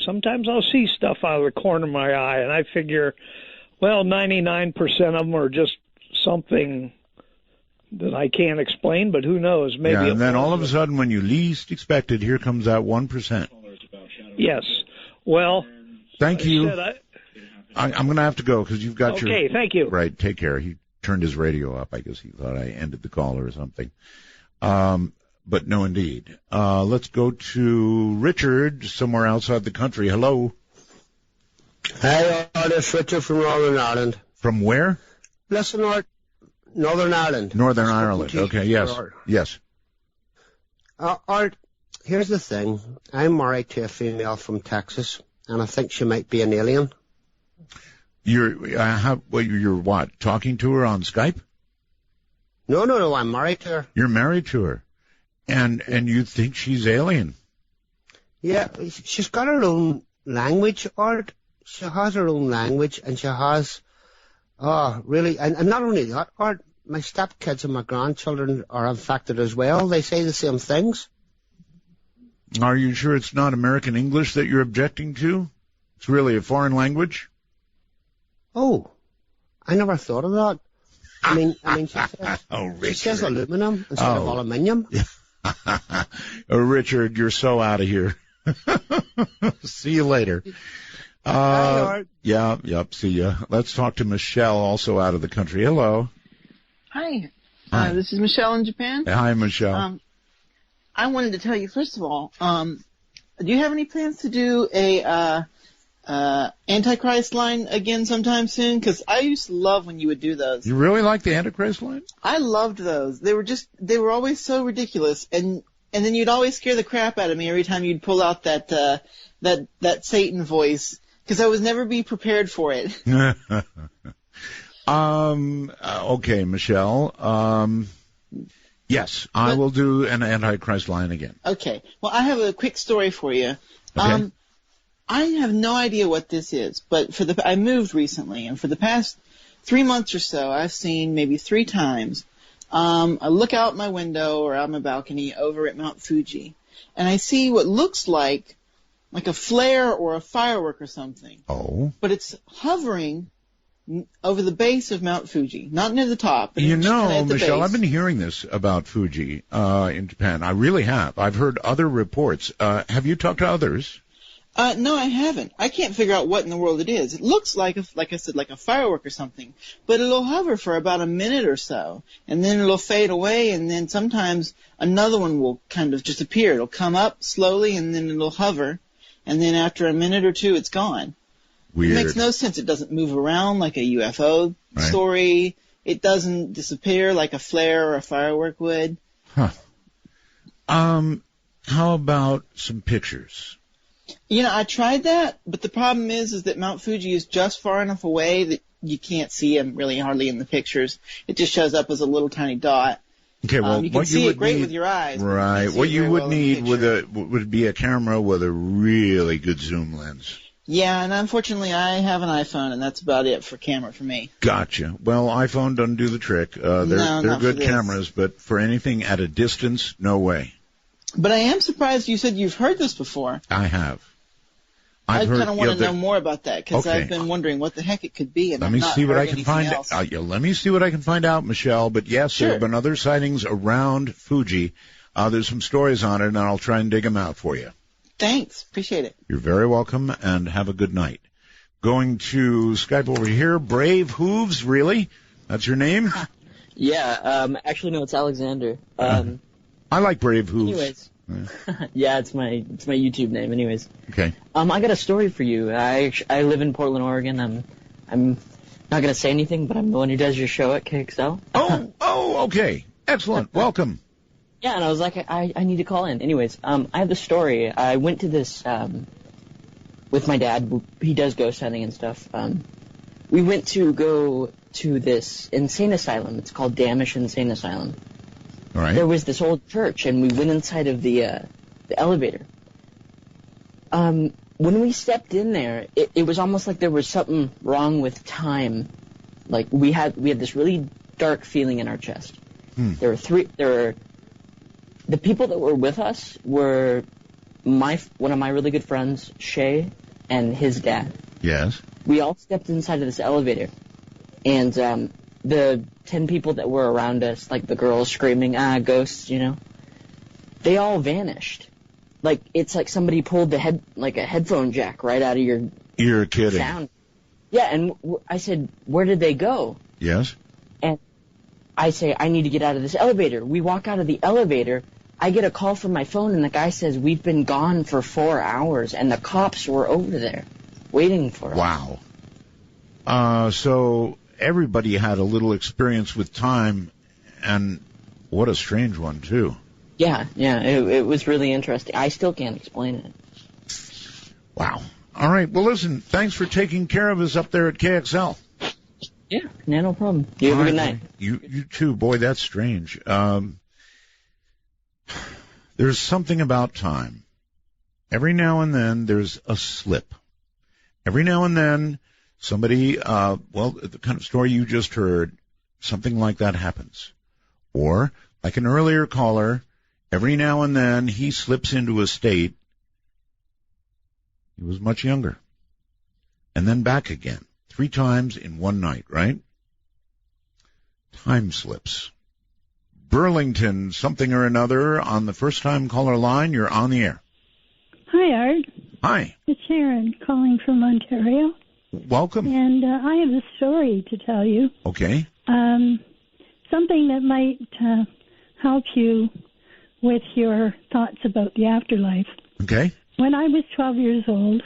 sometimes I'll see stuff out of the corner of my eye, and I figure, well, 99% of them are just something that I can't explain, but who knows? Maybe. Yeah, and then all of a sudden, when you least expect it, here comes that 1%. Yes. Well, thank you. I'm going to have to go because you've got your... Okay, thank you. Right, take care. He turned his radio up. I guess he thought I ended the call or something. But no, indeed. Let's go to Richard, somewhere outside the country. Hello. Hey, it's Richard from Northern Ireland. From where? Listen, Northern Ireland. Northern Ireland. Okay, yes. Yes. Art, here's the thing. I'm married to a female from Texas, and I think she might be an alien. You're what? Talking to her on Skype? No. I'm married to her. You're married to her, and you think she's alien? Yeah, she's got her own language, Art. She has her own language, and she has, really, and not only that, Art. My stepkids and my grandchildren are infected as well. They say the same things. Are you sure it's not American English that you're objecting to? It's really a foreign language? Oh, I never thought of that. I mean, she says aluminum instead of aluminium. Richard, you're so out of here. See you later. Yep, see ya. Let's talk to Michelle, also out of the country. Hello. Hi. This is Michelle in Japan. Hi, Michelle. I wanted to tell you, first of all, do you have any plans to do a Antichrist line again sometime soon? Because I used to love when you would do those. You really like the Antichrist line? I loved those. They were always so ridiculous, and then you'd always scare the crap out of me every time you'd pull out that Satan voice, because I was never be prepared for it. Okay, Michelle. Yes, I will do an Antichrist line again. Okay. Well, I have a quick story for you. Okay. I have no idea what this is, but I moved recently, and for the past 3 months or so, I've seen maybe 3 times. I look out my window or out my balcony over at Mount Fuji, and I see what looks like a flare or a firework or something. Oh. But it's hovering over the base of Mount Fuji, not near the top. But You just know, kinda at the Michelle, base. I've been hearing this about Fuji in Japan. I really have. I've heard other reports. Have you talked to others? No, I haven't. I can't figure out what in the world it is. It looks like I said, like a firework or something, but it'll hover for about a minute or so, and then it'll fade away, and then sometimes another one will kind of just appear. It'll come up slowly, and then it'll hover, and then after a minute or two, it's gone. Weird. It makes no sense. It doesn't move around like a UFO story. It doesn't disappear like a flare or a firework would. Huh. How about some pictures? You know, I tried that, but the problem is that Mount Fuji is just far enough away that you can't see him really hardly in the pictures. It just shows up as a little tiny dot. Okay, well, you can what see you would it great need, with your eyes. right? What you would need would be a camera with a really good zoom lens. Yeah, and unfortunately, I have an iPhone, and that's about it for camera for me. Gotcha. Well, iPhone doesn't do the trick. They're not good for this. cameras, but for anything at a distance, no way. But I am surprised you said you've heard this before. I have. I I've heard, kind of want to the- know more about that because Okay. I've been wondering what the heck it could be, and Let I've me not see what heard I can anything find. else. Let me see what I can find out, Michelle. But yes, there have been other sightings around Fuji. There's some stories on it, and I'll try and dig them out for you. Thanks, appreciate it. You're very welcome, and have a good night. Going to Skype over here. Brave Hooves, really? That's your name? Yeah, actually, no, it's Alexander. I like Brave Hooves. Anyways. Yeah, it's my YouTube name. Anyways. Okay. I got a story for you. I live in Portland, Oregon. I'm not gonna say anything, but I'm the one who does your show at KXL. Oh, okay. Excellent. Welcome. Yeah, and I was like, I need to call in. Anyways, I have the story. I went to this with my dad. He does ghost hunting and stuff. We went to go to this insane asylum. It's called Damish Insane Asylum. All right. There was this old church, and we went inside of the elevator. When we stepped in there, it was almost like there was something wrong with time. Like we had this really dark feeling in our chest. The people that were with us were one of my really good friends, Shay, and his dad. Yes. We all stepped inside of this elevator, and the 10 people that were around us, like the girls screaming, ghosts, they all vanished. Like, it's like somebody pulled a headphone jack right out of your You're kidding. sound. Yeah, and I said, where did they go? Yes. And I say, I need to get out of this elevator. We walk out of the elevator. I get a call from my phone, and the guy says, we've been gone for 4 hours, and the cops were over there waiting for us. Wow. So everybody had a little experience with time, and what a strange one, too. Yeah, it was really interesting. I still can't explain it. Wow. All right, well, listen, thanks for taking care of us up there at KXL. Yeah, no problem. You have a good night. You too. Boy, that's strange. There's something about time. Every now and then there's a slip. Every now and then somebody, the kind of story you just heard, something like that happens. Or, like an earlier caller, every now and then he slips into a state. He was much younger. And then back again. 3 times in one night, right? Time slips. Burlington, something or another, on the first-time caller line. You're on the air. Hi, Art. Hi. It's Sharon calling from Ontario. Welcome. And I have a story to tell you. Okay. Something that might help you with your thoughts about the afterlife. Okay. When I was 12 years old,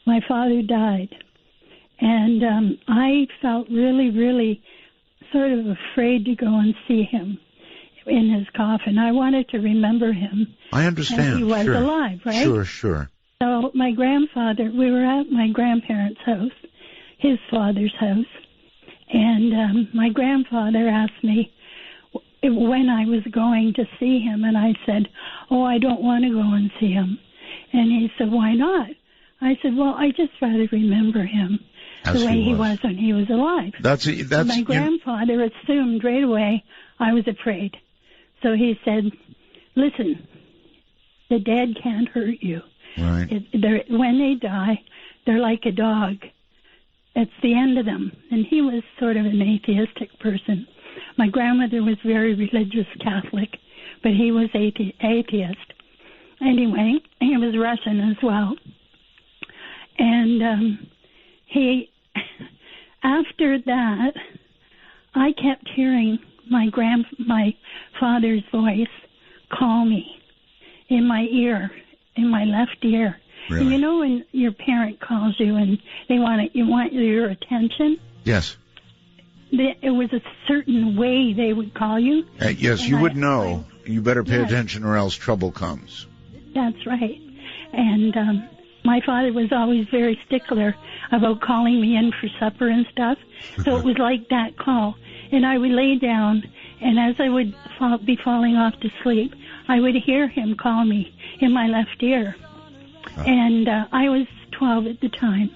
my father died. And I felt really, really sort of afraid to go and see him in his coffin. I wanted to remember him. I understand. As he was Sure. alive, right? Sure. So my grandfather, we were at my grandparents' house, his father's house, and my grandfather asked me when I was going to see him, and I said, I don't want to go and see him. And he said, why not? I said, well, I just rather remember him As the way he he was. was when he was alive. That's My grandfather assumed right away I was afraid. So he said, listen, the dead can't hurt you. Right. When they die, they're like a dog. It's the end of them. And he was sort of an atheistic person. My grandmother was very religious Catholic, but he was atheist. Anyway, he was Russian as well. And he, after that, I kept hearing my father's voice call me in my ear, in my left ear. Really? And you know when your parent calls you and you want your attention? Yes. It was a certain way they would call you. Yes, And you would know. You better pay attention or else trouble comes. That's right. And my father was always very stickler about calling me in for supper and stuff. So it was like that call. And I would lay down, and as I would be falling off to sleep, I would hear him call me in my left ear. And I was 12 at the time.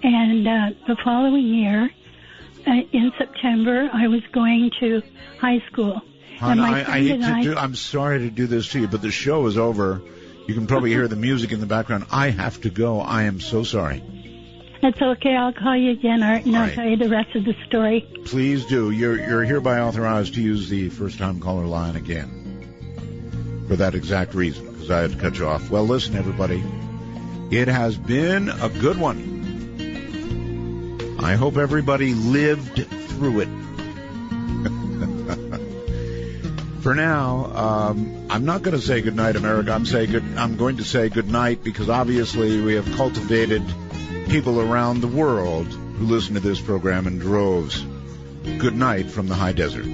And the following year, in September, I was going to high school. Hon, and I hate to do. I'm sorry to do this to you, but the show is over. You can probably hear the music in the background. I have to go. I am so sorry. That's okay. I'll call you again, Art, and I'll tell you the rest of the story. Please do. You're hereby authorized to use the first-time caller line again for that exact reason, because I had to cut you off. Well, listen, everybody. It has been a good one. I hope everybody lived through it. For now, I'm not going to say good night, America. I'm going to say good night because obviously we have cultivated people around the world who listen to this program in droves. Good night from the high desert.